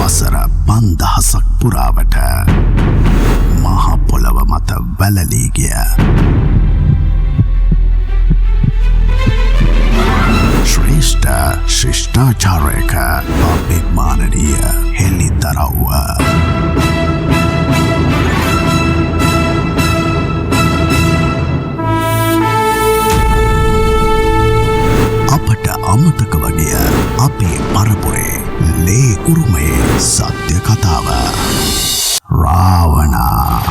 වසර 5000ක් පුරාවට මහ පොළව මත වැළලී ගිය ශ්‍රේෂ්ඨ ශිෂ්ටාචාරයක අභිමානනීය හෙළිදරව්ව අපට අමතක වගේ අපේ පරපුරේ ලේ උරුමයේ සත්‍ය කතාව රාවණා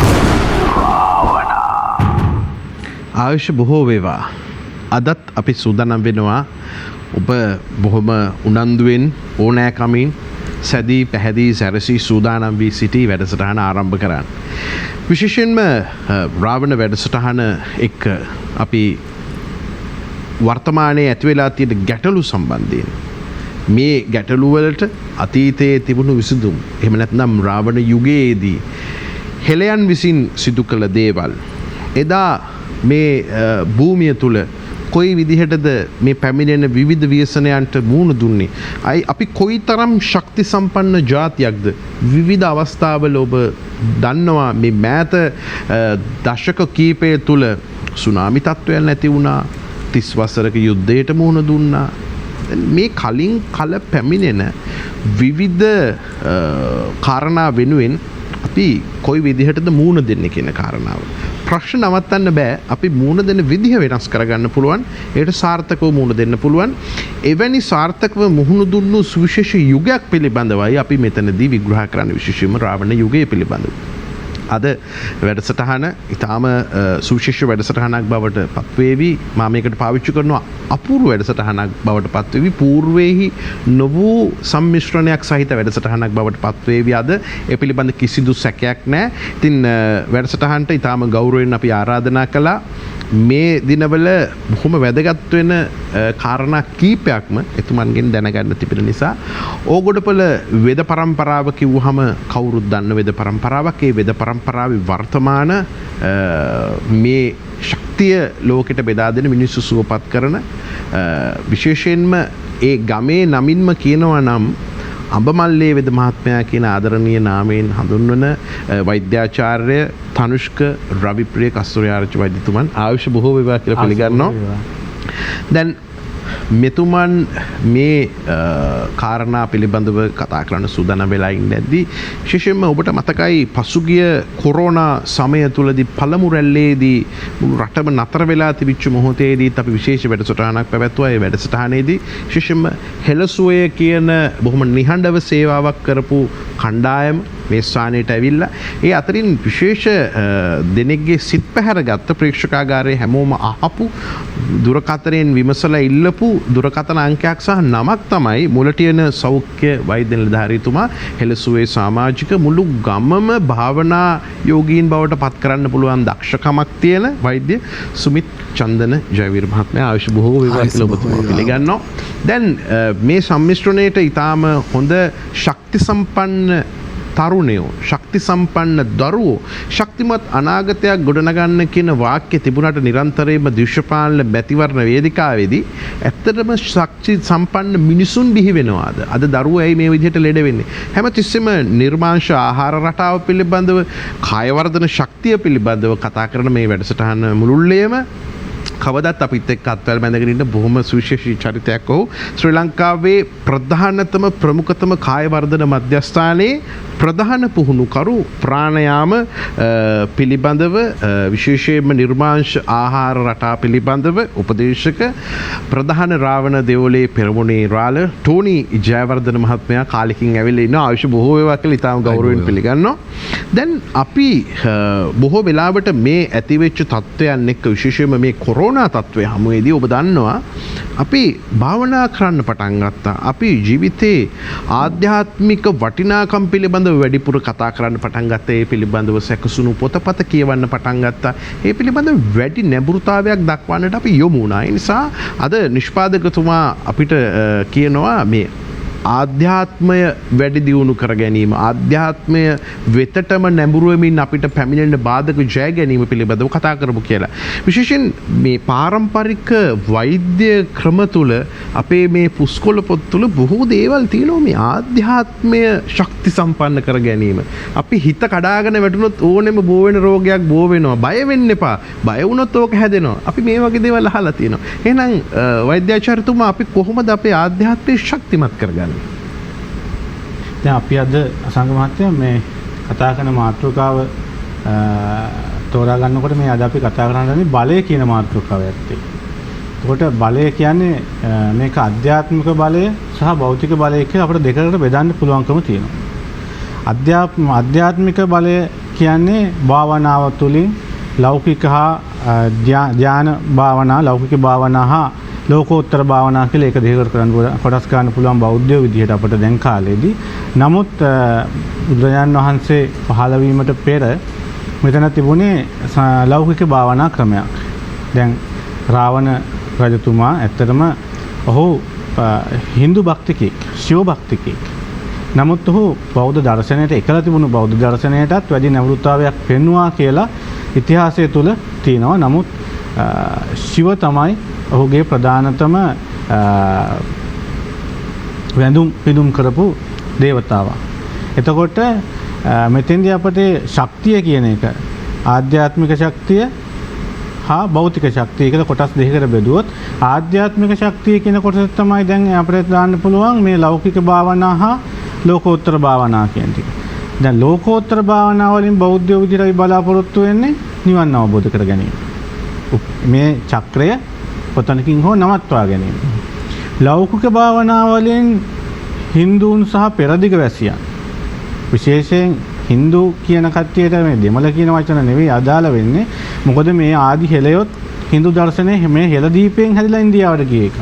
ආයුෂ බොහෝ වේවා. අදත් අපි සූදානම් වෙනවා ඔබ බොහොම උනන්දුවෙන් ඕනෑකමින් සැදී පැහැදී සැරසී සූදානම් වී සිටි වැඩසටහන ආරම්භ කරන්න. විශේෂයෙන්ම රාවණ වැඩසටහන එක්ක අපි වර්තමානයේ ඇති වෙලා තියෙන ගැටලු සම්බන්ධයෙන් මේ ගැටලු වලට අතීතයේ තිබුණු විසඳුම් එහෙම නැත්නම් රාවණ යුගයේදී හෙළයන් විසින් සිදු කළ දේවල් එදා මේ භූමිය තුල කොයි විදිහටද මේ පැමිණෙන විවිධ ව්‍යසනයන්ට මුහුණ දුන්නේ අපි කොයිතරම් ශක්ති සම්පන්න ජාතියක්ද විවිධ අවස්ථාවල ඔබ දන්නවා මේ මෑත දශක කීපය තුල සුනාමි තත්ත්වයන් නැති වුණා 30 වසරක යුද්ධයට මුහුණ දුන්නා මේ කලින් කල පැමිණෙන විවිධ කාරණා වෙනුවෙන් අපි කොයි විදිහටද මුහුණ දෙන්නේ කියන කාරණාව ප්‍රශ්න නවත්තන්න බෑ අපි මුහුණ දෙන විදිහ වෙනස් කරගන්න පුළුවන් ඒකට සාර්ථකව මුහුණ දෙන්න පුළුවන් එවැනි සාර්ථකව මුහුණ දුන්නු සුවිශේෂ යුගයක් පිළිබඳවයි අපි මෙතනදී විග්‍රහ කරන්න විශේෂයෙන්ම රාවණ යුගය පිළිබඳව අද වැඩසටහන ඊටාම සුවිශේෂ වැඩසටහනක් බවට පත්වේවි මම මේකට පාවිච්චි කරනවා අපූර්ව වැඩසටහනක් බවට පත්වේවි పూర్වෙහි නොවූ සම්මිශ්‍රණයක් සහිත වැඩසටහනක් බවට පත්වේවි අද ඒ පිළිබඳ කිසිදු සැකයක් නැහැ. ඉතින් වැඩසටහනට ඊටාම ගෞරවයෙන් අපි ආරාධනා කළා මේ දිනවල බොහොම වැදගත් වෙන කාරණා කීපයක්ම එතුමන්ගෙන් දැනගන්න තිබෙන නිසා ඕගොඩපොළ වෙද පරම්පරාව කිව්වහම කවුරුත් දන්න වෙද පරම්පරාවක් ඒ වෙද පරම්පරාවේ වර්තමාන මේ ශක්තිය ලෝකෙට බෙදා දෙන මිනිස්සු සුවපත් කරන විශේෂයෙන්ම ඒ ගමේ නමින්ම කියනවා නම් අඹමල්ලේ වෙද මහත්මයා කියන ආදරණීය නාමයෙන් හඳුන්වන වෛද්‍යාචාර්ය තනුෂ්ක රවිප්‍රිය කස්තුරිආරච්චි වෛද්‍යතුමන් ආයුෂ බොහෝ වේවා කියලා පිළිගන්නවා. දැන් මෙතුමන් මේ කාරණා පිළිබඳව කතා කරන්න සූදානම් වෙලා ඉඳද්දී විශේෂයෙන්ම ඔබට මතකයි පසුගිය කොරෝනා සමය තුලදී පළමු රැල්ලේදී මුළු රටම නතර වෙලා තිබිච්ච මොහොතේදීත් අපි විශේෂ වැඩසටහනක් පැවැත්වුවා. ඒ වැඩසටහනේදී විශේෂයෙන්ම හෙළසුවය කියන බොහොම නිහඬව සේවාවක් කරපු කණ්ඩායම මේ ස්ථානයට ඇවිල්ලා ඒ අතරින් විශේෂ දෙනෙක්ගේ සිත් පැහැරගත්ත ප්‍රේක්ෂකාගාරයේ හැමෝම අහපු දුරකථනයෙන් විමසලා ඉල්ලපු දුරකථන අංකයක් සහ නමක් තමයි මුලටියන සෞඛ්‍ය වෛද්‍ය නිලධාරීතුමා හෙළසුවේ සමාජික මුළු ගමම භාවනා යෝගීන් බවට පත් කරන්න පුළුවන් දක්ෂකමක් තියෙන වෛද්‍ය සුමිත් චන්දන ජයවීර මහත්මයා ආයුෂ බොහෝ වේවා කියලා ඔබතුමා පිළිගන්නවා. දැන් මේ සම්මිශ්‍රණයට ඊටාම හොඳ ශක්ති සම්පන්න තරුණයෝ ශක්ති සම්පන්න දරුවෝ ශක්තිමත් අනාගතයක් ගොඩනගන්න කියන වාක්‍ය තිබුණාට නිරන්තරයෙන්ම දෘශ්‍යපාලන මැතිවරණ වේදිකාවේදී ඇත්තටම ශක්ති සම්පන්න මිනිසුන් බිහි වෙනවාද? අද දරුවෝ ඇයි මේ විදිහට ලෙඩ වෙන්නේ? හැමතිස්සෙම නිර්මාංශ ආහාර රටාව පිළිබඳව කාය වර්ධන ශක්තිය පිළිබඳව කතා කරන මේ වැඩසටහන මුළුල්ලේම කවදත් අපිත් එක්ක අත්වැල් බැඳගෙන ඉන්න බොහොම සුවිශේෂී චරිතයක් ඔහු ශ්‍රී ලංකාවේ ප්‍රධානතම ප්‍රමුඛතම කාය වර්ධන මධ්‍යස්ථානයේ ප්‍රධාන පුහුණුකරු ප්‍රාණයාම පිළිබඳව විශේෂයෙන්ම නිර්මාංශ ආහාර රටා පිළිබඳව උපදේශක ප්‍රධාන රාවණ දෙවොලේ පෙරමුණේ රාල ටෝනි ජයවර්ධන මහත්මයා කාලෙකින් ඇවිල්ලා ඉන්නවා. ආයුෂ බොහෝ වේවා කියලා ඉතාම ගෞරවයෙන් පිළිගන්නවා. දැන් අපි බොහෝ වෙලාවට මේ ඇතිවෙච්ච තත්ත්වයන් එක්ක විශේෂයෙන්ම මේ කොරෝනා තත්ත්වය හමුවේදී ඔබ දන්නවා අපි භාවනා කරන්න පටන් ගත්තා. අපි ජීවිතේ ආධ්‍යාත්මික වටිනාකම් පිළිබඳව වැඩිපුර කතා කරන්න පටන් ගත්තා. ඒ පිළිබඳව සැකසුණු පොතපත කියවන්න පටන් ගත්තා. ඒ පිළිබඳව වැඩි නැඹුරුතාවයක් දක්වන්නට අපි යොමු වුණා. ඒ නිසා අද නිෂ්පාදකතුමා අපිට කියනවා මේ ආධ්‍යාත්මය වැඩි දියුණු කර ගැනීම ආධ්‍යාත්මය වෙතටම නැඹුරුවමින් අපිට පැමිණෙන බාධක ජය ගැනීම පිළිබඳව කතා කරමු කියලා. විශේෂයෙන් මේ පාරම්පරික වෛද්‍ය ක්‍රම තුළ අපේ මේ පුස්කොළ පොත් තුළ බොහෝ දේවල් තියෙනවා මේ ආධ්‍යාත්මය ශක්ති සම්පන්න කර ගැනීම. අපි හිත කඩාගෙන වැටුනොත් ඕනෙම බෝ වෙන රෝගයක් බෝ වෙනවා. බය වෙන්න එපා. බය වුණොත් ඕක හැදෙනවා. අපි මේ වගේ දේවල් අහලා තියෙනවා. එහෙනම් වෛද්‍යාචාර්යතුමා අපි කොහොමද අපේ ආධ්‍යාත්මය ශක්තිමත් කරගන්නේ? දැන් අපි අද අසංග මහත්තයා මේ කතා කරන මාතෘකාව තෝරා ගන්නකොට මේ අද අපි කතා කරන්නේ බලය කියන මාතෘකාව ඇත්තේ. එතකොට බලය කියන්නේ මේක ආධ්‍යාත්මික බලය සහ භෞතික බලය කියලා අපිට දෙකකට බෙදන්න පුළුවන්කම තියෙනවා. ආධ්‍යාත්මික බලය කියන්නේ භාවනාව තුළින් ලෞකික හා ධ්‍යාන භාවනා ලෞකික භාවනා හා ලෝකෝත්තර භාවනා කියලා එක දෙකකට කොටස් ගන්න පුළුවන් බෞද්ධ විදිහට අපිට දැන් කාලේදී. නමුත් බුදුරජාණන් වහන්සේ පහළ වීමට පෙර මෙතන තිබුණේ ලෞකික භාවනා ක්‍රමයක්. දැන් රාවණ රජතුමා ඇත්තටම ඔහු හින්දු භක්තිකෙක්, ශිව භක්තිකෙක්. නමුත් ඔහු බෞද්ධ දර්ශනයට එකලා තිබුණු බෞද්ධ දර්ශනයටත් වැඩි නැඹුරුතාවයක් පෙන්වුවා කියලා ඉතිහාසය තුල තියෙනවා. නමුත් ශිව තමයි ඔහුගේ ප්‍රධානතම වැඳුම් පිදුම් කරපු දේවතාවා. එතකොට මෙතෙන්දී අපට ශක්තිය කියන එක ආධ්‍යාත්මික ශක්තිය හා භෞතික ශක්තිය කියලා කොටස් දෙකකට බෙදුවොත් ආධ්‍යාත්මික ශක්තිය කියන කොටස තමයි දැන් අපිට දාන්න පුළුවන් මේ ලෞකික භාවනා හා ලෝකෝත්තර භාවනා කියන ටික. දැන් ලෝකෝත්තර භාවනා වලින් බෞද්ධ විදිහටයි බලාපොරොත්තු වෙන්නේ නිවන් අවබෝධ කර ගැනීම. මේ චක්‍රය පොතනකින් හෝ නවත්වා ගැනීම. ලෞකික භාවනා වලින් හින්දුන් සහ පෙරදිග වැසියන් විශේෂයෙන් හින්දු කියන කට්ටියට මේ දෙමළ කියන වචන නෙවෙයි අදාළ වෙන්නේ. මොකද මේ ආදි හෙළයොත් හින්දු දර්ශනයේ මේ හෙළ දීපයෙන් හැදිලා ඉන්දියාවට ගිය එක.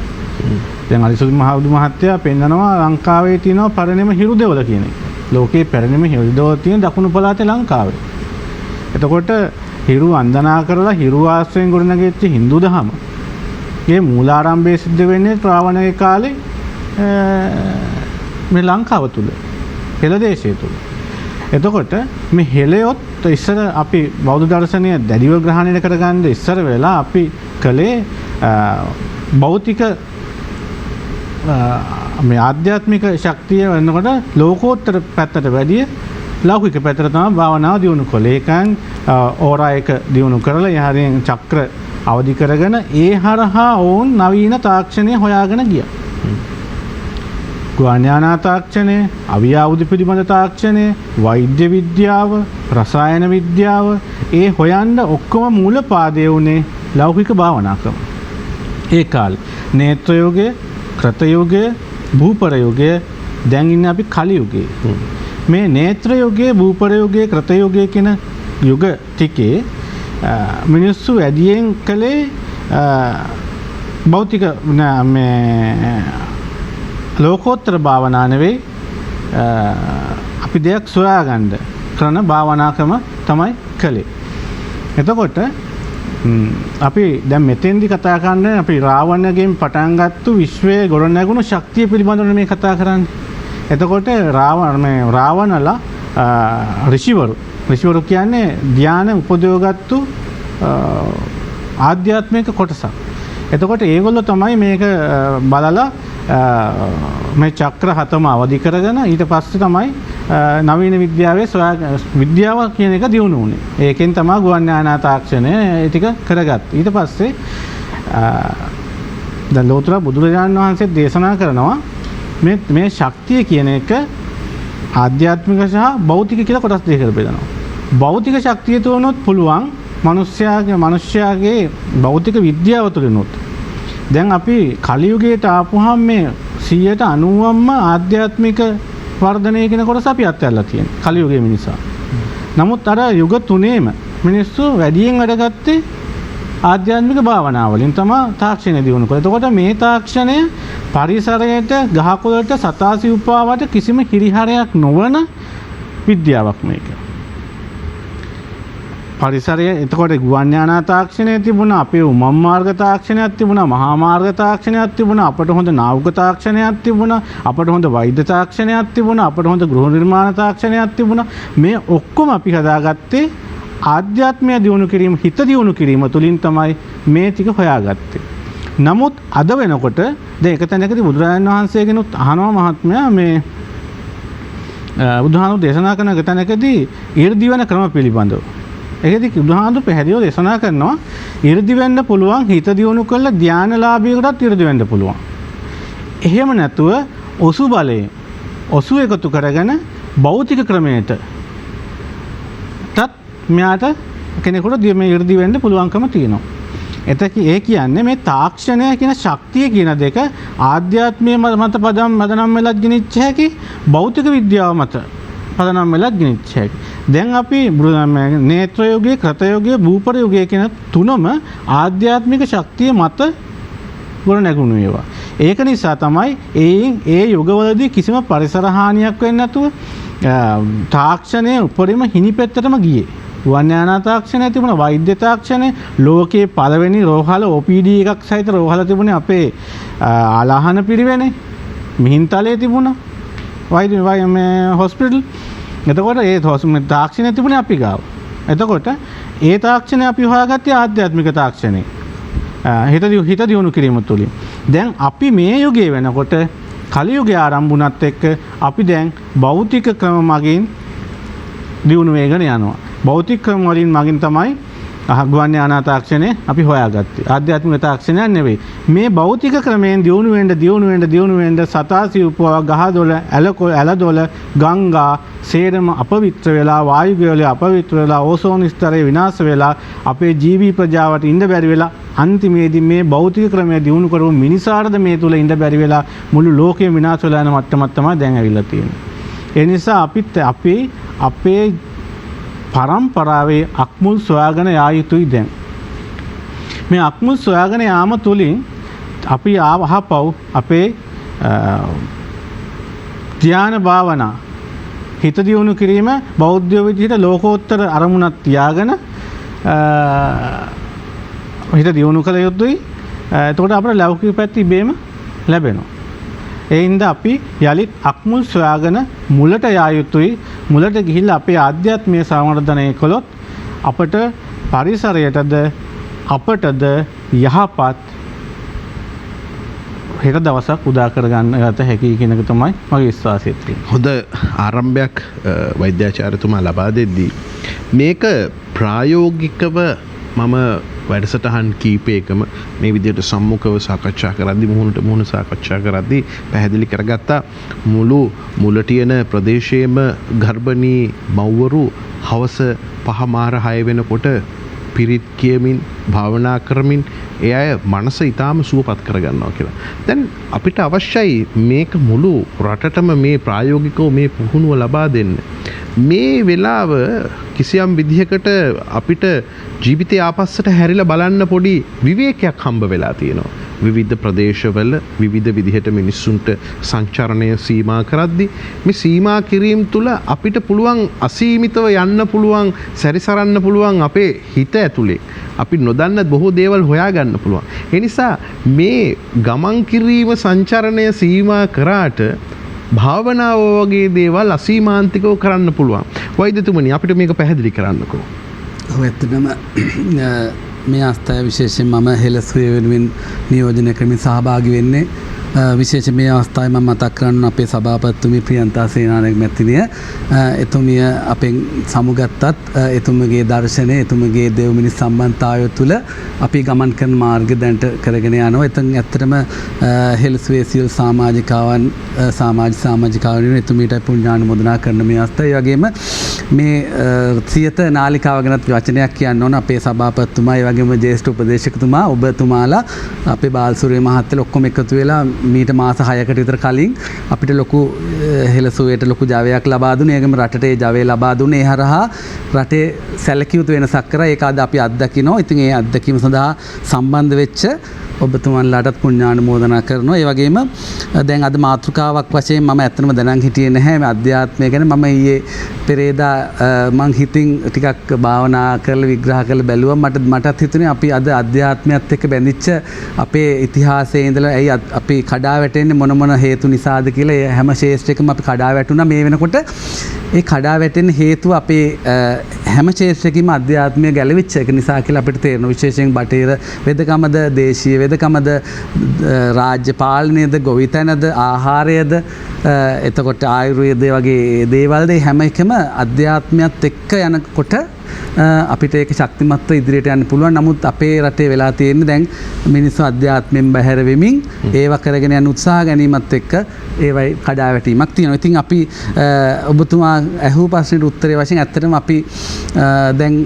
දැන් අලිසුදු මහත්තයා පෙන්නනවා ලංකාවේ තියෙනවා පරණම හිරු දෙවල කියන එක. ලෝකේ පැරණිම හිරු දෙවල තියෙන දකුණු පළාතේ ලංකාවේ. එතකොට හිරු වන්දනා කරලා හිරු ආශ්‍රයෙන් ගොඩනගෙච්ච හින්දු දහම. මේ මූලාරම්භයේ සිද්ධ වෙන්නේ රාවණගේ කාලේ මේ ලංකාව තුල හෙළ දේශය තුල. එතකොට මේ හෙළයොත් ඉස්සර අපි බෞද්ධ දර්ශනය දැඩිව ග්‍රහණය කරගන්න ඉස්සර වෙලා අපි කලේ භෞතික මේ ආධ්‍යාත්මික ශක්තිය වෙනකොට ලෝකෝත්තර පැත්තට වැඩිය ලෞකික පැත්තට තමයි භාවනාව දියුණු කළේ. ඒකෙන් ඕරා එක දියුණු කරලා යහරින් චක්‍ර අවදි කරගෙන ඒ හරහා වුන් නවීන තාක්ෂණය හොයාගෙන ගියා. ගුවන්යානා තාක්ෂණය, අවියාවුධ පිළිබඳ තාක්ෂණය, වෛද්‍ය විද්‍යාව, රසායන විද්‍යාව ඒ හොයන්න ඔක්කොම මූල පාදේ උනේ ලෞකික භාවනා ක්‍රම. ඒ කාලේ නේත්‍ර යෝගය, ක්‍රත යෝගය, භූපර යෝගය, දැන් ඉන්නේ අපි කලි යුගයේ. මේ නේත්‍ර යෝගයේ, භූපර යෝගයේ, ක්‍රත යෝගයේ කියන යුග ටිකේ මිනිස්සු වැඩියෙන් කලේ භෞතික මේ ලෝකෝත්තර භාවනා නෙවෙයි අපි දෙයක් සොයාගන්න කරන භාවනා ක්‍රම තමයි කළේ. එතකොට අපි දැන් මෙතෙන්දි කතා කරන්නේ අපි රාවණගෙන් පටන් ගත්තු විශ්වයේ ගොඩනැගුණු ශක්තිය පිළිබඳව මේ කතා කරන්නේ. එතකොට රාවණලා ඍෂිවරු කියන්නේ ධානය උපදවගත්තු ආධ්‍යාත්මික කොටසක්. එතකොට ඒගොල්ලෝ තමයි මේක බලලා මේ චක්‍ර හතම අවදි කරගෙන ඊට පස්සේ තමයි නවීන විද්‍යාවේ විද්‍යාව කියන එක දියුණු වුණේ. ඒකෙන් තමයි ගුවන්යානා තාක්ෂණය ටික කරගත්තේ. ඊට පස්සේ දැන් ලෝතර බුදුරජාණන් වහන්සේ දේශනා කරනවා මේ ශක්තිය කියන එක ආධ්‍යාත්මික සහ භෞතික කියලා කොටස් දෙකකට බෙදනවා. භෞතික ශක්තිය තුනොත් පුළුවන් මනුෂ්‍යයාගේ භෞතික විද්‍යාව තුළිනුත්. දැන් අපි කලියුගයට ආපුහම මේ 90%ක්ම ආධ්‍යාත්මික වර්ධනය කියන කොටස අපි අත්හැරලා තියෙනවා කලියුගයේ මිනිසා. නමුත් අර යුග තුනේම මිනිස්සු වැඩියෙන් වැඩගත්තේ ආධ්‍යාත්මික භාවනාවලින් තමයි තාක්ෂණය දියුණු කරේ. එතකොට මේ තාක්ෂණය පරිසරයට, ගහකොළට, සතාසි උපාවට කිසිම හිරිහරයක් නොවන විද්‍යාවක් මේක. පරිසරය එතකොට ගුවන් යානා තාක්ෂණය තිබුණා, අපේ උමම් මාර්ග තාක්ෂණයක් තිබුණා, මහා මාර්ග තාක්ෂණයක් තිබුණා, අපට හොඳ නාවික තාක්ෂණයක් තිබුණා, අපට හොඳ වෛද්‍ය තාක්ෂණයක් තිබුණා, අපට හොඳ ගෘහ නිර්මාණ තාක්ෂණයක් තිබුණා. මේ ඔක්කොම අපි හදාගත්තේ ආධ්‍යාත්මය දියුණු කිරීම, හිත දියුණු කිරීම තුළින් තමයි මේ ටික හොයාගත්තේ. නමුත් අද වෙනකොට දැන් එක තැනකදී බුදුරජාණන් වහන්සේගෙනුත් අහනවා මහත්මයා මේ බුදුහාමුදුරු දේශනා කරන එක තැනකදී ඊර්දි වෙන ක්‍රම පිළිබඳව. ඒකදී බුදුහාමුදුරු පැහැදිලිව දේශනා කරනවා ඊර්දි වෙන්න පුළුවන් හිත දියුණු කළ ධානලාභියෙකුටත් ඊර්දි වෙන්න පුළුවන්. එහෙම නැතුව ඔසු බලයෙන් ඔසු එකතු කරගෙන භෞතික ක්‍රමයට මෙයාට කෙනෙකුට මේ ඊර්දි වෙන්න පුළුවන්කම තියෙනවා. ඒ කියන්නේ මේ තාක්ෂණය කියන ශක්තිය කියන දෙක ආධ්‍යාත්මීය මත පදනම් වෙලත් ගෙනිච්ච හැකි, භෞතික විද්‍යාව මත පදනම් වෙලත් ගෙනිච්ච හැකි. දැන් අපි නේත්‍ර යෝගයේ, කෘත යෝගයේ, භූපර යෝගයේ කියන තුනම ආධ්‍යාත්මික ශක්තිය මත ගොඩ නැගුණු ඒවා. ඒක නිසා තමයි ඒ යුගවලදී කිසිම පරිසර හානියක් වෙන්නේ නැතුව තාක්ෂණය උපරිම හිණිපෙත්තටම ගියේ. ගුවන් යානා තාක්ෂණය තිබුණා, වෛද්‍ය තාක්ෂණය, ලෝකයේ පළවෙනි රෝහල OPD එකක් සහිත රෝහල තිබුණේ අපේ ආලාහන පිරිවෙනේ, මිහින්තලේ තිබුණා වෛද්‍ය හොස්පිටල්. එතකොට ඒ තාක්ෂණය තිබුණේ අපි ගාව. එතකොට ඒ තාක්ෂණය අපි හොයාගත්තේ ආධ්‍යාත්මික තාක්ෂණය. හිත දියුණු කිරීම තුළින්. දැන් අපි මේ යුගයේ වෙනකොට කලියුගයේ ආරම්භ වුණත් එක්ක අපි දැන් භෞතික ක්‍රම මගින් දියුණු වෙගෙන යනවා. භෞතික ක්‍රම වලින් මගින් තමයි ගුවන් යානා තාක්ෂණය අපි හොයාගත්තේ. ආධ්‍යාත්මික තාක්ෂණයක් නෙවෙයි. මේ භෞතික ක්‍රමයෙන් දියුණු වෙන්න සතාසිව්පුවා, ගහදොල, ඇලදොල, ගංගා සේරම අපවිත්‍ර වෙලා, වායුගෝලය අපවිත්‍ර වෙලා, ඕසෝන ස්තරය විනාශ වෙලා, අපේ ජීවි ප්‍රජාවට ඉඳ බැරි වෙලා, අන්තිමේදී මේ භෞතික ක්‍රමය දියුණු කරපු මිනිසාටද මේ තුල ඉඳ බැරි වෙලා මුළු ලෝකෙම විනාශ වෙලා යන මට්ටමක් තමයි දැන් ඇවිල්ලා තියෙන්නේ. ඒ නිසා අපිත් අපේ පරම්පරාවේ අක්මුල් සොයාගෙන යා යුතුයි දැන්. මේ අක්මුල් සොයාගෙන යාම තුළින් අපි ආවහපව් අපේ ධ්‍යාන භාවනා හිත දියුණු කිරීම බෞද්ධ විදිහට ලෝකෝත්තර අරමුණක් තියාගෙන හිත දියුණු කළ යුතුයි. එතකොට අපිට ලෞකික පැත්ත ඉබේම ලැබෙනවා. ඒ හින්දා අපි යලිත් අක්මුල් සොයාගෙන මුලට යා යුතුයි. මුලට ගිහිල්ලා අපේ ආධ්‍යාත්මීය සංවර්ධනය කළොත් අපට පරිසරයටද අපටද යහපත් හෙට දවසක් උදා කරගන්න ගත හැකි කියන එක තමයි මගේ විශ්වාසය තියෙන්නේ. හොඳ ආරම්භයක් වෛද්‍යාචාර්යතුමා ලබා දෙද්දී මේක ප්‍රායෝගිකව මම වැඩසටහන් කීපයකම මේ විදිහට සම්මුඛව සාකච්ඡා කරද්දී මුහුණට මුහුණ සාකච්ඡා කරද්දී පැහැදිලි කරගත්තා මුලට යන ප්‍රදේශයේම ගර්භණී මව්වරු හවස 5:06 වෙනකොට පිරිත් කියමින් භාවනා කරමින් ඒ අය මනස ඊටාම සුවපත් කරගන්නවා කියලා. දැන් අපිට අවශ්‍යයි මේක මුළු රටටම මේ ප්‍රායෝගිකව මේ පුහුණුව ලබා දෙන්න. මේ වෙලාව කිසියම් විදිහකට අපිට ජීවිතය ආපස්සට හැරිලා බලන්න පොඩි විවේකයක් හම්බ වෙලා තියෙනවා. විවිධ ප්‍රදේශවල විවිධ විදිහට මිනිස්සුන්ට සංචරණය සීමා කරද්දී මේ සීමා කිරීම තුළ අපිට පුළුවන් අසීමිතව යන්න පුළුවන්, සැරිසරන්න පුළුවන් අපේ හිත ඇතුලේ. අපි නොදන්න බොහෝ දේවල් හොයාගන්න පුළුවන්. ඒ නිසා මේ ගමන් කිරීම සංචරණය සීමා කරාට භාවනාව වගේ දේවල් අසීමාන්තිකව කරන්න පුළුවන්. වෛද්‍යතුමනි අපිට මේක පැහැදිලි කරන්නකෝ. ඔව් ඇත්තටම මේ අවස්ථාවේ විශේෂයෙන් මම හෙළසුවේ වෙනුවෙන් නියෝජනය කරමින් සහභාගී වෙන්නේ. විශේෂ මේ අවස්ථාවේ මම මතක් කරන්න අපේ සභාපතිතුමී ප්‍රියන්තා සේනානායක මැතිණිය එතුමිය අපෙන් සමුගත්තත් එතුමගේ දර්ශනය, එතුමගේ දෙව් මිනිස් සම්බන්ධතාවය තුළ අපි ගමන් කරන මාර්ගය දැනට කරගෙන යනවා. එතන ඇත්තටම හෙළසුවේ සියලු සමාජිකාවන් එතුමීට පුණ්‍යානුමෝදනා කරන මේ අවස්ථාවේ වගේම මේ සියත නාලිකාව ගැනත් වචනයක් කියන්න ඕන. අපේ සභාපතිතුමා ඒ වගේම ජ්‍යෙෂ්ඨ උපදේශකතුමා ඔබතුමාලා අපේ බාල්සුරේ මහත්තයලා ඔක්කොම එකතු වෙලා මීට මාස 6කට විතර කලින් අපිට ලොකු හෙළසුවේට ලොකු ජවයක් ලබා දුන්නේ. ඒගොම රටට ඒ ජවය ලබා දුන්නේ. ඒ හරහා රටේ සැලකිය යුතු වෙනසක් කරා. ඒක අද අපි අත්දකිනවා. ඉතින් ඒ අත්දැකීම සඳහා සම්බන්ධ වෙච්ච ඔබතුමන්ලාටත් පුණ්‍යානුමෝදනා කරනවා. ඒ වගේම දැන් අද මාතෘකාවක් වශයෙන් මම ඇත්තටම දැනන් හිටියේ නැහැ මේ අධ්‍යාත්මය ගැන. මම ඊයේ පෙරේදා මං හිතින් ටිකක් භාවනා කරලා විග්‍රහ කරලා බැලුවා. මටත් හිතුනේ අපි අද අධ්‍යාත්මයත් එක්ක බැඳිච්ච අපේ ඉතිහාසයේ ඉඳලා ඇයි අපි කඩා වැටෙන්නේ මොන හේතු නිසාද කියලා ඒ හැම ශේෂ්ත්‍රයකම අපි කඩා වැටුණා. මේ වෙනකොට ඒ කඩා වැටෙන හේතුව අපේ හැම ශේෂ්ත්‍රයකම අධ්‍යාත්මය ගැලවිච්ච එක නිසා කියලා අපිට තේරෙනවා. විශේෂයෙන් බටහිර වෙදකමද, දේශීය වෙදකමද, රාජ්‍ය පාලනයද, ගොවිතැනද, ආහාරයද, එතකොට ආයුර්වේදය වගේ දේවල්ද හැම එකම අධ්‍යාත්මයත් එක්ක යනකොට අපිට ඒක ශක්තිමත්ව ඉදිරියට යන්න පුළුවන්. නමුත් අපේ රටේ වෙලා තියෙන්නේ දැන් මිනිස්සු අධ්‍යාත්මයෙන් බැහැර වෙමින් ඒවා කරගෙන යන උත්සාහ ගැනීමත් එක්ක ඒවයි කඩා වැටීමක් තියෙනවා. ඉතින් අපි ඔබතුමා ඇහූ ප්‍රශ්නෙට උත්තරේ වශයෙන් ඇත්තටම අපි දැන්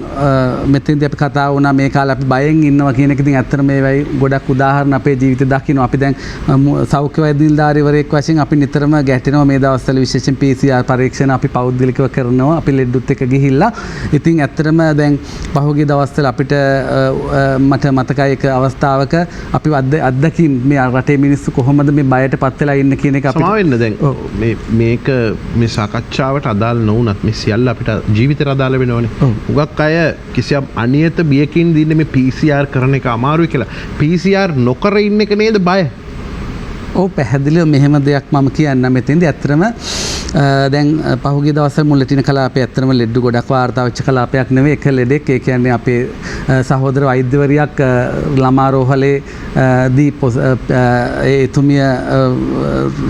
මෙතෙන්දී අපි කතා වුණා මේ කාලේ අපි බයෙන් ඉන්නවා කියන එක. ඉතින් ඇත්තටම මේවයි ගොඩක් උදාහරණ අපේ ජීවිතේ දකින්න. අපි දැන් සෞඛ්‍ය වෛද්‍ය නිලධාරීවරයෙක් වශයෙන් අපි නිතරම ගැටෙනවා මේ දවස්වල විශේෂයෙන් PCR පරීක්ෂණ අපි පෞද්ගලිකව කරනවා. අපි ලෙඩුත් එක්ක ගිහිල්ලා. ඉතින් ඇත්තටම දැන් පහුගිය දවස්වල අපිට මට මතකයි එක අවස්ථාවක අපි අත්දැකීම් මේ රටේ මිනිස්සු කොහොමද මේ බයට පත් වෙලා ඉන්න කියන එක අපිට සමාවෙන්න දැන් මේක මේ සාකච්ඡාවට අදාළ නොවුනත් මේ සියල්ල අපිට ජීවිතේට අදාළ වෙනවනේ. උගක් අය කිසියම් අනියත බියකින් දින්නේ මේ PCR කරන එක අමාරුයි කියලා. PCR නොකර ඉන්න එක නේද බය? ඔව් පැහැදිලිව මෙහෙම දෙයක් මම කියන්නම් මෙතෙන්දී. ඇත්තටම දැන් පහුගිය දවස්වල මුල්ලටින කලාපයේ ඇත්තටම ලෙඩ ගොඩක් වාර්තා වෙච්ච කලාපයක් නෙවෙයි. එක ලෙඩෙක්, ඒ කියන්නේ අපේ සහෝදර වෛද්‍යවරියක් ළමා රෝහලේ දී එතුමිය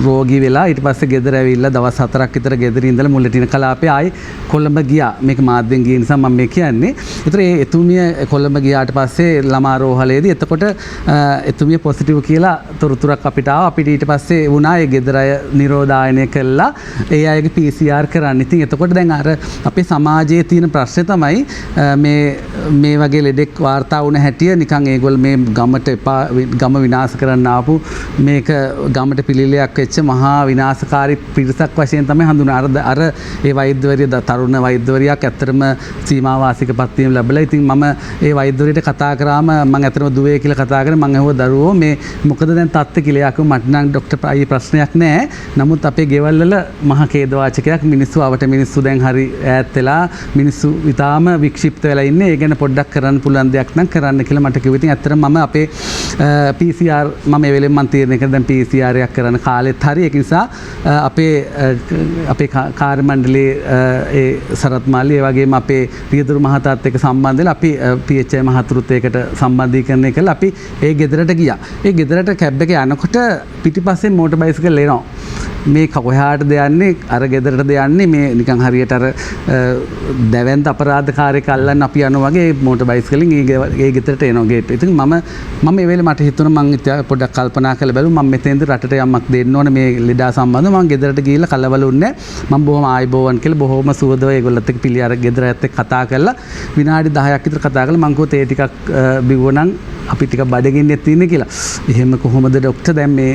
රෝගී වෙලා ඊට පස්සේ ගෙදර ඇවිල්ලා දවස් 4ක් විතර ගෙදර ඉඳලා මුල්ලටින කලාපයේ ආයි කොළඹ ගියා. මේක මාධ්‍යෙන් ගිය නිසා මම මේ කියන්නේ. ඒතර ඒ එතුමිය කොළඹ ගියාට පස්සේ ළමා රෝහලේදී එතකොට එතුමිය පොසිටිව් කියලා තොරතුරක් අපිට ආවා. අපිට ඊට පස්සේ වුණා ඒ ගෙදර අය නිරෝධායනය කළා. ඒ අයගේ PCR කරන්න. ඉතින් එතකොට දැන් අර අපේ සමාජයේ තියෙන ප්‍රශ්නේ තමයි මේ වගේ ලෙඩෙක් වාර්තා වුණ හැටිය නිකන් ඒගොල්ලෝ මේ ගමට ගම විනාශ කරන්න ආපු මේක ගමට පිළිලයක් වෙච්ච මහා විනාශකාරී පිරිසක් වශයෙන් තමයි හඳුන්වන්නේ. අර ඒ වෛද්‍යවරිය තරුණ වෛද්‍යවරියක් ඇත්තටම සීමා වාසික පත්වීම ලැබලා. ඉතින් මම ඒ වෛද්‍යවරියට කතා කරාම මම ඇත්තටම දුවේ කියලා කතා කරේ. මම ඇහුවා දරුවෝ මේ මොකද දැන් තත්ත්වය කියලා. යකෝ මට නම් ડોක්ටර් අයියේ ප්‍රශ්නයක් නැහැ. නමුත් අපේ ගෙවල් වල මහා ඛේදවාචකයක් මිනිස්සු අවට මිනිස්සු දැන් හරි ඈත් වෙලා මිනිස්සු ඊටාම වික්ෂිප්ත වෙලා ඉන්නේ. ඒ ගැන පොඩ්ඩක් කරන්න පුළුවන් දෙයක් නම් කරන්න කියලා මට කිව්වා. ඉතින් ඇත්තටම මම අපේ PCR මම මේ වෙලෙන් මම තීරණය කරා දැන් PCR එකක් කරන කාලෙත් හරි. ඒක නිසා අපේ කාර්ය මණ්ඩලයේ ඒ සරත් මාලි ඒ වගේම අපේ පියදුරු මහතාත් එක්ක සම්බන්ධ වෙලා අපි PHI මහතුරුත් ඒකට සම්බන්ධීකරණය කළා. අපි ඒ ගෙදරට ගියා. ඒ ගෙදරට කැබ් එකේ යනකොට පිටිපස්සෙන් මෝටර් බයිසිකල් එනවා. මේ කොහාටද යන්නේ? අර ගෙදරටද යන්නේ? මේ නිකන් හරියට අර දැවැන්ත අපරාධකාරයෙක් අල්ලන්න අපි යනවා වගේ මෝටර් බයිසිකලෙන් ඒ ගෙදරට එනවා ගේට්. ඉතින් මම මේ වෙලේ මට හිතුණා මම පොඩ්ඩක් කල්පනා කරලා බැලුවා මම මෙතෙන්ද රටට යමක් දෙන්න ඕනේ මේ ලෙඩා සම්බන්ධව. මම ගෙදරට ගිහිල්ලා කලබලුන්නේ මම බොහොම ආයිබෝවන් කියලා බොහොම සුවදව ඒගොල්ලොත් එක්ක පිළි අර ගෙදරත් එක්ක කතා කරලා විනාඩි 10ක් විතර කතා කරලා මං කිව්වා තේ ටිකක් බිව්වනම් අපි ටිකක් බඩගින්නෙත් තියෙන්නේ කියලා. එහෙම කොහොමද ડોක්ටර් දැන් මේ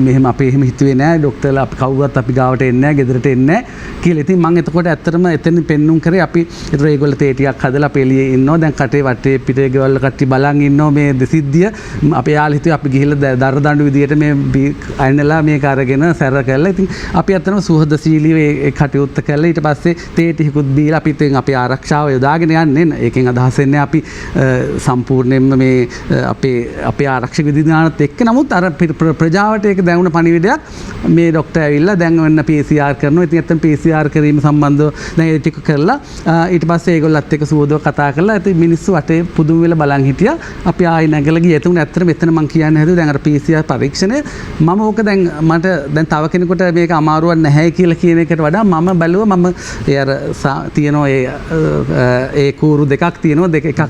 මෙහෙම අපි එහෙම හිතුවේ නෑ ડોක්ටර්ලා අපි කවුරුත් අපි ගාවට එන්නේ නෑ ගෙදරට එන්නේ නෑ කියලා. ඉතින් මම එතකොට ඇත්තටම එතන පෙන්නුම් කරේ අපි ඒතර ඒගොල්ලෝ තේ ටිකක් හදලා අපි එළියේ ඉන්නවා. දැන් කටේ වටේ පිටේ ගෙවල් කට්ටි බලන් ඉන්නවා මේ දෙසිද්ධිය. අපේ යාළුවෝ හිතුවේ අපි ගිහිල්ලා දර දඬු විදියට මේ අයනලා මේක අරගෙන සැර කරලා. ඉතින් අපි ඇත්තටම සුහදශීලීව ඒ කටයුත්ත කළා. ඊට පස්සේ තේ ටිකකුත් දීලා අපි ඉතින් අපේ ආරක්ෂාව යොදාගෙන යන්නේ. ඒකෙන් අදහස් වෙන්නේ අපි සම්පූර්ණයෙන්ම මේ අපේ ආරක්ෂක විධිවිධානත් එක්ක. නමුත් අර ප්‍රජාවට ඒක දැනුණ පණිවිඩයක් මේ ડોක්ටර් ඇවිල්ලා දැන් වෙන PCR කරනවා. ඉතින් ඇත්තටම PCR කිරීම සම්බන්ධව දැන් ඒ ටික කරලා ඊට පස්සේ ඒගොල්ලත් එක්ක සුවදව කතා කරලා ඉතින් මිනිස්සු වටේ පුදුම වෙලා බලන් හිටියා. අපි ආයෙ නැගලා ගියා. එතන ඇත්තටම මෙතන මම කියන්න හැදුවේ දැන් අර PCR පරීක්ෂණය මම ඕක දැන් මට දැන් තව කෙනෙකුට මේක අමාරුවක් නැහැ කියලා කියන එකට වඩා මම බැලුවා මම ඒ අර තියෙනවා ඒ කූරු දෙකක් තියෙනවා. එකක්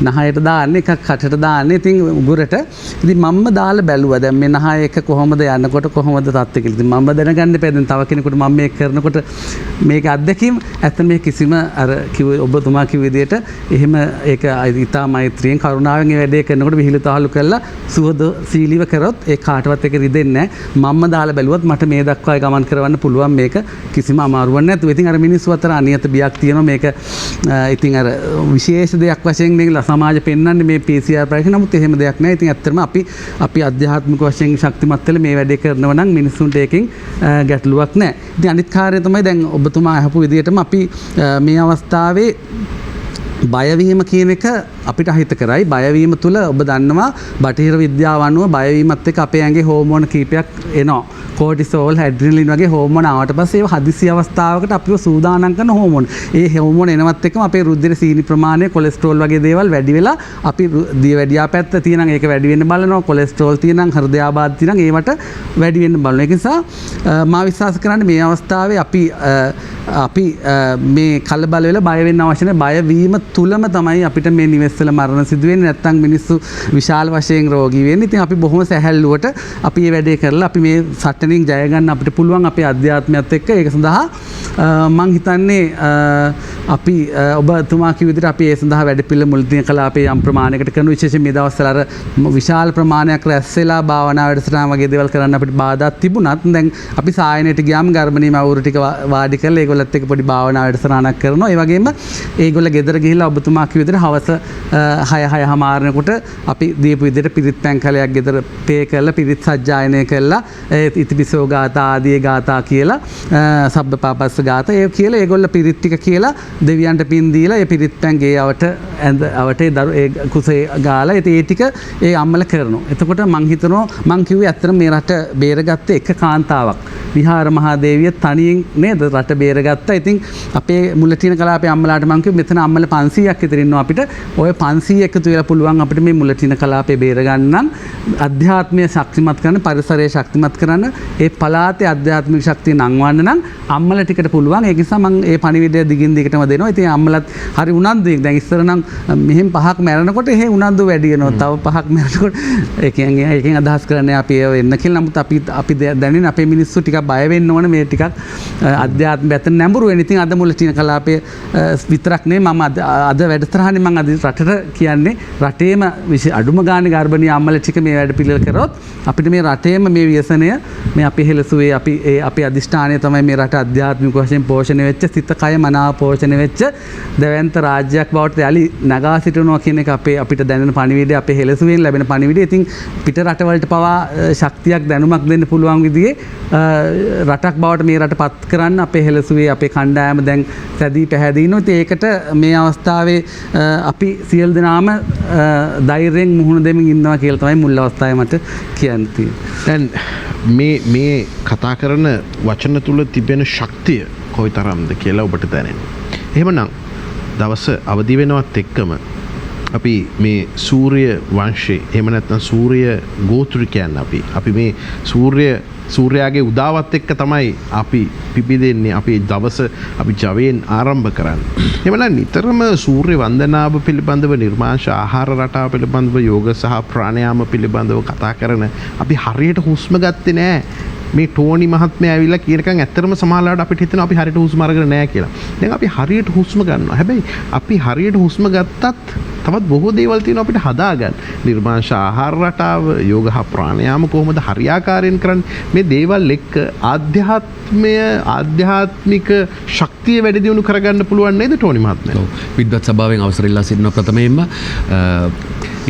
නහයට දාන්නේ එකක් කටට දාන්නේ. ඉතින් උගුරට ඉතින් මම දාලා බැලුවා දැන් මේ නහය එක කොහොමද යනකොට කොහොමද තත්ත්වය කියලා. ඉතින් මම දැනගන්න එපා දැන් තව කෙනෙකුට මම මේක කරනකොට මේක අත්දැකීම් ඇත්තට මේ කිසිම අර ඔබතුමා කිව්ව විදිහට එහෙම ඒක ඉතා මෛත්‍රියෙන් කරුණාවෙන් මේ වැඩේ කරනකොට විහිළු තහළු කරලා සුවදශීලීව කරොත් ඒ කාටවත් එක රිදෙන්නේ නැහැ. මම දාලා බැලුවත් මට මේ දක්වා ගමන් කරවන්න පුළුවන් මේක කිසිම අමාරුවක් නැතුව. ඉතින් අර මිනිස්සු අතර අනියත බියක් තියෙනවා මේක. ඉතින් අර විශේෂ දෙයක් වශයෙන් මේක සමාජ පෙන්වන්නේ මේ PCR පරීක්ෂණ නමුත් එහෙම දෙයක් නැහැ. ඉතින් ඇත්තටම අපි අධ්‍යාත්මික වශයෙන් ශක්තිමත් වෙලා මේ වැඩේ කරනවා නම් මිනිස්සුන්ට ඒකෙන් ගැටලුවක් නැහැ. ඉතින් අනිත් කාර්යය තමයි දැන් ඔබතුමා අහපු විදිහටම අපි මේ අවස්ථාවේ බයවීම කියන එක අපිට අහිත කරයි. බයවීම තුළ ඔබ දන්නවා බටහිර විද්‍යාව අනුව බයවීමත් එක්ක අපේ ඇඟේ හෝමෝන කීපයක් එනවා. කෝටිසෝල්, ඇඩ්‍රිනලින් වගේ හෝමෝන ආවට පස්සේ ඒවා හදිසි අවස්ථාවකට අපිව සූදානම් කරන හෝමෝන. ඒ හෝමෝන එනවත් එක්කම අපේ රුධිර සීනි ප්‍රමාණය, කොලෙස්ටරෝල් වගේ දේවල් වැඩි වෙලා අපි දියවැඩියා පැත්ත තියෙනම් ඒක වැඩි වෙන්න බලනවා. කොලෙස්ටරෝල් තියෙනම්, හෘදයාබාධ තියෙනම් ඒවට වැඩි වෙන්න බලනවා. ඒ නිසා මා විශ්වාස කරන්නේ මේ අවස්ථාවේ අපි මේ කලබල වෙලා බය වෙන්න අවශ්‍ය නැහැ. බයවීම තුලම තමයි අපිට මේ නිවෙස්වල මරණ සිදු වෙන්නේ. නැත්නම් මිනිස්සු විශාල වශයෙන් රෝගී වෙන්නේ. ඉතින් අපි බොහොම සැහැල්ලුවට අපි මේ වැඩේ කරලා අපි මේ සටනින් ජය ගන්න අපිට පුළුවන් අපේ අධ්‍යාත්මයත් එක්ක. ඒක සඳහා මම හිතන්නේ අපි ඔබතුමා කිව්ව විදිහට අපි ඒ සඳහා වැඩපිළිවෙල මුල්තිය කළා. අපේ යම් ප්‍රමාණයකට කරන විශේෂයෙන් මේ දවස්වල අර විශාල ප්‍රමාණයක් රැස් වෙලා භාවනා වැඩසටහන් වගේ දේවල් කරන්න අපිට බාධා තිබුණත් දැන් අපි සායනයට ගියාම ගර්භණී මව්වරු ටික වාඩි කරලා ඒගොල්ලත් එක්ක පොඩි භාවනා වැඩසටහනක් කරනවා. ඒ වගේම ඒගොල්ලෝ ගෙදර ගිහිල්ලා ඔබතුමා කිව්ව විදිහට හවස 6:30 අපි දීපු විදිහට පිරිත් පැන්කලයක් ගෙදර පේ කරලා පිරිත් සජ්ජායනය කරලා ඉතිපිසෝ ගාථා ආදී ගාථා කියලා සබ්බපාපස්ස ගාථා ඒ කියලා ඒගොල්ලෝ පිරිත් ටික කියලා දෙවියන්ට පින් දීලා ඒ පිරිත් පැන් ගේ අවට ඒ කුසේ ගාලා ඒ ටික ඒ අම්මල කරනවා. එතකොට මං හිතනවා මං කිව්වේ ඇත්තටම මේ රට බේරගත්තේ එක කාන්තාවක්. විහාර මහාදේවිය තනියෙන් නේද රට බේරගත්තා. ඉතින් අපේ මුලටින කලාපේ අම්මලාට මං කිව්වේ මෙතන අම්මල 500ක් විතර ඉන්නවා අපිට. ඔය 500 එකතු වෙලා පුළුවන් අපිට මේ මුලටින කලාපේ බේරගන්න අධ්‍යාත්මය ශක්තිමත් කරන්න, පරිසරය ශක්තිමත් කරන්න, ඒ පළාතේ අධ්‍යාත්මික ශක්තිය නංවන්න නම් අම්මලා ටිකට පුළුවන්. ඒ නිසා මම මේ පණිවිඩය දිගින් දිගටම දෙනවා. ඉතින් අම්මලාත් හරි උනන්දුවෙන් දැන් ඉස්සර නම් මෙහෙම 5ක් මැරෙනකොට එහෙ උනන්දු වැඩි වෙනවා. තව 5ක් මැරෙනකොට ඒකෙන් අදහස් කරන්නේ අපි ඒව එන්න කියලා. නමුත් අපි දැනෙන අපේ මිනිස්සු ටිකක් බය වෙන්න ඕන මේ ටිකක් අධ්‍යාත්ම පැත්තට නැඹුරු වෙන. ඉතින් අද මුලටින කලාපයේ විතරක් නෙමෙයි මම අද වැඩසටහනේ මම අද රටට කියන්නේ රටේම අඩුම ගානේ ගර්භණී අම්මලා ටික මේ වැඩ පිළිවෙල කරොත් අපිට මේ රටේම මේ ව්‍යසනය මේ අපි හෙළසුවේ අපේ අධිෂ්ඨානය තමයි මේ රට අධ්‍යාත්මික වශයෙන් පෝෂණය වෙච්ච, සිත කය මනාව පෝෂණය වෙච්ච දැවැන්ත රාජ්‍යයක් බවට යලි නගා සිටිනවා කියන එක අපිට දැනෙන පණිවිඩය, අපේ හෙළසුවෙන් ලැබෙන පණිවිඩය. ඉතින් පිට රටවලට පවා ශක්තියක් දැනුමක් දෙන්න පුළුවන් විදිහේ රටක් බවට මේ රට පත් කරන්න අපේ හෙළසුවේ අපේ කණ්ඩායම දැන් සැදී පැහැදී ඉන්නවා. ඉතින් ඒකට මේ අවස්ථාවේ අපි සියලු දෙනාම ධෛර්යයෙන් මුහුණ දෙමින් ඉන්නවා කියලා තමයි මුල් අවස්ථාවේ මට කියන්න තියෙන්නේ. දැන් මේ කතා කරන වචන තුල තිබෙන ශක්තිය කොයිතරම්ද කියලා ඔබට දැනෙනවා. එහෙමනම් දවස අවදි වෙනවත් එක්කම අපි මේ සූර්ය වංශේ එහෙම නැත්නම් සූර්ය ගෝත්‍රිකයන් අපි මේ සූර්යාගේ උදාවත් එක්ක තමයි අපි පිබිදෙන්නේ. අපි දවස අපි ජවයෙන් ආරම්භ කරන්නේ. එහෙමනම් නිතරම සූර්ය වන්දනාව පිළිබඳව, නිර්මාංශ ආහාර රටාව පිළිබඳව, යෝග සහ ප්‍රාණයාම පිළිබඳව කතා කරන අපි හරියට හුස්ම ගත්තේ නෑ. මේ ටෝනි මහත්මයා ඇවිල්ලා කියනකන් ඇත්තටම සමහරවිට අපිට හිතෙනවා අපි හරියට හුස්ම අරගෙන නෑ කියලා. දැන් අපි හරියට හුස්ම ගන්නවා. හැබැයි අපි හරියට හුස්ම ගත්තත් තවත් බොහෝ දේවල් තියෙනවා අපිට හදාගන්න. නිර්මාංශ ආහාර රටාව, යෝග හා ප්‍රාණයාම කොහොමද හරියාකාරයෙන් කරන්නේ? මේ දේවල් එක්ක ආධ්‍යාත්මික ශක්තිය වැඩි දියුණු කරගන්න පුළුවන් නේද ටෝනි මහත්මයා? ඔව්. විද්වත් සභාවෙන් අවසර ඉල්ලා සිටිනවා. ප්‍රථමයෙන්ම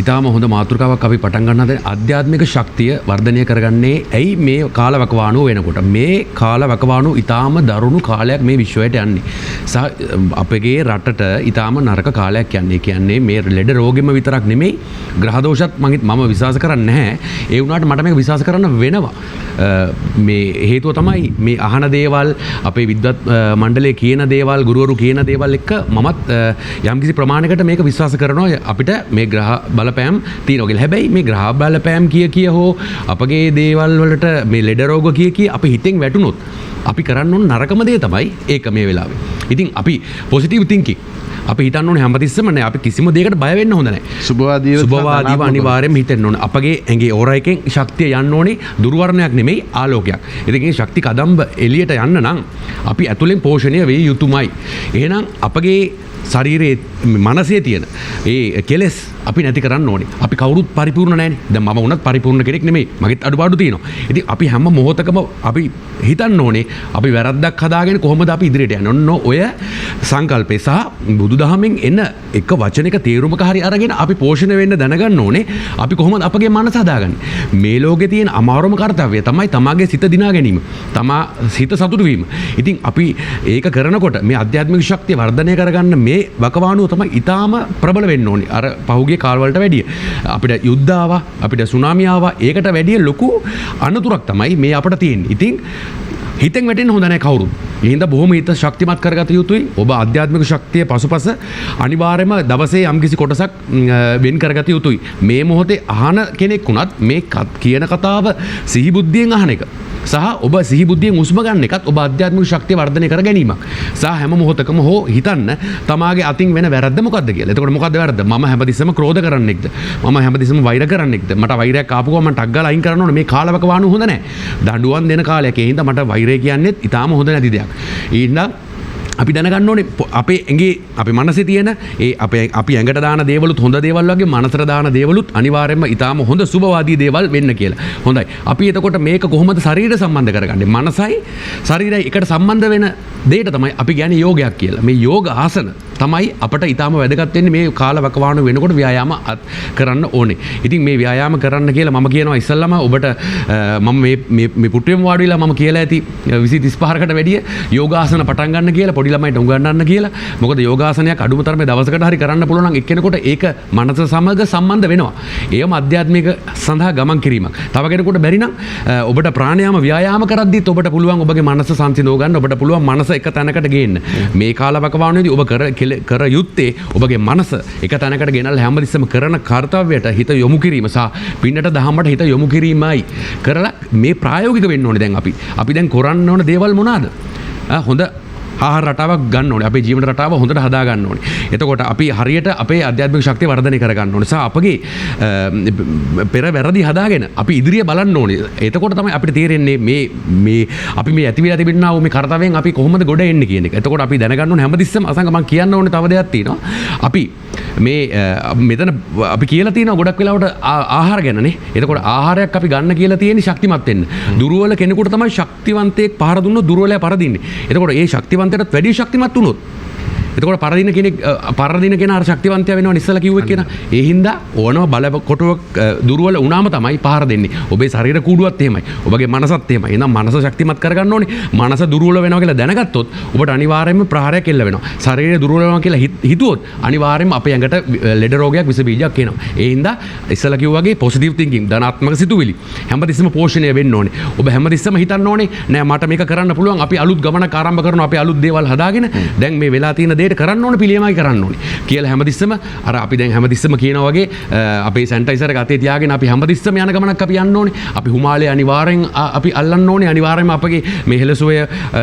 ඉතාම හොඳ මාතෘකාවක් අපි පටන් ගන්න හදන ආධ්‍යාත්මික ශක්තිය වර්ධනය කරගන්නේ ඇයි මේ කාලවකවානුව වෙනකොට. මේ කාලවකවානුව ඉතාම දරුණු කාලයක් මේ විශ්වයට යන්නේ. අපගේ රටට ඉතාම නරක කාලයක් යන්නේ. කියන්නේ මේ ලෙඩ රෝගෙම විතරක් නෙමෙයි ග්‍රහ දෝෂත් මම විශ්වාස කරන්නේ නැහැ. ඒ වුණාට මට මේක විශ්වාස කරන්න වෙනවා. මේ හේතුව තමයි මේ අහන දේවල්, අපේ විද්වත් මණ්ඩලයේ කියන දේවල්, ගුරුවරු කියන දේවල් එක්ක මමත් යම්කිසි ප්‍රමාණයකට මේක විශ්වාස කරනවා. අපිට මේ ග්‍රහ බලපෑම් තියෙනවා කියලා. හැබැයි මේ ග්‍රහ බලපෑම් කිය හෝ අපගේ දේවල් වලට මේ ලෙඩ රෝග කිය අපි හිතෙන් වැටුනොත් අපි කරන්න ඕන නරකම දේ තමයි ඒක මේ වෙලාවේ. ඉතින් අපි පොසිටිව් තින්කින් අපි හිතන්න ඕනේ හැමතිස්සෙම නෑ අපි කිසිම දෙයකට බය වෙන්න හොඳ නෑ. සුබවාදීව අනිවාර්යයෙන්ම හිතෙන්න ඕනේ. අපගේ ඇඟේ ඕරා එකෙන් ශක්තිය යන්න ඕනේ දුර්වර්ණයක් නෙමෙයි ආලෝකයක්. ඉතින් මේ ශක්ති කදම්බ එළියට යන්න නම් අපි ඇතුලෙන් පෝෂණය වෙ යුතුමයි. එහෙනම් අපගේ ශරීරයේ මනසේ තියෙන ඒ කෙලෙස් අපි නැති කරන්න ඕනේ. අපි කවුරුත් පරිපූර්ණ නැහැනේ. දැන් මම වුණත් පරිපූර්ණ කෙනෙක් නෙමෙයි. මගෙත් අඩුපාඩු තියෙනවා. ඉතින් අපි හැම මොහොතකම අපි හිතන්න ඕනේ අපි වැරද්දක් හදාගෙන කොහොමද අපි ඉදිරියට යන්නේ. ඔන්න ඔය සංකල්පය සහ බුදුදහමෙන් එන එක වචනයක තේරුමක හරි අරගෙන අපි පෝෂණය වෙන්න දැනගන්න ඕනේ අපි කොහොමද අපගේ මනස හදාගන්නේ. මේ ලෝකේ තියෙන අමාරුම කාර්යය තමයි තමාගේ සිත දිනා ගැනීම. තමා සිත සතුටු වීම. ඉතින් අපි ඒක කරනකොට මේ ආධ්‍යාත්මික ශක්තිය වර්ධනය කරගන්න මේ වකවානුව තමයි ඊටාම ප්‍රබල වෙන්න ඕනේ. අර පහුගිය කාලවලට වැඩිය. අපිට යුද්ධ ආවා, අපිට සුනාමි ආවා. ඒකට වැඩිය ලොකු අනතුරක් තමයි මේ අපිට තියෙන්නේ. ඉතින් හිතෙන් වැටෙන්න හොඳ නැහැ කවුරුත්. ඒ හින්දා බොහොම හිත ශක්තිමත් කරගත යුතුයි. ඔබ ආධ්‍යාත්මික ශක්තිය පසුපස අනිවාර්යයෙන්ම දවසේ යම්කිසි කොටසක් වෙන් කරගත යුතුයි. මේ මොහොතේ අහන කෙනෙක් වුණත් මේ කියන කතාව සිහි බුද්ධියෙන් අහන එක. සහ ඔබ සිහි බුද්ධියෙන් උස්ම ගන්න එකත් ඔබ ආධ්‍යාත්මික ශක්තිය වර්ධනය කර ගැනීමක්. සහ හැම මොහොතකම හෝ හිතන්න තමාගේ අතින් වෙන වැරද්ද මොකද්ද කියලා. එතකොට මොකද්ද වැරද්ද? මම හැමතිස්සෙම ක්‍රෝධ කරන්නෙක්ද? මම හැමතිස්සෙම වෛර කරන්නෙක්ද? මට වෛරයක් ආපු ගමන් මම ටක් ගාලා අයින් කරන්න ඕනේ. මේ කාලවක වාණු හොඳ නැහැ. දඬුවම් දෙන කාලයක ඒ හින්දා මට වෛරය කියන්නේත් ඊටාම හොඳ නැති දෙයක්. ඒ හින්දා අපි දැනගන්න ඕනේ අපේ ඇඟේ අපේ මනසේ තියෙන ඒ අපි ඇඟට දාන දේවලුත් හොඳ දේවල් වගේ මනසට දාන දේවලුත් අනිවාර්යයෙන්ම ඊටාම හොඳ සුබවාදී දේවල් වෙන්න කියලා. හොඳයි. අපි එතකොට මේක කොහොමද ශරීරය සම්බන්ධ කරගන්නේ? මනසයි ශරීරයයි එකට සම්බන්ධ වෙන දෙයට තමයි අපි කියන්නේ යෝගයක් කියලා. මේ යෝග ආසන තමයි අපට ඊටාම වැදගත් වෙන්නේ මේ කාලවකවාණු වෙනකොට ව්‍යායාම කරන්න ඕනේ. ඉතින් මේ ව්‍යායාම කරන්න කියලා මම කියනවා ඉස්සල්ලාම ඔබට මම මේ පුටුවෙම වාඩි වෙලා මම කියලා ඇති 20 35කට වැඩිය යෝගාසන පටන් ගන්න කියලා පොඩි ළමයිට උගන්වන්න කියලා. මොකද යෝගාසනයක් අඩුම තරමේ දවසකට හරි කරන්න පුළුවන් නම් එක්කෙනෙකුට ඒක මනස සමග සම්බන්ධ වෙනවා. ඒවම ආධ්‍යාත්මික සඳහා ගමන් කිරීමක්. තව කෙනෙකුට බැරි නම් ඔබට ප්‍රාණයාම ව්‍යායාම කරද්දිත් ඔබට පුළුවන් ඔබගේ මනස සංසිඳව ගන්න. ඔබට පුළුවන් මනස එක තැනකට ගේන්න. මේ කාලවකවානුවේදී ඔබ කර යුත්තේ ඔබගේ මනස එක තැනකට ගෙනල්ලා හැමතිස්සෙම කරන කාර්යයට හිත යොමු කිරීම සහ පින්නට දහමට හිත යොමු කිරීමයි කරලා මේ ප්‍රායෝගික වෙන්න ඕනේ. දැන් අපි දැන් කරන්න ඕන දේවල් මොනවාද? හොඳ ආහාර රටාවක් ගන්න ඕනේ. අපේ ජීවන රටාව හොඳට හදා ගන්න ඕනේ. එතකොට අපි හරියට අපේ ආධ්‍යාත්මික ශක්තිය වර්ධනය කර ගන්න ඕනේ. සහ අපගේ පෙර වැරදි හදාගෙන අපි ඉදිරිය බලන්න ඕනේ. එතකොට තමයි අපිට තේරෙන්නේ මේ අපි මේ ඇති වෙලා තිබෙනා වූ මේ කාර්යයෙන් අපි කොහොමද ගොඩ එන්නේ කියන එක. එතකොට අපි දැනගන්න ඕනේ හැමතිස්සෙම අසංග මම කියන්න ඕනේ තව දෙයක් තියෙනවා. අපි මේ මෙතන අපි කියලා තියෙනවා ගොඩක් වෙලාවට ආහාර ගැනනේ. එතකොට ආහාරයක් අපි ගන්න කියලා තියෙන්නේ ශක්තිමත් වෙන්න. දුර්වල කෙනෙකුට තමයි ශක්තිවන්තයෙක් පහර දුන්නොත් දුර්වලයා පරදින්නේ. එතකොට ඒ ශක්තිවන්තයටත් වැඩි ශක්තිමත් වුණොත් එතකොට පරදින කෙනා අර ශක්තිවන්තයා වෙනවා ඉස්සලා කිව්වෙක් කෙනා. ඒ හින්දා ඕනම බල කොටුවක් දුර්වල වුණාම තමයි පහර දෙන්නේ. ඔබේ ශරීර කූඩුවත් එහෙමයි. ඔබගේ මනසත් එහෙමයි. එහෙනම් මනස ශක්තිමත් කරගන්න ඕනේ. මනස දුර්වල වෙනවා කියලා දැනගත්තොත් ඔබට අනිවාර්යයෙන්ම ප්‍රහාරයක් එල්ල වෙනවා. ශරීරය දුර්වල වෙනවා කියලා හිතුවොත් අනිවාර්යයෙන්ම අපේ ඇඟට ලෙඩ රෝගයක් විස බීජයක් එනවා. ඒ හින්දා ඉස්සලා කිව්වා වගේ පොසිටිව් තින්කින් ධනාත්මක සිතුවිලි හැමතිස්සෙම පෝෂණය වෙන්න ඕනේ. ඔබ හැමතිස්සෙම හිතන්න ඕනේ නෑ මට මේක කරන්න පුළුවන්. අපි අලුත් ගමනක් ආරම්භ කරනවා. අපි අලුත් දේවල් හදාගෙන දැන් මේ වෙලා තියෙන දේට කරන්න ඕනේ පිළියමයි කරන්න ඕනේ කියලා හැමතිස්සෙම අර අපි දැන් හැමතිස්සෙම කියනවා වගේ අපේ සැනිටයිසර් එක අතේ තියාගෙන අපි හැමතිස්සෙම යන ගමනක් අපි යන්න ඕනේ. අපි හිමාලය අනිවාර්යෙන් අපි අල්ලන්න ඕනේ. අනිවාර්යෙන්ම අපගේ මේ හෙළසුවය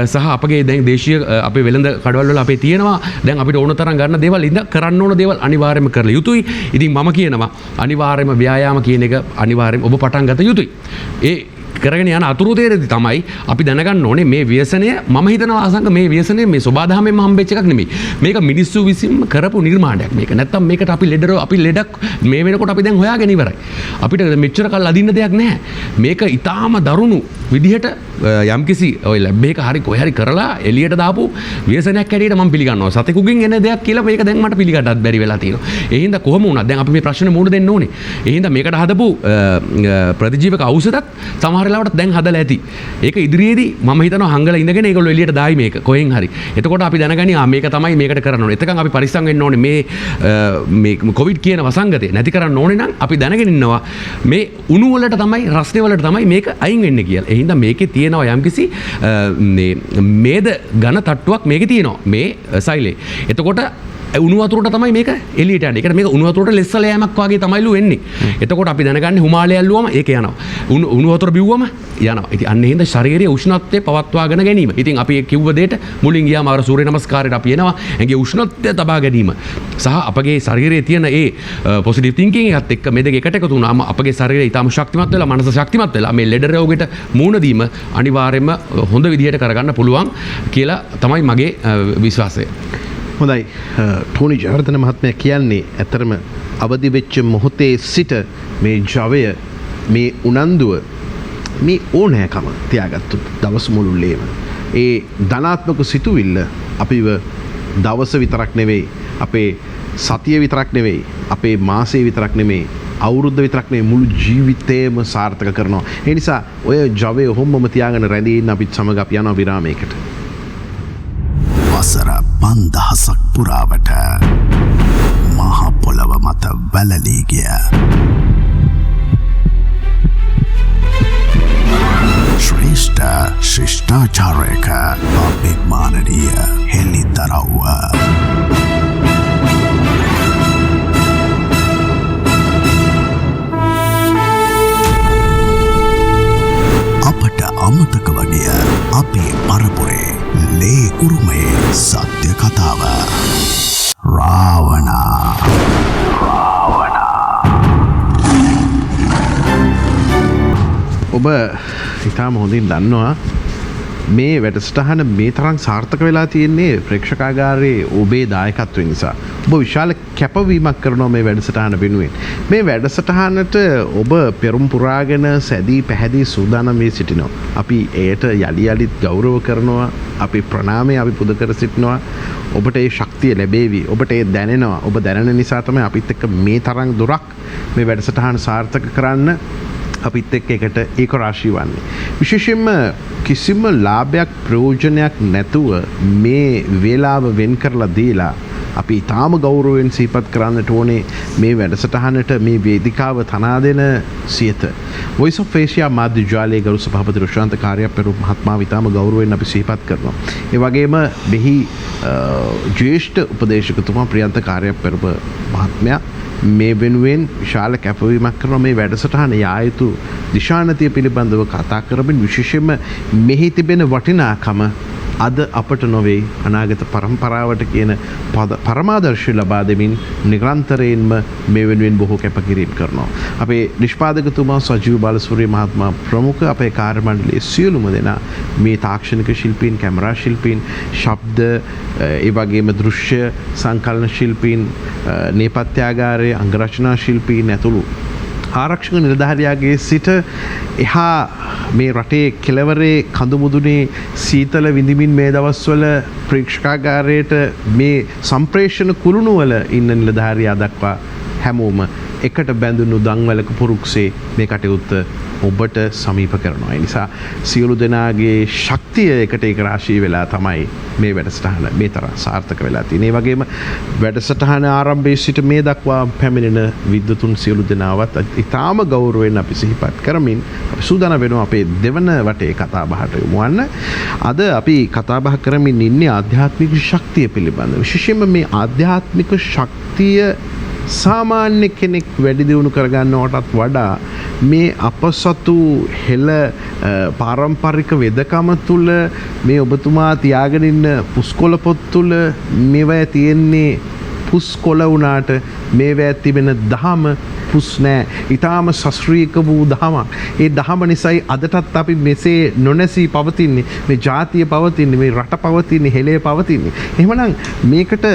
සහ අපගේ දැන් දේශීය අපේ වෙළඳ කඩවල වල අපේ තියෙනවා දැන් අපිට ඕන තරම් ගන්න දේවල් ඉඳ කරන්න ඕන දේවල් අනිවාර්යෙන්ම කරලා යුතුයි. ඉතින් මම කියනවා අනිවාර්යෙන්ම ව්‍යායාම කියන එක අනිවාර්යෙන්ම ඔබ පටන් ගත යුතුයි. ඒ කරගෙන යන අතුරුතේරදී තමයි අපි දැනගන්න ඕනේ මේ ව්‍යසනය මම හිතනවා අසංක මේ ව්‍යසනය මේ සබාධමෙන්ම හම්බෙච්ච එකක් නෙමෙයි. මේක මිනිස්සු විසින්ම කරපු නිර්මාණයක් මේක. නැත්තම් මේකට අපි ලෙඩක් මේ වෙනකොට අපි දැන් හොයාගෙන ඉවරයි. අපිට මෙච්චර කල් අදින්න දෙයක් නැහැ. මේක ඊටාම දරුණු විදිහට යම්කිසි ඔය ලැබ් එක හරි කොහේ හරි කරලා එළියට දාපු ව්‍යසනයක් හැටියට මම පිළිගන්නවා. සතෙකුගෙන් එන දෙයක් කියලා මේක දැන් මට පිළිගන්නත් බැරි වෙලා තියෙනවා. ඒ හින්දා කොහොම වුණත් දැන් අපි මේ ප්‍රශ්නේ මුහුණ දෙන්න ඕනේ. ඒ හින්දා මේකට හදපු ප්‍රතිජීවක ඖෂධත් සමහර වෙලාවට දැන් හදලා ඇති. ඒක ඉදිරියේදී මම හිතනවා හංගලා ඉඳගෙන ඒගොල්ලෝ එළියට දායි මේක කොහෙන් හරි. එතකොට අපි දැනගනි මේක තමයි මේකට කරන්න ඕනේ. එතකන් අපි පරිස්සම් වෙන්න ඕනේ මේ කොවිඩ් කියන වසංගතය නැති කරන්න ඕනේ නම් අපි දැනගෙන ඉන්නවා මේ උණු වලට තමයි රස්නේ වලට තමයි මේක අයින් වෙන්නේ කියලා. ඒ හින්දා මේකේ තියෙනවා යම්කිසි මේද ඝන තට්ටුවක් මේකේ තියෙනවා. මේ සෛලේ. එතකොට උණු වතුරට තමයි මේක එළියට යන්නේ. ඒකට මේක උණු වතුරට ලෙස්සල යෑමක් වගේ තමයිලු වෙන්නේ. එතකොට අපි දැනගන්නේ හිමාලය ඇල්ලුවම ඒක යනවා. උණු වතුර බිව්වම යනවා. ඉතින් අන්න එහෙනම් ශරීරයේ උෂ්ණත්වය පවත්වාගෙන ගැනීම. ඉතින් අපි කිව්ව දෙයට මුලින් ගියාම අර සූර්ය නමස්කාරයට අපි එනවා. ඇඟේ උෂ්ණත්වය තබා ගැනීම. සහ අපගේ ශරීරයේ තියෙන ඒ පොසිටිව් තින්කින් එකත් එක්ක මේ දෙක එකට එකතු වුණාම අපගේ ශරීරය ඊටම ශක්තිමත් වෙලා මනස ශක්තිමත් වෙලා මේ ලෙඩ රෝගයට මුහුණ දීම අනිවාර්යයෙන්ම හොඳ විදිහට කරගන්න පුළුවන් කියලා තමයි මගේ විශ්වාසය. හොඳයි ටෝනි ජයවර්ධන මහත්මයා කියන්නේ ඇත්තටම අවදි වෙච්ච මොහොතේ සිට මේ ජවය මේ උනන්දුව මේ ඕනෑකම තියාගත්තු දවස් මුළුල්ලේම ඒ ධනාත්මක සිතුවිල්ල අපිව දවස විතරක් නෙවෙයි අපේ සතිය විතරක් නෙවෙයි අපේ මාසය විතරක් නෙවෙයි අවුරුද්ද විතරක් නෙවෙයි මුළු ජීවිතේම සාර්ථක කරනවා. ඒ නිසා ඔය ජවය ඔහොමම තියාගෙන රැඳී ඉන්න අපිත් සමග අපි යනවා විරාමයකට. වසර 5000ක් පුරාවට මහ පොළව මත වැළලී ගිය ශ්‍රේෂ්ඨ ශිෂ්ටාචාරයක අභිමානනීය හෙළිදරව්ව අපට අමතක වගේ අපේ පරපුරේ ලේ උරුමයේ සත්‍ය කතාව රාවණා ඔබ ඉතාම හොඳින් දන්නවා මේ වැඩසටහන මේ තරම් සාර්ථක වෙලා තියෙන්නේ ප්‍රේක්ෂකාගාරයේ ඔබේ දායකත්වය නිසා. ඔබ විශාල කැපවීමක් කරනවා මේ වැඩසටහන වෙනුවෙන්. මේ වැඩසටහනට ඔබ පෙරම් පුරාගෙන සැදී පැහැදී සූදානම් වී සිටිනවා. අපි එයට යලි යලිත් ගෞරව කරනවා. අපි ප්‍රණාමය අපි පුද කර සිටිනවා. ඔබට ඒ ශක්තිය ලැබේවි. ඔබට ඒ දැනෙනවා. ඔබ දැනෙන නිසා තමයි අපිත් එක්ක මේ තරම් දුරක් මේ වැඩසටහන සාර්ථක කරන්න අපිත් එක්ක එකට ඒක රාශී වන්නේ. විශේෂයෙන්ම කිසිම ලාභයක් ප්‍රයෝජනයක් නැතුව මේ වේලාව වෙන් කරලා දීලා අපි ඊටාම ගෞරවයෙන් සිහිපත් කරන්නට ඕනේ මේ වැඩසටහනට මේ වේදිකාව තනා දෙන සියත. Voice of Asia මාධ්‍ය ජාලයේ ගරු සභාපති රුෂාන්ත කාර්යපෙරු මහත්මයා ඊටාම ගෞරවයෙන් අපි සිහිපත් කරනවා. ඒ වගේම මෙහි ජ්‍යෙෂ්ඨ උපදේශකතුමා ප්‍රියන්ත කාර්යපෙරු මහත්මයා මේ වෙනුවෙන් විශාල කැපවීමක් කරන මේ වැඩසටහන යා යුතු දිශානතිය පිළිබඳව කතා කරමින් විශේෂයෙන්ම මෙහි තිබෙන වටිනාකම අද අපට නොවේ අනාගත පරම්පරාවට කියන පරමාදර්ශය ලබා දෙමින් නිරන්තරයෙන්ම මේ වෙනුවෙන් බොහෝ කැපකිරීම් කරනවා. අපේ නිෂ්පාදකතුමා සජීව බාලසූරිය මහත්මයා ප්‍රමුඛ අපේ කාර්ය මණ්ඩලයේ සියලුම දෙනා මේ තාක්ෂණික ශිල්පීන්, කැමරා ශිල්පීන්, ශබ්ද ඒ වගේම දෘශ්‍ය සංකලන ශිල්පීන්, නේපත්‍යාගාරයේ අංගරචනා ශිල්පීන් ඇතුළු ආරක්ෂක නිලධාරියාගේ සිට එහා මේ රටේ කෙළවරේ කඳුමුදුනේ සීතල විඳිමින් මේ දවස්වල ප්‍රේක්ෂකාගාරයට මේ සම්ප්‍රේෂණ කුළුණුවල ඉන්න නිලධාරියා දක්වා හැමෝම එකට බැඳුණු දන්වැලක පුරුක්සේ මේ කටයුත්ත ඔබට සමීප කරනවා. ඒ නිසා සියලු දෙනාගේ ශක්තිය එකට ඒක රාශී වෙලා තමයි මේ වැඩසටහන මේ තරම් සාර්ථක වෙලා තියෙන්නේ. ඒ වගේම වැඩසටහන ආරම්භයේ සිට මේ දක්වා පැමිණෙන විද්වතුන් සියලු දෙනාවත් ඉතාම ගෞරවයෙන් අපි සිහිපත් කරමින් අපි සූදානම් වෙනවා අපේ දෙවන වටේ කතා බහට යමු වන්න. අද අපි කතා බහ කරමින් ඉන්නේ ආධ්‍යාත්මික ශක්තිය පිළිබඳව. විශේෂයෙන්ම මේ ආධ්‍යාත්මික ශක්තිය සාමාන්‍ය කෙනෙක් වැඩි දියුණු කරගන්නවටත් වඩා මේ අපසතු හෙළ පාරම්පරික වෙදකම තුළ මේ ඔබතුමා තියාගෙන ඉන්න පුස්කොළ පොත් තුළ මේවා තියෙන්නේ පුස්කොළ වුණාට මේවා තිබෙන දහම පුස් නෑ. ඊටාම ශාස්ත්‍රීය වූ දහමක්. ඒ දහම නිසායි අදටත් අපි මෙසේ නොනැසී පවතින්නේ. මේ ජාතිය පවතින්නේ, මේ රට පවතින්නේ, හෙළය පවතින්නේ. එහෙමනම් මේකට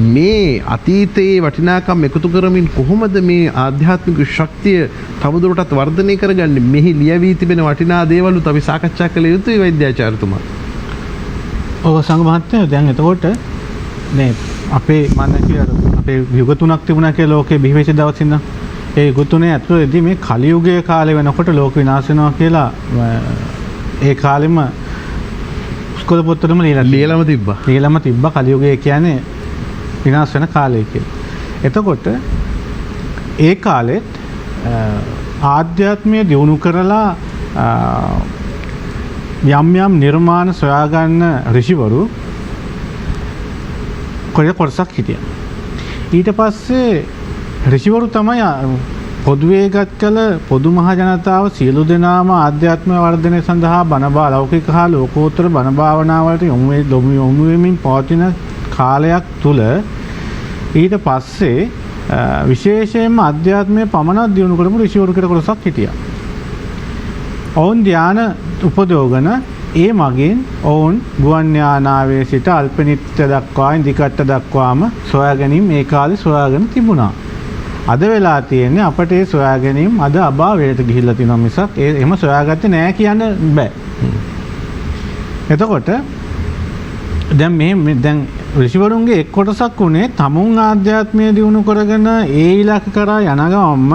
මේ අතීතයේ වටිනාකම් එකතු කරමින් කොහොමද මේ ආධ්‍යාත්මික ශක්තිය තවදුරටත් වර්ධනය කරගන්නේ? මෙහි ලියවී තිබෙන වටිනා දේවලුත් අපි සාකච්ඡා කළ යුතුයි වෛද්‍යාචාර්යතුමා. ඔව් සංඝ මහත්මයා දැන් එතකොට මේ අපේ අපේ යුග තුනක් තිබුණා කියලා ලෝකේ බිහි වෙච්ච දවස් ඉඳන් ඒ යුග තුනේ ඇතුළතදී මේ කලියුගයේ කාලේ වෙනකොට ලෝක විනාශ වෙනවා කියලා ඒ කාලෙම ස්කෝල පොත්වලම ලියලාම තිබ්බා කලියුගය කියන්නේ විනාශ වෙන කාලය කියලා. එතකොට ඒ කාලෙත් ආධ්‍යාත්මය දියුණු කරලා යම් යම් නිර්මාණ සොයාගන්න ඍෂිවරු කොටසක් හිටියා. ඊට පස්සේ ඍෂිවරු තමයි පොදුවේ ගත් කළ පොදු මහ ජනතාව සියලු දෙනාම ආධ්‍යාත්ම වර්ධනය සඳහා බණ ලෞකික හා ලෝකෝත්තර බණ භාවනාවලට යොමු වෙමින් පවතින කාලයක් තුල ඊට පස්සේ විශේෂයෙන්ම අධ්‍යාත්මය පමණක් දියුණු කරපු ඍෂිවරු කොටසක් හිටියා. ඔවුන් ධානය උපදෝගන ඒ මගින් ඔවුන් ගුවන් යානාවේ සිට අල්පනිත්‍ය දක්වා ඉදිකට්ට දක්වාම සොයා ගැනීම ඒ කාලේ සොයාගෙන තිබුණා. අද වෙලා තියෙන්නේ අපට ඒ සොයා ගැනීම අද අභාවයට ගිහිල්ලා තියෙනවා මිසක් එහෙම සොයාගත්තේ නෑ කියන්න බෑ. එතකොට දැන් මේ දැන් ඍෂිවරුන්ගේ එක් කොටසක් උනේ තමුන් ආධ්‍යාත්මය දියුණු කරගෙන ඒ ඉලක්ක කරා යන ගමන්ම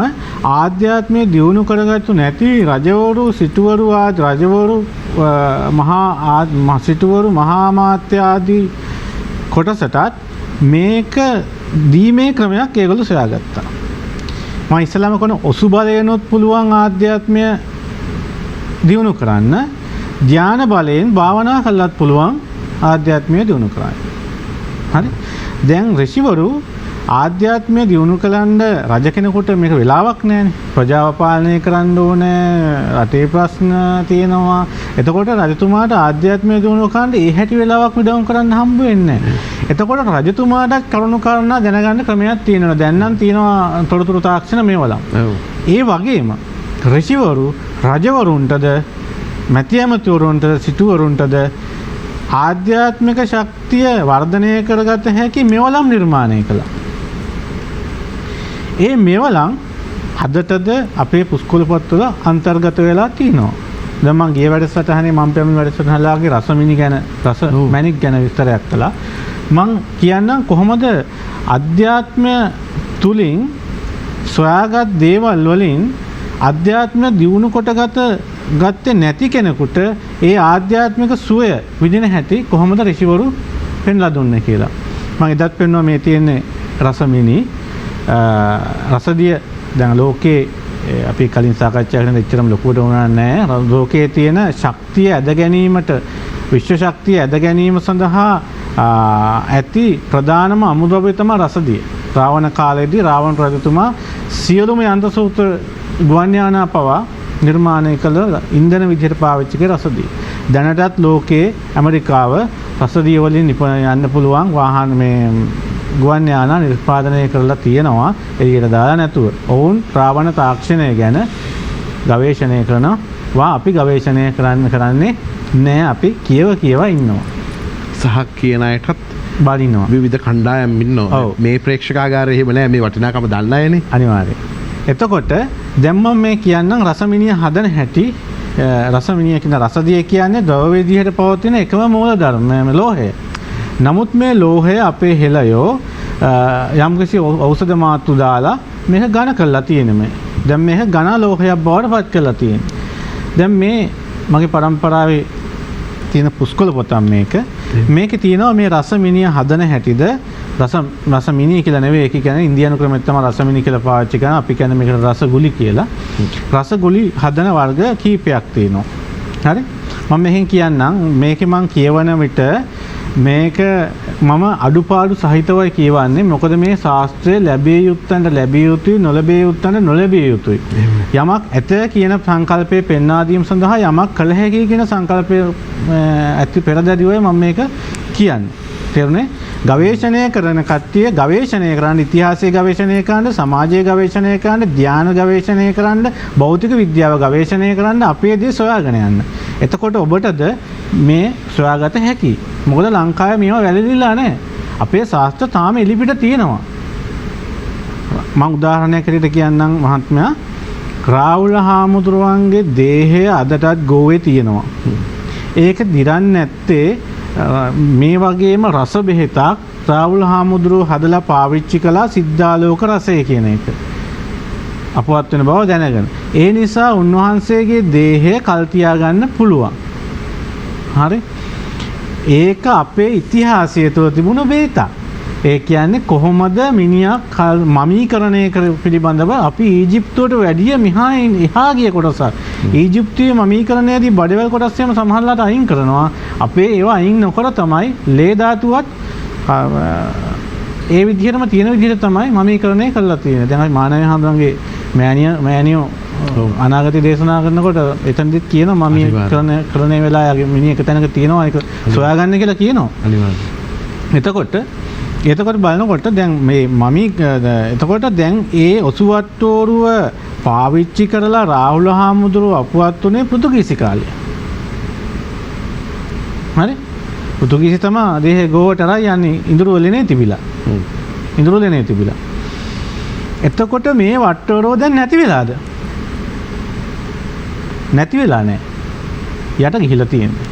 ආධ්‍යාත්මය දියුණු කරගත්තු නැති රජවරු සිටුවරු රජවරු මහා සිටුවරු මහා මාත්‍ය ආදී කොටසටත් මේක දීමේ ක්‍රමයක් ඒගොල්ලෝ සොයාගත්තා. මම ඉස්සලාම කරන ඔසු බලයෙන්ොත් පුළුවන් ආධ්‍යාත්මය දියුණු කරන්න, ධාන බලයෙන් භාවනා කළත් පුළුවන් ආධ්‍යාත්මය දියුණු කරන්න. හරි? දැන් ඍෂිවරු ආධ්‍යාත්මය දියුණු කළඳ රජ කෙනෙකුට මේක වෙලාවක් නැහැනේ. ප්‍රජාව පාලනය කරන්න ඕනේ, රටේ ප්‍රශ්න තියෙනවා. එතකොට රජතුමාට ආධ්‍යාත්මය දියුණු කරන්න ඒ හැටි වෙලාවක් විඩවුම් කරන්න හම්බ වෙන්නේ නැහැ. එතකොට රජතුමාට කරුණු කාරණා දැනගන්න ක්‍රමයක් තියෙනවා. දැන් නම් තියෙනවා තොරතුරු තාක්ෂණ මේවලම්. ඒ වගේම ඍෂිවරු රජවරුන්ටද මැති ඇමතිවරුන්ටද සිටුවරුන්ටද ආධ්‍යාත්මික ශක්තිය වර්ධනය කරගත හැකි මෙවලම් නිර්මාණය කළා. ඒ මෙවලම් අදටද අපේ පුස්කොළ පොත්වල අන්තර්ගත වෙලා තියෙනවා. දැන් මම ගිය වැඩසටහනේ මම පැමිණි වැඩසටහනලාගේ රසමිනි ගැන රස මැණික් ගැන විස්තරයක් කළා. මම කියන්නම් කොහොමද අධ්‍යාත්මය තුලින් සොයාගත් දේවල් වලින් අධ්‍යාත්මය දියුණු කොටගත ගත්තේ නැති කෙනෙකුට ඒ ආධ්‍යාත්මික සුවය විඳින හැටි කොහොමද ඍෂිවරු පෙන්ලා දුන්නේ කියලා. මම එදත් පෙන්වුවා මේ තියෙන්නේ රසමිනි රසදිය. දැන් ලෝකේ අපි කලින් සාකච්ඡා කරන එච්චරම ලොකුවට වුණා නැහැ. ලෝකයේ තියෙන ශක්තිය ඇද ගැනීමට විශ්ව ශක්තිය ඇද ගැනීම සඳහා ඇති ප්‍රධානම අමුද්‍රව්‍ය තමයි රසදිය. රාවණ කාලයේදී රාවණ රජතුමා සියලුම යන්ත්‍ර සූත්‍ර ගුවන් යානා පවා නිර්මාණය කළ ඉන්ධන විදිහට පාවිච්චි කරන රසදිය. දැනටත් ලෝකයේ ඇමරිකාව රසදිය වලින් යන්න පුළුවන් වාහන මේ ගුවන් යානා නිෂ්පාදනය කරලා තියෙනවා එළියට දාලා නැතුව. ඔවුන් රාවණ තාක්ෂණය ගැන ගවේෂණය කරනවා. අපි ගවේෂණය කරන්නේ නෑ. අපි කියව ඉන්නවා. සහ කියන අයටත් බලිනවා. විවිධ කණ්ඩායම් ඉන්නවා. මේ ප්‍රේක්ෂකාගාරය එහෙම නෑ. මේ වටිනාකම දන්න අයනේ. අනිවාර්යයෙන්. එතකොට දැන් මම මේ කියන්නම් රසමිනිය හදන හැටි. රසමිනිය කියන රසදිය කියන්නේ ද්‍රව විදිහට පවතින එකම මූලධර්ම ලෝහය. නමුත් මේ ලෝහය අපේ හෙළයෝ යම්කිසි ඖෂධ මාතු දාලා මේක ඝන කරලා තියෙනවා. දැන් මේක ඝන ලෝහයක් බවට පත් කරලා තියෙනවා. දැන් මේ මගේ පරම්පරාවේ තියෙන පුස්කොළ පොතක් මේකේ තියෙනවා මේ රසමිනිය හදන හැටිද රසමිනිය කියලා නෙවෙයි. ඒක කියන්නේ ඉන්දියානු ක්‍රමෙත් තමයි රසමිනිය කියලා පාවිච්චි කරන. අපි කියන්නේ මේකට රසගුලි කියලා. රසගුලි හදන වර්ග කීපයක් තියෙනවා. හරි? මම මෙහෙන් කියන්නම්. මේකේ මම කියවන විට මේක මම අඩුපාඩු සහිතවයි කියවන්නේ. මොකද මේ ශාස්ත්‍රයේ ලැබිය යුත්තන්ට ලැබිය යුතුයි, නොලැබිය යුත්තන්ට නොලැබිය යුතුයි. යමක් ඇත කියන සංකල්පයේ පෙන්වා දීම සඳහා යමක් කළ හැකි කියන සංකල්පයේ ඇති පෙරදැරිවයි මම මේක කියන්නේ. තේරුණේ? ගවේෂණය කරන කට්ටිය ගවේෂණය කරන්න, ඉතිහාසයේ ගවේෂණය කරන්න, සමාජයේ ගවේෂණය කරන්න, ධ්‍යාන ගවේෂණය කරන්න, භෞතික විද්‍යාව ගවේෂණය කරන්න අපේ දේ සොයාගෙන යන්න. එතකොට ඔබටද මේ සොයාගත හැකි. මොකද ලංකාවේ මේවා වැළලීලා නැහැ. අපේ ශාස්ත්‍ර තාම එලිපිට තියෙනවා. මම උදාහරණයක් හැටියට කියන්නම් මහත්මයා. රාහුල හාමුදුරුවන්ගේ දේහය අදටත් ගෝවේ තියෙනවා. ඒක දිරන්නේ නැත්තේ මේ වගේම රස බෙහෙතක් රාහුල හාමුදුරුවෝ හදලා පාවිච්චි කළා සිද්ධාලෝක රසය කියන එක. අපවත් වෙන බව දැනගෙන. ඒ නිසා උන්වහන්සේගේ දේහය කල් තියාගන්න පුළුවන්. හරි? ඒක අපේ ඉතිහාසය තුළ තිබුණ බේතක්. ඒ කියන්නේ කොහොමද මිනිහා මමීකරණය පිළිබඳව අපි ඊජිප්තුවට වැඩිය එහා ගිය කොටසක්. ඊජිප්තුවේ මමීකරණයේදී බඩවැල් කොටස් එහෙම සමහරලාට අයින් කරනවා. අපේ ඒවා අයින් නොකර තමයි ලේ ධාතුවත් ඒ විදිහටම තියෙන විදිහට තමයි මමීකරණය කරලා තියෙන්නේ. දැන් අපි මානවය හඳුන්ගේ මෑනියෝ අනාගතය දේශනා කරනකොට එතනදිත් කියනවා මමීකරණය වෙලා යගේ මිනිහ එක තැනක තියෙනවා ඒක සොයාගන්න කියලා කියනවා. අනිවාර්යයෙන්. එතකොට බලනකොට දැන් මේ එතකොට දැන් ඒ ඔසුවට්ටෝරුව පාවිච්චි කරලා රාහුල හාමුදුරුවෝ අපවත් උනේ පෘතුගීසි කාලේ. හරි? පෘතුගීසි තමයි දේහේ ගෝවට අරන් යන්නේ ඉඳුරුවලනේ තිබිලා. ඉඳුරුවලනේ තිබිලා. එතකොට මේ වට්ටෝරුව දැන් නැති වෙලාද? නැති වෙලා නැහැ. යට ගිහිලා තියෙන්නේ.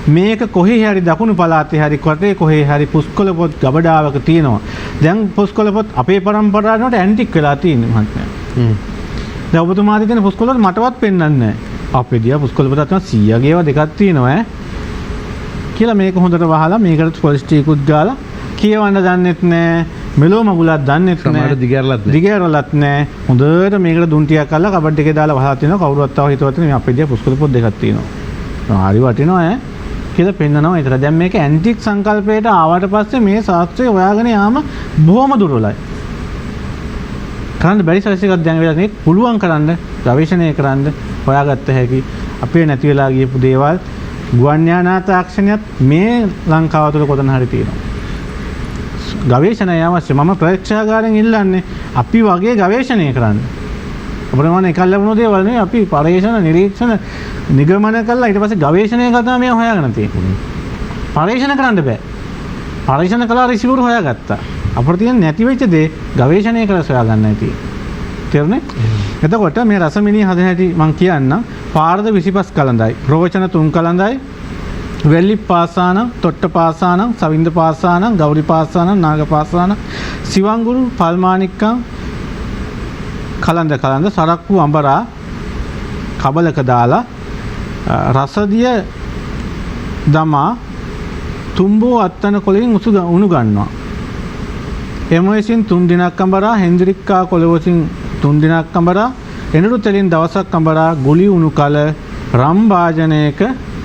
මේක කොහේ හරි දකුණු පළාතේ හරි කොටේ කොහේ හරි පුස්කොළ පොත් ගබඩාවක තියෙනවා. දැන් පුස්කොළ පොත් අපේ පරම්පරාවට ඇන්ටික් වෙලා තියෙනවා මහත්මයා. දැන් ඔබතුමාගේ තියෙන පුස්කොළ පොත් මටවත් පෙන්වන්නේ නැහැ. අපේ දිහා පුස්කොළ පොත් අතන 100 ගේව දෙකක් තියෙනවා ඈ. කියලා මේක හොඳට වහලා මේකට පොලිස්ටිකුත් ගාලා කියවන්න දන්නෙත් නැහැ. මෙලෝ මගුලක් දන්නෙත් නැහැ. දිගහැරලත් නැහැ. හොඳට මේකට දුන් ටිකක් අල්ලලා කබඩ් එකේ දාලා වහලා තිනවා. කවුරුවත් ආව හිතුවත් මේ අපේ දිහා පුස්කොළ පොත් දෙකක් තියෙනවා. හරි වටිනවා ඈ. කියලා පෙන්නනවා විතර. දැන් මේක ඇන්ටික් සංකල්පයට ආවට පස්සේ මේ ශාස්ත්‍රය හොයාගෙන යාම බොහොම දුර්වලයි. කරන්න බැරි සැලසි එකක් දැන් වෙලා නේ පුළුවන් කරන්න ගවේෂණය කරන්න හොයාගත්ත හැකි අපේ නැති වෙලා ගියපු දේවල් ගුවන් යානා තාක්ෂණයත් මේ ලංකාව තුළ කොතන හරි තියෙනවා. ගවේෂණය අවශ්‍ය. මම ප්‍රේක්ෂාගාරයෙන් ඉල්ලන්නේ අපි වගේ ගවේෂණය කරන්න. අපිට මොන එකක් ලැබුණු දේවල් නෙවෙයි අපි පරීක්ෂණ නිරීක්ෂණ නිගමන කළා ඊට පස්සේ ගවේෂණය කරලා මේ හොයාගෙන තියෙන්නේ. පරීක්ෂණ කරන්න බෑ. පරීක්ෂණ කළා රිසිවර් හොයාගත්තා. අපිට තියෙන නැති වෙච්ච දේ ගවේෂණය කරලා හොයාගන්න ඇති. තේරුණේ? එතකොට මේ රසමිනී හදන හැටි මම කියන්නම්. පාරද 25 කලඳයි. රෝචන 3 කලඳයි. වෙල්ලි පාසාන, තොට්ට පාසාන, සවින්ද පාසාන, ගෞරි පාසාන, නාග පාසාන, සිවංගුරු, පල්මානික්කම් කලඳ සරක්කු අඹරා කබලක දාලා රසදිය දමා තුම්බෝ අත්තන කොළෙන් උණු ගන්නවා. එමොයසින් 3 දිනක් අඹරා හෙන්ද්‍රික්කා කොළවසින් 3 දිනක් අඹරා එනඩු තෙලින් දවසක් අඹරා ගුලි උණු කල රම් වාජනයක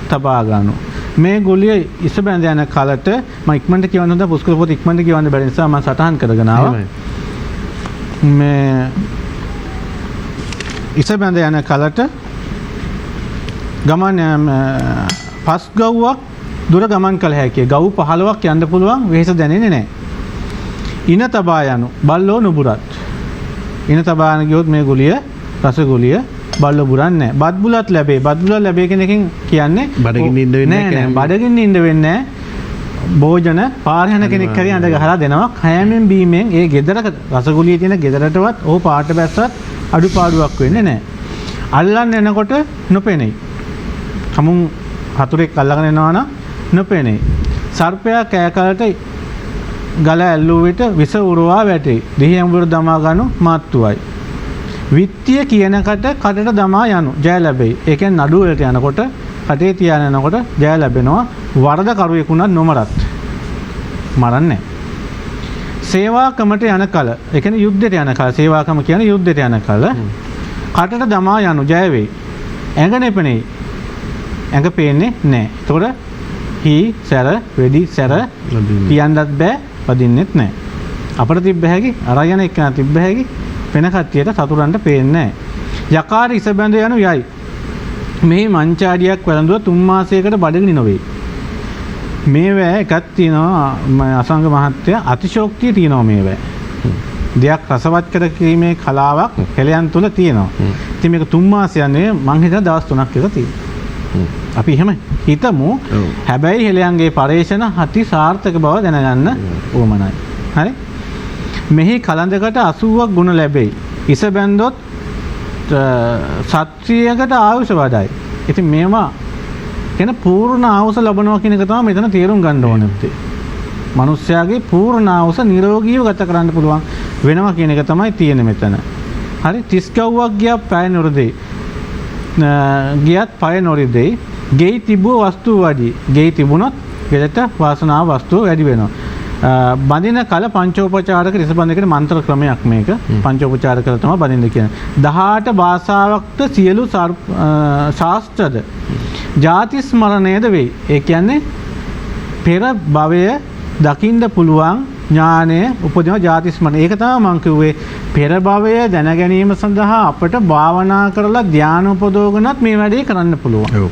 තබා ගන්නු. මේ ගුලිය ඉස බැඳ යන කලට මම ඉක්මනට කියවන්න හොඳ පුස්කොළ පොත ඉක්මනට කියවන්න බැරි නිසා මම සටහන් කරගෙන ආවා. මේ ඉස බැඳ යන කලට ගමන් පස් ගව්වක් දුර ගමන් කළ හැකියි. ගව් 15ක් යන්න පුළුවන් වෙහෙස දැනෙන්නේ නැහැ. ඉන තබා යනු බල්ලෝ නුබුරත්. ඉන තබාන ගියොත් මේ ගුලිය රස ගුලිය බල්ලෝ බුරන්නේ නැහැ. බත් බුලත් ලැබේ. බත් බුලත් ලැබේ කියන එකෙන් කියන්නේ බඩගින්න ඉන්න වෙන්නේ නැහැ. බඩගින්න ඉන්න වෙන්නේ නැහැ. භෝජන පාර යන කෙනෙක් හරි අඬ ගහලා දෙනවා. කෑමෙන් බීමෙන් ඒ ගෙදරක රසගුලිය තියෙන ගෙදරටවත් ඕ පාට බැස්සත් අඩුපාඩුවක් වෙන්නේ නැහැ. අල්ලන්න එනකොට නොපෙනෙයි. කමුන් හතුරෙක් අල්ලගෙන එනවා නම් නොපෙනෙයි. සර්පයා කෑකලට ගල ඇල්ලුව විට විස උරවා වැටේ. දෙහි අඹුර දමා ගනු මාත්තුවයි. විත්තිය කියනකට කටට දමා යනු ජය ලැබෙයි. ඒ කියන්නේ නඩුව වලට යනකොට කටේ තියාගෙන යනකොට ජය ලැබෙනවා. වරද කරුවෙකුණත් නොමරත්. මරන්නේ නැහැ. සේවාකමට යන කල, ඒ කියන්නේ යුද්ධයට යන කල, සේවාකම කියන්නේ යුද්ධයට යන කල කටට දමා යනු ජය වෙයි. ඇඟ නෙපෙනේ. ඇඟ පේන්නේ නැහැ. ඒතකොට හී සැර වෙඩි සැර කියන්නත් බෑ, වදින්නෙත් නැහැ. අපිට තිබ්බ හැකි අරගෙන එක්කන තිබ්බ හැකි වෙන කට්ටියට සතුරන්ට පේන්නේ නැහැ. යකාර ඉස බැඳ යනු යයි. මේ මංචාඩියක් වැළඳුව 3 මාසයකට බඩගිනි නොවේ. මේවැ එකක් තියෙනවා අසංග මහත්තයා අතිශෝක්තිය තියෙනවා මේවැ. දෙයක් රසවත් කර කිරීමේ කලාවක් හෙළයන් තුල තියෙනවා. ඉතින් මේක 3 මාසයක් නෙවෙයි මං හිතන දවස් 3ක් විතර තියෙනවා. අපි එහෙම හිතමු. හැබැයි හෙළයන්ගේ පරේෂණ අති සාර්ථක බව දැනගන්න ඕමනයි. හරි? මෙහි කලඳකට 80ක් ගුණ ලැබෙයි. ඉස බැන්දොත් සත්‍රියකට ආයුෂ වඩයි. ඉතින් මේවා කියන පූර්ණ ආයුෂ ලැබනවා කියන එක තමයි මෙතන තේරුම් ගන්න ඕනේ. මනුස්සයාගේ පූර්ණ ආයුෂ නිරෝගීව ගත කරන්න පුළුවන් වෙනවා කියන එක තමයි තියෙන්නේ මෙතන. හරි 30 කව්වක් ගියා පැය නොරදෙයි. ගියත් පැය නොරදෙයි. ගෙයි තිබුව වස්තු වැඩි. ගෙයි තිබුණොත් ගෙදරට වාසනාව වස්තුව වැඩි වෙනවා. බඳින කල පංචෝපචාරක රිසබඳින මන්ත්‍ර ක්‍රමයක් මේක. පංචෝපචාර කල තමයි බඳින්න කියන්නේ. 18 භාෂාවක්ද සියලු ශාස්ත්‍රද ජාති ස්මරණයද වෙයි. ඒ කියන්නේ පෙර භවය දකින්න පුළුවන් ඥානය උපදින ජාති ස්මරණ. ඒක තමයි මම කිව්වේ පෙර භවය දැන ගැනීම සඳහා අපට භාවනා කරලා ධානය උපදවගෙනත් මේ වැඩේ කරන්න පුළුවන්.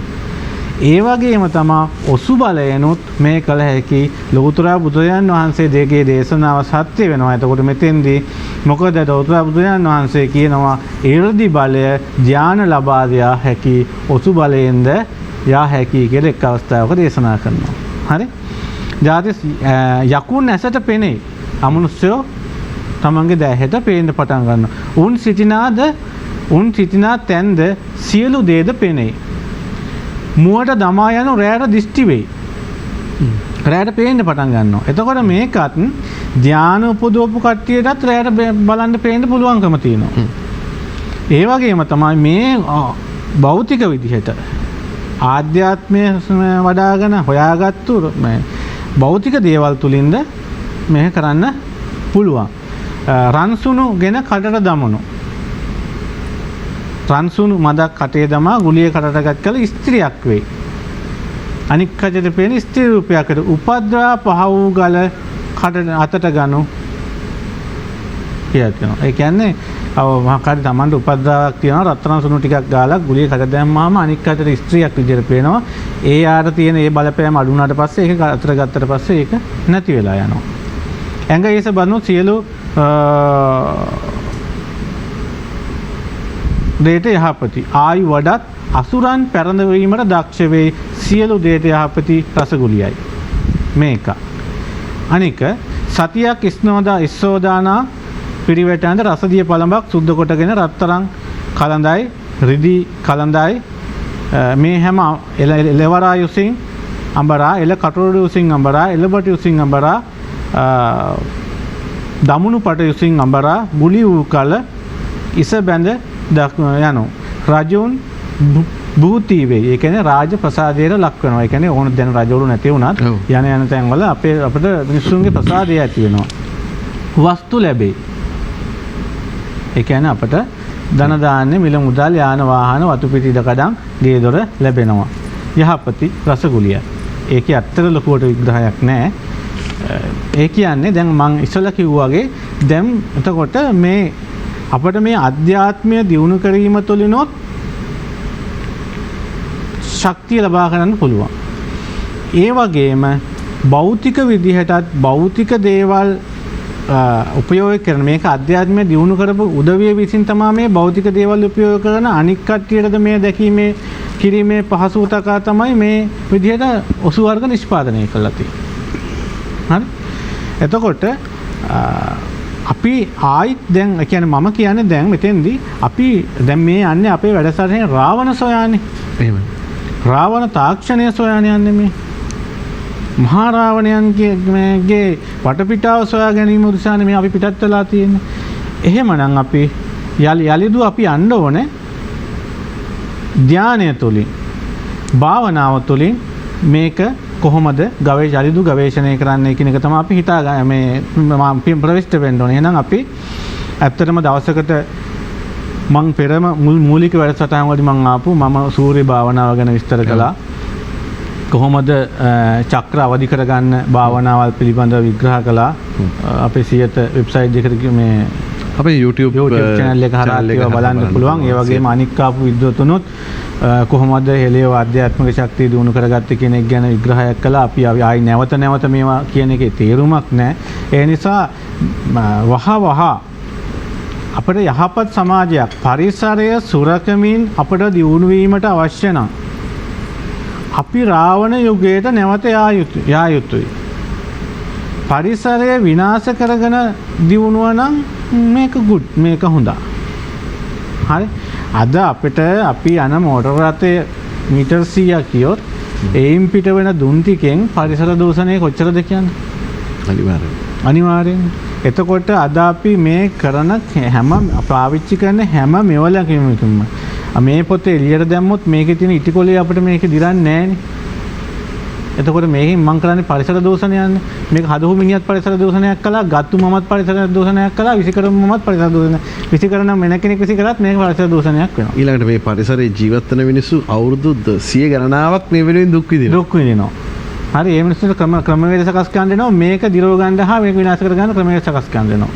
ඒ වගේම තමයි ඔසු බලයනොත් මේ කල හැකි ලෝතර බුදුරජාන් වහන්සේ දෙගේ දේශනාව සත්‍ය වෙනවා. එතකොට මෙතෙන්දී මොකද ලෝතර බුදුරජාන් වහන්සේ කියනවා ඊර්දි බලය ධානය ලබා දියා හැකි ඔසු බලයෙන්ද යා හැකි කියලා එක් අවස්ථාවක දේශනා කරනවා. හරි? ජාති යකුන් ඇසට පෙනේ. අමනුෂ්‍යෝ තමන්ගේ දැහැට පේන්න පටන් ගන්නවා. උන් සිටිනා තැන්ද සියලු දේද පෙනේ. මුවට දමා යන රැයට දිෂ්ටි වෙයි. රැයට පේන්න පටන් ගන්නවා. එතකොට මේකත් ධානය උපදවපු කට්ටියටත් රැයට බලන්න පේන්න පුළුවන්කම තියෙනවා. ඒ වගේම තමයි මේ භෞතික විදිහට ආධ්‍යාත්මය වඩාගෙන හොයාගත්තු භෞතික දේවල් තුලින්ද මේක කරන්න පුළුවන්. රන්සුණු ගෙන කටට දමනු. රන්සුණු මදක් කටේ දමා ගුලිය කටට ගත් කල ස්ත්‍රියක් වෙයි. අනික් කටට පේන ස්ත්‍රී රූපයකට උපද්‍රා පහ වූ ගල කටට අතට ගනු කියනවා. ඒ කියන්නේ මහකාරී තමන්ට උපද්‍රාවක් තියෙනවා රත්තරන් සුණු ටිකක් ගාලා ගුලිය කට දැම්මාම අනික් කටට ස්ත්‍රියක් විදිහට පේනවා. ඒ ආර තියෙන ඒ බලපෑම අඩු වුණාට පස්සේ ඒක අතට ගත්තට පස්සේ ඒක නැති වෙලා යනවා. ඇඟ ඒස බඳු සියලු දේට යහපති ආයු වඩත් අසුරන් පැරඳවීමට දක්ෂ වේ සියලු දේට යහපති රසගුලියයි මේක. අනික සතියක් ඉස්සෝදානා පිරිවැටෙන්ද රසදිය පළඹක් සුද්ධ කොටගෙන රත්තරන් කලඳයි රිදී කලඳයි මේ හැම එලවරා යුසින් අඹරා එල කටුරු යුසින් අඹරා එලබට යුසින් අඹරා දමුණු පට යුසින් අඹරා ගුලි වූ කල ඉස බැඳ යනු රජුන් භූති වේ. ඒ කියන්නේ රාජ ප්‍රසාදයට ලක් වෙනවා. ඒ කියන්නේ ඕන දැන් රජවරු නැති වුණත් යන තැන්වල අපිට මිනිස්සුන්ගේ ප්‍රසාදය ඇති වෙනවා. වස්තු ලැබේ. ඒ කියන්නේ අපට ධන දාන්නේ මිල මුදල් යාන වාහන වතු පිටි ඉඩකඩම් ගේ දොර ලැබෙනවා. යහපති රසගුලිය. ඒකේ ඇත්තට ලොකුවට විග්‍රහයක් නැහැ. ඒ කියන්නේ දැන් මම ඉස්සෙල්ලා කිව්වා වගේ දැන් එතකොට මේ අපිට මේ අධ්‍යාත්මය දියුණු කිරීම තුළිනොත් ශක්තිය ලබා ගන්න පුළුවන්. ඒ වගේම භෞතික විදිහටත් භෞතික දේවල් උපයෝග කරන මේක අධ්‍යාත්මය දියුණු කරපු උදවිය විසින් තමයි මේ භෞතික දේවල් උපයෝග කරන අනික් කට්ටියටද මේ දැකීමේ කිරීමේ පහසුතක තමයි මේ විදිහට ඔසු වර්ග නිෂ්පාදනය කළා තියෙන්නේ. හරි. එතකොට අපි ආයිත් දැන් කියන්නේ මම කියන්නේ දැන් මෙතෙන්දී අපි දැන් මේ යන්නේ අපේ වැඩසටහනේ රාවණ සොයානේ. එහෙමයි. රාවණ තාක්ෂණය සොයාන යන්නේ මේ මහා රාවණයන්ගේ වටපිටාව සොයා ගැනීම උදෙසානේ මේ අපි පිටත් වෙලා තියෙන්නේ. එහෙමනම් අපි යලිදු අපි යන්න ඕනේ ධානය තුලින් භාවනාව තුලින් මේක කොහොමද යලිදු ගවේෂණය කරන්න කියන එක තමයි අපි හිතා මේ ප්‍රවිෂ්ඨ වෙන්න ඕනේ. එහෙනම් අපි ඇත්තටම දවසකට මං පෙරම මූලික වැඩසටහන් වලදී මං ආපු මම සූර්ය භාවනාව ගැන විස්තර කළා. කොහොමද චක්‍ර අවදි කරගන්න භාවනාවල් පිළිබඳව විග්‍රහ කළා. අපේ සියත වෙබ්සයිට් එකට මේ අපේ YouTube channel එක හරහා ඒවා බලන්න පුළුවන්. ඒ වගේම අනික් ආපු විද්වතුනුත් කොහොමද හෙළිය ආධ්‍යාත්මික ශක්තිය දිනු කරගත්තේ කියන එක ගැන විග්‍රහයක් කළා. අපි ආයි නැවත මේවා කියන එකේ තේරුමක් නැහැ. ඒ නිසා වහ අපට යහපත් සමාජයක් පරිසරය සුරකමින් අපට දියුණු වීමට අවශ්‍ය නම් අපි රාවණ යුගයට නැවත යා යුතුයි. පරිසරය විනාශ කරගෙන දියුණුව නම් මේක good මේක හොඳයි. හරි. අද අපිට අපි යන මෝටර රථයේ මීටර් 100ක් කියොත් එයින් පිට වෙන දුම් ටිකෙන් පරිසර දූෂණය කොච්චරද කියන්නේ? අනිවාර්යෙන්. එතකොට අද අපි මේ කරන හැම පාවිච්චි කරන හැම මෙවලකම මේ පොතේ එළියට දැම්මොත් මේකේ තියෙන ඉටිකොලේ අපිට මේක දිරන්නේ නැහනේ. එතකොට මේකෙන් මම කරන්නේ පරිසර දූෂණයන්නේ. මේක හදහු මිනිහත් පරිසර දූෂණයක් කළා, ගත්තු මමත් පරිසර දූෂණයක් කළා, විසිකරන මමත් පරිසර දූෂණයක්. විසිකරන මෙන කෙනෙක් විසිකරත් මේක පරිසර දූෂණයක් වෙනවා. ඊළඟට මේ පරිසරයේ ජීවත් වෙන මිනිස්සු අවුරුදු 100 ගණනාවක් මේ වෙනුවෙන් දුක් විඳිනවා. හරි. ඒ මිනිස්සුන්ට ක්‍රමවේද සකස් කරන්න දෙනවා. මේක දිරව ගන්න හා මේක විනාශ කර ගන්න ක්‍රමවේද සකස් කරන්න දෙනවා.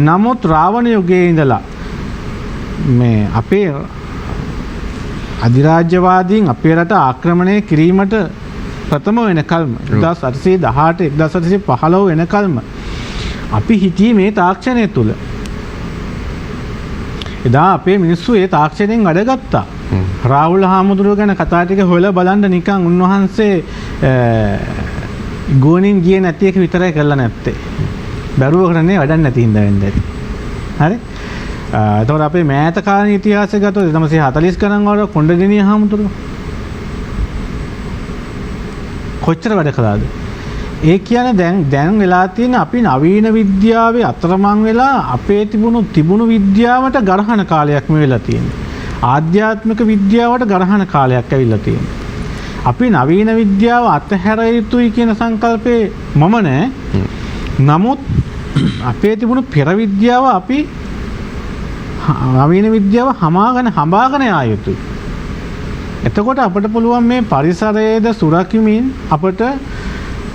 නමුත් රාවණ යුගයේ ඉඳලා මේ අපේ අධිරාජ්‍යවාදීන් අපේ රට ආක්‍රමණය කිරීමට ප්‍රථම වෙනකල්ම 1818 1815 වෙනකල්ම අපි හිටියේ මේ තාක්ෂණය තුල. එදා අපේ මිනිස්සු ඒ තාක්ෂණයෙන් වැඩ ගත්තා. රාහුල හාමුදුරුව ගැන කතා ටික හොයලා බලන්න නිකන් උන්වහන්සේ ගෝණින් ගියේ නැති එක විතරයි කරලා නැත්තේ. බැරුව කරන්නේ වැඩක් නැති හින්දා වෙන්නේ. හරි. එතකොට අපේ මෑත කාලේ ඉතිහාසය ගත්තොත් 1940 ගණන් වල කොණ්ඩඤ්ඤ හාමුදුරුව කොච්චර වැඩ කළාද? ඒ කියන්නේ දැන් වෙලා තියෙන අපි නවීන විද්‍යාවේ අතරමං වෙලා අපේ තිබුණු විද්‍යාවට ගරහන කාලයක් මේ වෙලා තියෙන්නේ. ආධ්‍යාත්මික විද්‍යාවට ගරහන කාලයක් ඇවිල්ලා තියෙනවා. අපි නවීන විද්‍යාව අතහැර යුතුයි කියන සංකල්පේ මම නෑ. නමුත් අපේ තිබුණු පෙර විද්‍යාව අපි නවීන විද්‍යාව හඹාගෙන යා යුතුයි. එතකොට අපිට පුළුවන් මේ පරිසරයේද සුරකිමින් අපිට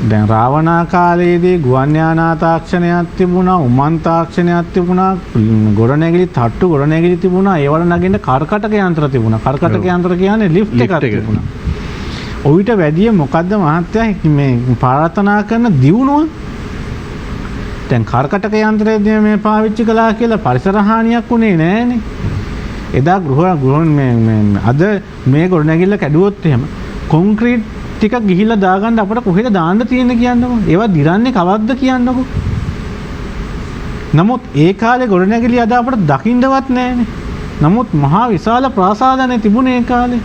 දැන් රාවණා කාලයේදී ගුවන් යානා තාක්ෂණයක් තිබුණා, උමන් තාක්ෂණයක් තිබුණා, ගොඩනැගිලි තට්ටු ගොඩනැගිලි තිබුණා, ඒවට නගින්න කරකටක යන්ත්‍ර තිබුණා. කරකටක යන්ත්‍ර කියන්නේ ලිෆ්ට් එකක් තිබුණා. ඔවිට වැඩිය මොකද්ද මහත්තයා මේ ප්‍රාර්ථනා කරන දියුණුව? දැන් කරකටක යන්ත්‍රය මේ පාවිච්චි කළා කියලා පරිසර හානියක් උනේ නෑනේ. එදා අද මේ ගොඩනැගිල්ල කැඩුවොත් එහෙම කොන්ක්‍රීට් ටික ගිහිල්ලා දාගන්න අපිට කොහෙද දාන්න තියෙන්නේ කියන්නකෝ. ඒවා දිරන්නේ කවද්ද කියන්නකෝ. නමුත් ඒ කාලේ ගොඩනැගිලි අද අපිට දකින්නවත් නැහැනේ. නමුත් මහා විශාල ප්‍රාසාදනේ තිබුණේ ඒ කාලේ.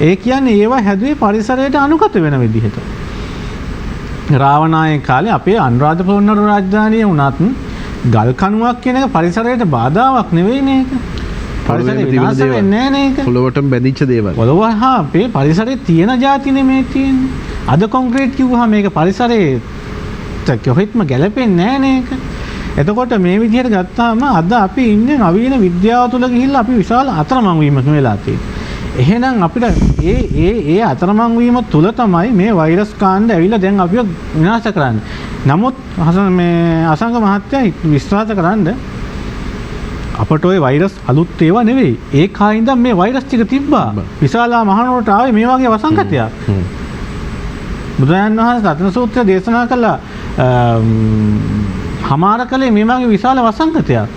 ඒ කියන්නේ ඒවා හැදුවේ පරිසරයට අනුගත වෙන විදිහට. රාවණායේ කාලේ අපේ අනුරාධපුර රාජධානිය වුණත් ගල් කණුවක් කියන එක පරිසරයට බාධාවක් නෙවෙයිනේ ඒක. පරිසරය විනාශ වෙන්නේ නැහැ නේද? පොළොවටම බැඳිච්ච දේවල්. පොළොව හා අපේ පරිසරයේ තියෙන જાති නෙමේ තියෙන්නේ. අද කොන්ක්‍රීට් කිව්වහම මේක පරිසරයේ කොහෙත්ම ගැලපෙන්නේ නැහැ නේක. එතකොට මේ විදිහට ගත්තාම අද අපි ඉන්නේ නවීන විද්‍යාව තුළ ගිහිල්ලා අපි විශාල අතරමං වීමක වෙලා තියෙන්නේ. එහෙනම් අපිට ඒ අතරමං වීම තුළ තමයි මේ වෛරස් කාණ්ඩ ඇවිල්ලා දැන් අපිව විනාශ කරන්නේ. නමුත් අසංග මහත්තයා විශ්වාස කරන්නේ අපට ඔය වෛරස් අලුත් ඒවා නෙවෙයි. ඒ කායින්ද මේ වෛරස් ටික තිබ්බා. විශාලා මහනුවරට ආවේ මේ වගේ වසංගතයක්. බුදුරජාණන් වහන්සේ රතන සූත්‍රය දේශනා කළා හමාර කළේ මේ වගේ විශාල වසංගතයක්.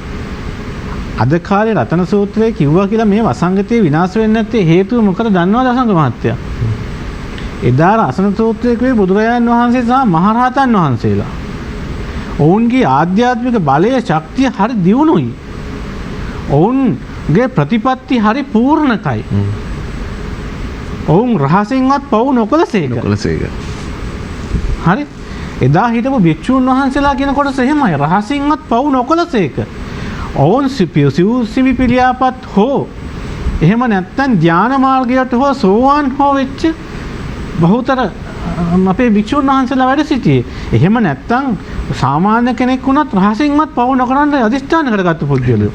අද කාලේ රතන සූත්‍රයේ කිව්වා කියලා මේ වසංගතය විනාශ වෙන්නේ නැත්තේ හේතුව මොකද දන්නවද අසංග මහත්තයා? එදා රතන සූත්‍රයේ කිව්වේ බුදුරජාණන් වහන්සේ සහ මහරහතන් වහන්සේලා. ඔවුන්ගේ ආධ්‍යාත්මික බලය ශක්තිය හරි දියුණුයි. ඔවුන්ගේ ප්‍රතිපත්ති හරි පූර්ණකයි. ඔවුන් රහසින්වත් පව් නොකළසේක. හරි. එදා හිටපු භික්ෂූන් වහන්සේලා කියන කොටස එහෙමයි. රහසින්වත් පව් නොකළසේක. ඔවුන් සිවි පිළියාපත් හෝ එහෙම නැත්නම් ධානා මාර්ගයට හෝ සෝවාන් හෝ වෙච්ච බහුතර අපේ භික්ෂූන් වහන්සේලා වැඩ සිටියේ. එහෙම නැත්නම් සාමාන්‍ය කෙනෙක් වුණත් රහසින්වත් පව් නොකරන්න අධිෂ්ඨාන කරගත්තු පුද්ගලයෝ.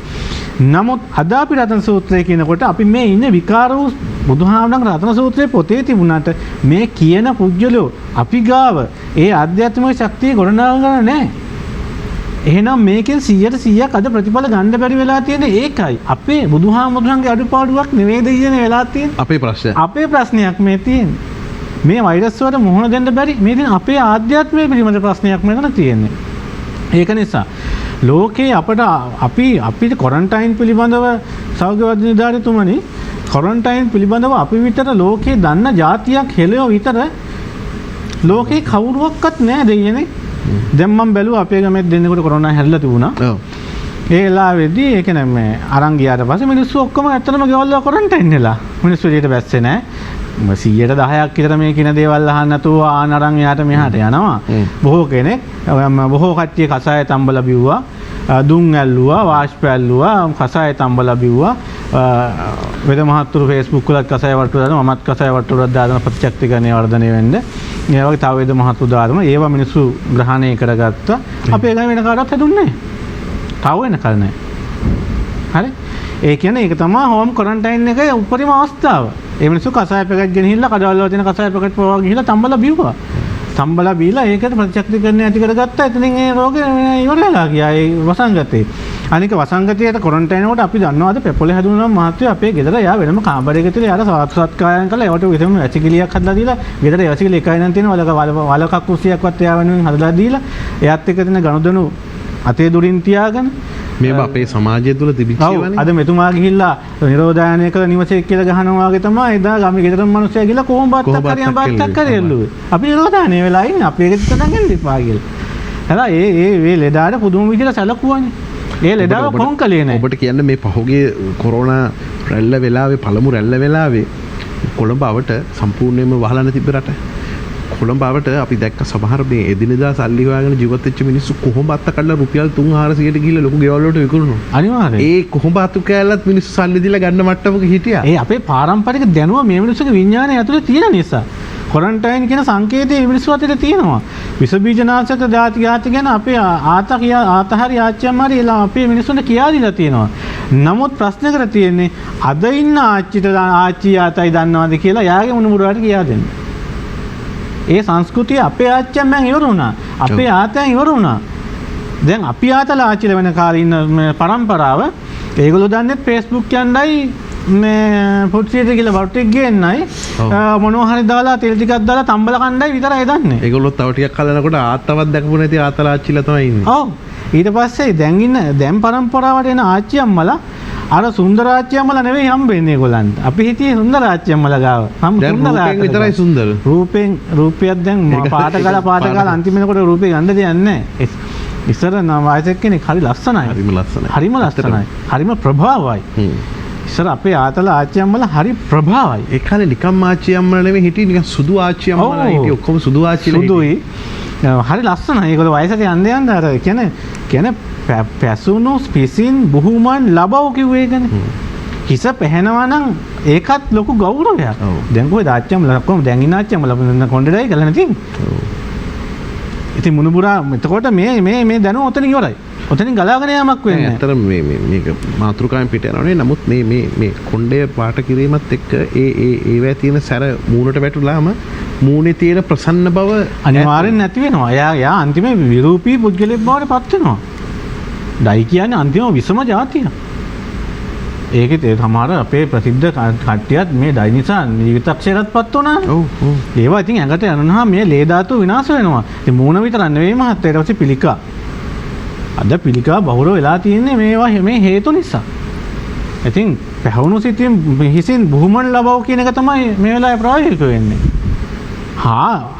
නමුත් අද අපි රතන සූත්‍රය කියනකොට අපි මේ ඉන්නේ විකාර වූ බුදුහාමුදුරන්ගේ රතන සූත්‍රයේ පොතේ තිබුණාට මේ කියන පුජ්‍යලෝ අපි ගාව ඒ ආධ්‍යාත්මික ශක්තිය ගොඩනගා නැහැ. එහෙනම් මේකෙන් 100% අද ප්‍රතිඵල ගන්න බැරි වෙලා තියෙන්නේ ඒකයි. අපේ බුදුහාමුදුරන්ගේ අඩුපාඩුවක් නෙවෙයිද ඉන්නේ වෙලා තියෙන්නේ. අපේ ප්‍රශ්නයක් මේ තියෙන්නේ. මේ වෛරස් වලට මුහුණ දෙන්න බැරි මේ දින අපේ ආධ්‍යාත්මය පිළිබඳ ප්‍රශ්නයක් මෙතන තියෙන්නේ. ඒක නිසා ලෝකේ අපිට කොරන්ටයින් පිළිබඳව සෞඛ්‍යවත් නිලධාරීතුමනි කොරන්ටයින් පිළිබඳව අපි විතර ලෝකේ දන්න જાතියක් හෙළයෝ විතර ලෝකේ කවුරුවක්වත් නැහැ දෙයනේ. දැන් මම බැලුවා අපේ ගමේ දෙන්නෙකුට කොරෝනා හැදලා තිබුණා. ඔව්. ඒ වෙලාවේදී ඒක නෑ මේ අරන් ගියාට පස්සේ මිනිස්සු ඔක්කොම ඇත්තටම ගෙවල් වල කොරන්ටයින් වෙලා. මිනිස්සු එළියට බැස්සේ නෑ. 110ක් විතර මේ කියන දේවල් අහන්න නැතුව ආන අරන් එහාට මෙහාට යනවා. බොහෝ කෙනෙක් බොහෝ කට්ටිය කසාය තම්බලා බිව්වා, දුම් ඇල්ලුවා, වාෂ්ප ඇල්ලුවා, කසාය තම්බලා බිව්වා. වෙද මහත්තුරු Facebook වලත් කසාය වට්ටු දානවා, මමත් කසාය වට්ටුවක් දානවා ප්‍රතිශක්තිකරණය වර්ධනය වෙන්න. මේ වගේ තව වෙද මහත්තු දානවා. ඒවා මිනිස්සු ග්‍රහණය කරගත්තා. අපේ ගම වෙන කාටවත් හැදුන්නේ නැහැ. තව වෙනකල් නැහැ. හරි? ඒ කියන්නේ ඒක තමයි හෝම් ක්වොරන්ටයින් එකේ උපරිම අවස්ථාව. ඒ මිනිස්සු කසාය පැකට් ගෙනහිල්ලා කඩවල වල තියෙන කසාය පැකට් පවා ගිහිල්ලා තම්බලා බිව්වා. තම්බලා බීලා ඒකට ප්‍රතිශක්තිකරණය ඇති කරගත්තා. එතනින් ඒ රෝගේ ඉවර වෙලා ගියා ඒ වසංගතේ. අනික වසංගතයට ක්වොරන්ටයින් එකට අපි දන්නවාද පෙපොලේ හැදුනම මහත්තයෝ අපේ ගෙදර යා වෙනම කාමරයක තියලා යාට සත්කාරයන් කළා. ඒවට විතරම වැසිකිලියක් හදලා දීලා ගෙදර වැසිකිලි එකයි නම් තියෙන වලකක් කුස්සියක්වත් යා වෙනුවෙන් හදලා දීලා එයාත් එක්ක තියෙන ගනුදෙනු අතේ දුරින් තියාගෙන මේවා අපේ සමාජය තුළ තිබිච්ච ඒවානේ. අද මෙතුමා ගිහිල්ලා නිරෝධායනය කළ නිවසේ කියලා ගහනවා වගේ තමයි එදා ගමේ ගෙදරම මිනිස්සයා ගිහිල්ලා කොහොම බත්තක් හරියම බත්තක් හරියල්ලුවේ. අපි නිරෝධායනය වෙලා ඉන්නේ. අපි ඒක හිතන්න ගන්න එපා කියලා. හලා ඒ ලෙඩාට පුදුම විදිහට සැලකුවානේ. ඒ ලෙඩාව කොහොම කළේ නැහැ. ඔබට කියන්න මේ පහුගිය කොරෝනා රැල්ල වෙලාවේ පළමු රැල්ල වෙලාවේ කොළඹ අවට සම්පූර්ණයෙන්ම වහලා තිබ්බ රට. කොළඹවට අපි දැක්ක සමහර මේ එදිනෙදා සල්ලි හොයාගෙන ජීවත් වෙච්ච මිනිස්සු කොහොඹ අත්ත කඩලා රුපියල් 3-400ට ගිහිල්ලා ලොකු ගෙවල් වලට විකුණනවා. අනිවාර්යයෙන්. ඒ කොහොඹ අතු කෑල්ලත් මිනිස්සු සල්ලි දීලා ගන්න මට්ටමක හිටියා. ඒ අපේ පාරම්පරික දැනුම මේ මිනිස්සුගේ විඥානය ඇතුලේ තියෙන නිසා. කොරන්ටයින් කියන සංකේතය මේ මිනිස්සු අතර තියෙනවා. විස බීජනාශක ಜಾති ගැන අපේ ආතහරි ආච්චියම්මාරි එලා අපේ මිනිස්සුන්ට කියා දීලා තියෙනවා. නමුත් ප්‍රශ්න කර තියෙන්නේ අද ඉන්න ආච්චි ආතයි දන්නවද කියලා යාගේ මුණුබුරාට කියා දෙන්න. ඒ සංස්කෘතිය අපේ ආච්චියම්මෙන් ඉවර වුණා. අපේ ආතයන් ඉවර වුණා. දැන් අපි ආතලා ආච්චිලා වෙන කාලේ ඉන්න පරම්පරාව ඒගොල්ලෝ දන්නේ Facebook යන්නයි මේ පුත්‍රියට කියලා වට්ටික් ගේන්නයි මොනවා හරි දාලා තෙල් ටිකක් දාලා තම්බල කණ්ඩායි විතරයි දන්නේ. ඒගොල්ලෝ තව ටිකක් කලනකොට ආත්තවත් දැකපු නැති ආතලා ආච්චිලා තමයි ඉන්නේ. ඔව්. ඊට පස්සේ දැන් පරම්පරාවට එන ආච්චි අම්මලා අර සුන්දර ආච්චි අම්මලා නෙවෙයි හම්බෙන්නේ ඒගොල්ලන්ට. අපි හිතියේ සුන්දර ආච්චි අම්මලා ගාව. දැන් රූපෙන් විතරයි සුන්දර. රූපයක් දැන් පාට ගාලා අන්තිමනකොට රූපේ ගන්න දෙයක් නැහැ. ඉස්සර නම් වයසක කෙනෙක් හරි ලස්සනයි. හරිම ලස්සනයි. හරිම ප්‍රභාවයි. ඉස්සර අපේ ආතල ආච්චි අම්මලා හරි ප්‍රභාවයි. ඒ කාලේ නිකම් ආච්චි අම්මලා නෙවෙයි හිටියේ නිකන් සුදු ආච්චි අම්මලා හිටියේ ඔක්කොම සුදු ආච්චිලා සුදුයි. හරි ලස්සනයි. ඒගොල්ලෝ වයසට යන්න අර කියන්නේ පැසුණු පිසින් බුහුමන් ලබව කිව්වේ ඒකනේ. හිස පැහැනවා නම් ඒකත් ලොකු ගෞරවයක්. දැන් කොහෙද ආච්චි අම්මලා කොහොමද දැන් ඉන්න ආච්චි අම්මලා කොණ්ඩේයි ගලන තියෙන්නේ. ඉතින් මුණුබුරා එතකොට මේ දැනුම ඔතනින් ඉවරයි. ඔතනින් ගලාගෙන යාමක් වෙන්නේ නැහැ. ඇත්තටම මේක මාතෘකාවෙන් පිට යනවනේ. නමුත් මේ කොණ්ඩේ පාට කිරීමත් එක්ක ඒවැය තියෙන සැර මූණට වැටුලාම මූණේ තියෙන ප්‍රසන්න බව අනිවාර්යෙන් නැති වෙනවා. යා අන්තිමේ විරූපී පුද්ගලෙක් බවට පත් වෙනවා. ඩයි කියන්නේ අන්තිම විසම જાතිය. ඒකෙත් සමහර අපේ ප්‍රසිද්ධ කට්ටියත් මේ ඩයි නිසා ජීවිතක්ෂයටත් පත් වුණා. ඔව්. ඒවා ඉතින් ඇඟට යනවා මේ ලේ ධාතු විනාශ වෙනවා. ඉතින් මූණ විතර නෙවෙයි මහත්තයා ඊට පස්සේ පිළිකා. අද පිළිකා බහුල වෙලා තියෙන්නේ මේවා මේ හේතු නිසා. ඉතින් පැහුණු සිතින් හිසින් බුහුමන් ලබව කියන එක තමයි මේ වෙලාවේ ප්‍රායෝගික වෙන්නේ.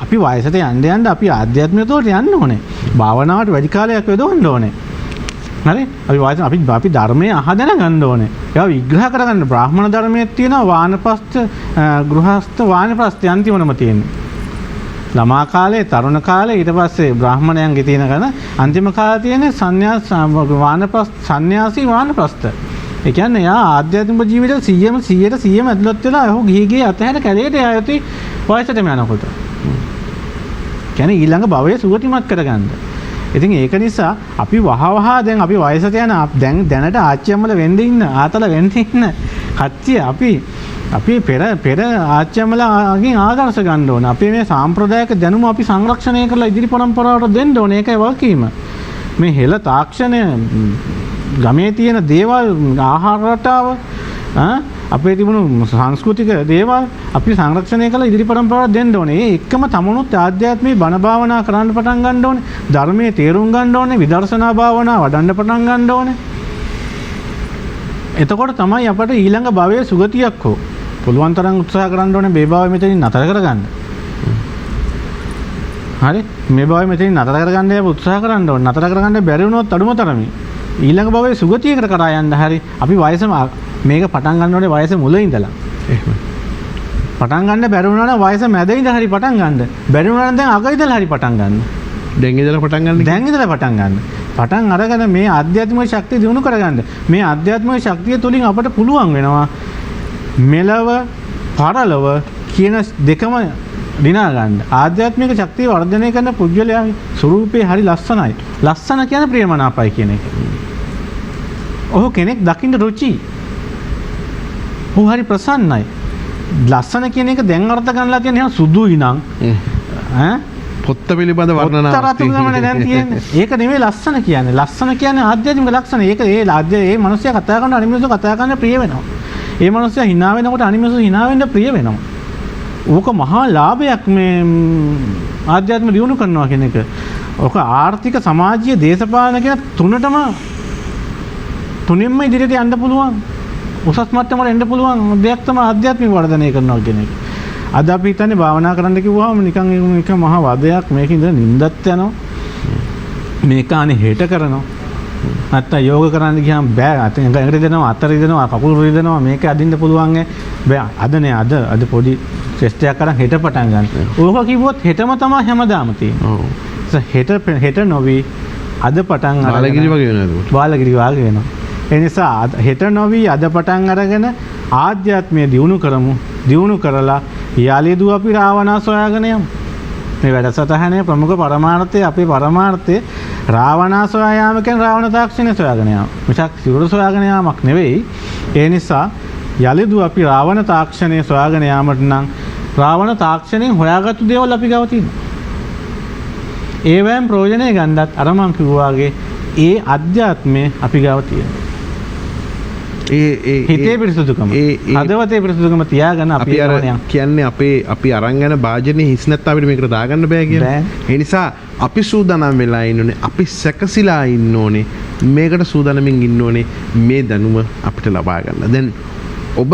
අපි වයසට යන්න අපි ආධ්‍යාත්මිකව යන්න ඕනේ. භාවනාවට වැඩි කාලයක් යොදවන්න ඕනේ. හරි? අපි ධර්මයේ අහදැන ගන්න ඕනේ. ඒවා විග්‍රහ කරගන්න බ්‍රාහ්මණ ධර්මයේ තියෙනවා වානපස්ත ගෘහස්ත වානපස්ත අන්තිමනම තියෙන්නේ. ළමා කාලේ තරුණ කාලේ ඊට පස්සේ බ්‍රාහ්මණයන්ගේ තියෙන ගන අන්තිම කාලේ තියෙන සන්‍යාසී වානපස්ත. ඒ කියන්නේ යා ආධ්‍යාත්මික ජීවිතේ 100% ඇතුළත් වෙලා ඔහු ගිහි අතහැර කැලේට යයි වයසටම යනකොට. කියන්නේ ඊළඟ භවයේ සුගතිමත් කරගන්න. ඉතින් ඒක නිසා අපි වහවහ දැන් අපි වයසට යන දැනට ආච්චි අම්මලා වෙන්න ඉන්න ආතල වෙන්න ඉන්න කච්චිය අපි පෙර ආච්චි අම්මලාගෙන් ආදර්ශ ගන්න ඕනේ. අපේ මේ සාම්ප්‍රදායික දැනුම අපි සංරක්ෂණය කරලා ඉදිරි පරම්පරාවට දෙන්න ඕනේ. ඒකයි වගකීම. මේ හෙළ තාක්ෂණය ගමේ තියෙන දේවල් ආහාර රටාව අපේ තිබුණු සංස්කෘතික දේවල් අපි සංරක්ෂණය කරලා ඉදිරි පරම්පරාවට දෙන්න ඕනේ. ඒ එක්කම තමනුත් ආධ්‍යාත්මික බණ භාවනා කරන්න පටන් ගන්න ඕනේ. ධර්මයේ තේරුම් ගන්න ඕනේ. විදර්ශනා භාවනා වඩන්න පටන් ගන්න ඕනේ. එතකොට තමයි අපට ඊළඟ භවයේ සුගතියක් හෝ පුළුවන් තරම් උත්සාහ කරන්න ඕනේ මේ භවය මෙතනින් නතර කරගන්න. හරි? මේ භවය මෙතනින් නතර කරගන්න උත්සාහ කරන්න ඕනේ. නතර කරගන්න බැරි වුණොත් අඩුම තරමේ ඊළඟ භවයේ සුගතියකට කරා යන්න හරි අපි වයසම මේක පටන් ගන්න ඕනේ වයස මුල ඉඳලා. එහෙම. පටන් ගන්න බැරි වුණා නම් වයස මැද ඉඳලා හරි පටන් ගන්න. බැරි වුණා නම් දැන් අග ඉඳලා හරි පටන් ගන්න. දැන් ඉඳලා පටන් ගන්න. දැන් ඉඳලා පටන් ගන්න. පටන් අරගෙන මේ ආධ්‍යාත්මික ශක්තිය දිනු කරගන්න. මේ ආධ්‍යාත්මික ශක්තිය තුලින් අපට පුළුවන් වෙනවා මෙලව පරලව කියන දෙකම දිනා ගන්න. ආධ්‍යාත්මික ශක්තිය වර්ධනය කරන පුද්ගලයාගේ ස්වරූපේ හරි ලස්සනයි. ලස්සන කියන්නේ ප්‍රියමනාපයි කියන එක. ඔහු කෙනෙක් දකින්න රුචි. ඔහු හරි ප්‍රසන්නයි. ලස්සන කියන එක දැන් අර්ථ ගන්නලා තියෙන එහෙනම් සුදුයි නම් පොත්ත පිළිබඳ වර්ණනාවක් තියෙන්නේ. ඒක නෙමෙයි ලස්සන කියන්නේ. ලස්සන කියන්නේ ආධ්‍යාත්මික ලක්ෂණ. ඒක ඒ මිනිස්සයා කතා කරන අනිත් මිනිස්සු කතා කරන්න ප්‍රිය වෙනවා. ඒ මිනිස්සයා hina වෙනකොට අනිත් මිනිස්සු hina වෙන්න ප්‍රිය වෙනවා. ඕක මහා ලාභයක් මේ ආධ්‍යාත්ම දියුණු කරනවා කියන එක. ඕක ආර්ථික සමාජීය දේශපාලන කියන තුනින්ම ඉදිරියට යන්න පුළුවන්. උසස් මට්ටමකට එන්න පුළුවන් දෙයක් තමයි ආධ්‍යාත්මික වර්ධනය කරනවා කියන එක. අද අපි හිතන්නේ භාවනා කරන්න කිව්වහම නිකන් මහා වදයක් මේක ඉඳලා නිින්දත් යනවා. මේක අනේ හෙට කරනවා. නැත්තම් යෝග කරන්න ගියාම බෑ ඇඟට දෙනවා අතර දෙනවා කකුල් රිදෙනවා මේක අදින්න පුළුවන් බෑ අද පොඩි ටෙස්ට් එකක් හෙට පටන් ගන්න. ඕක කිව්වොත් හෙටම තමයි හැමදාම තියෙන්නේ. හෙට නොවි අද පටන් බාලගිරි වගේ වෙනවා. බාලගිරි වගේ වෙනවා. ඒ නිසා හෙට නොවි අද පටන් අරගෙන ආධ්‍යාත්මය දියුණු කරමු. දියුණු කරලා යාලියදු අපි රාවණා සොයාගෙන යමු. මේ වැඩසටහනේ ප්‍රමුඛ පරමාර්ථය අපේ පරමාර්ථය රාවණා සොයා යාම කියන්නේ රාවණ තාක්ෂණය සොයාගෙන යාම. මිසක් සිවුර සොයාගෙන යාමක් නෙවෙයි. ඒ නිසා යලිදු අපි රාවණ තාක්ෂණය සොයාගෙන යාමට නම් රාවණ තාක්ෂණයෙන් හොයාගත්තු දේවල් අපි ගාව තියෙනවා. ඒවෙන් ප්‍රයෝජනය ගන්නත් අර මං කිව්වාගේ ඒ අධ්‍යාත්මය අපි ගාව තියෙනවා. හිතේ පිරිසුදුකම හදවතේ පිරිසුදුකම තියාගන්න අපි අර කියන්නේ අපි අරන් යන භාජනයේ හිස් නැත්නම් අපිට මේකට දාගන්න බෑ කියලා. ඒ නිසා අපි සූදානම් වෙලා ඉන්න ඕනේ. අපි සැකසීලා ඉන්න ඕනේ. මේකට සූදානමින් ඉන්න ඕනේ. මේ දැනුම අපිට ලබා ගන්න. දැන් ඔබ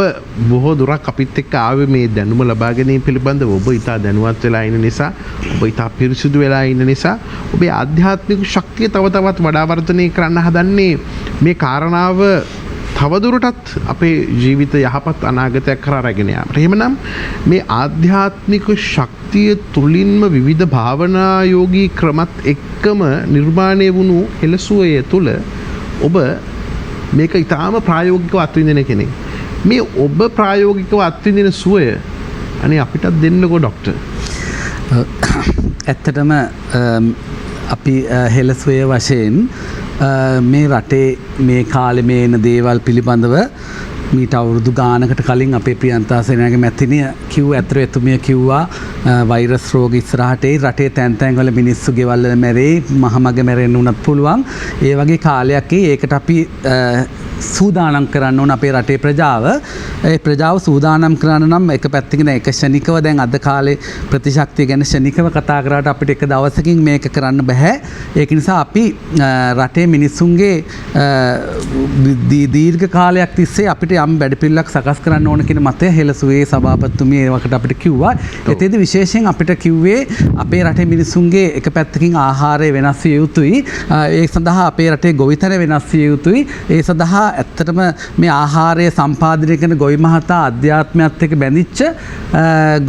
බොහෝ දුරක් අපිත් එක්ක ආවේ මේ දැනුම ලබා ගැනීම පිළිබඳව. ඔබ ඊට දැනුවත් වෙලා ඉන්න නිසා, ඔබ ඊට පිරිසුදු වෙලා ඉන්න නිසා ඔබේ ආධ්‍යාත්මික ශක්තිය තව තවත් වඩා වර්ධනය කරන්න හදන්නේ මේ කාරණාව තවදුරටත් අපේ ජීවිත යහපත් අනාගතයක් කරා රැගෙන යාමට. එහෙමනම් මේ ආධ්‍යාත්මික ශක්තිය තුලින්ම විවිධ භාවනා යෝගී ක්‍රමත් එක්කම නිර්මාණය වුණු හෙළසුවය තුල ඔබ මේක ඊටාම ප්‍රායෝගිකව අත්විඳින කෙනෙක්. මේ ඔබ ප්‍රායෝගිකව අත්විඳින සුවය අනේ අපිටත් දෙන්නකෝ ડોක්ටර්. ඇත්තටම අපි හෙළසුවය වශයෙන් මේ රටේ මේ කාලේ මේ එන දේවල් පිළිබඳව මීට අවුරුදු ගානකට කලින් අපේ ප්‍රියන්තා සේනාගේ මැතිණිය කිව්ව ඇතර එතුමිය කිව්වා වෛරස් රෝග ඉස්සරහට රටේ තැන් තැන් වල මිනිස්සු ගෙවල් වල මැරෙයි මහමග මැරෙන්න උනත් පුළුවන්. ඒ වගේ කාලයක් ඒකට අපි සූදානම් කරන්න ඕන අපේ රටේ ප්‍රජාව. ඒ ප්‍රජාව සූදානම් කරන්න නම් එක පැත්තකින් දැන් එක ශනිකව දැන් අද කාලේ ප්‍රතිශක්තිය ගැන ශනිකව කතා කරාට අපිට එක දවසකින් මේක කරන්න බෑ. ඒක නිසා අපි රටේ මිනිස්සුන්ගේ දීර්ඝ කාලයක් තිස්සේ අපිට යම් වැඩපිළිවෙලක් සකස් කරන්න ඕන කියන මතය හෙළසුවේ සභාපතිතුමිය ඒවකට අපිට කිව්වා. ඒතෙදි විශේෂයෙන් අපිට කිව්වේ අපේ රටේ මිනිස්සුන්ගේ එක පැත්තකින් ආහාරය වෙනස් විය යුතුයි. ඒ සඳහා අපේ රටේ ගොවිතැන වෙනස් විය යුතුයි. ඒ සඳහා ඇත්තටම මේ ආහාරය සම්පාදනය කරන ගොවි මහතා අධ්‍යාත්මයත් එක්ක බැඳිච්ච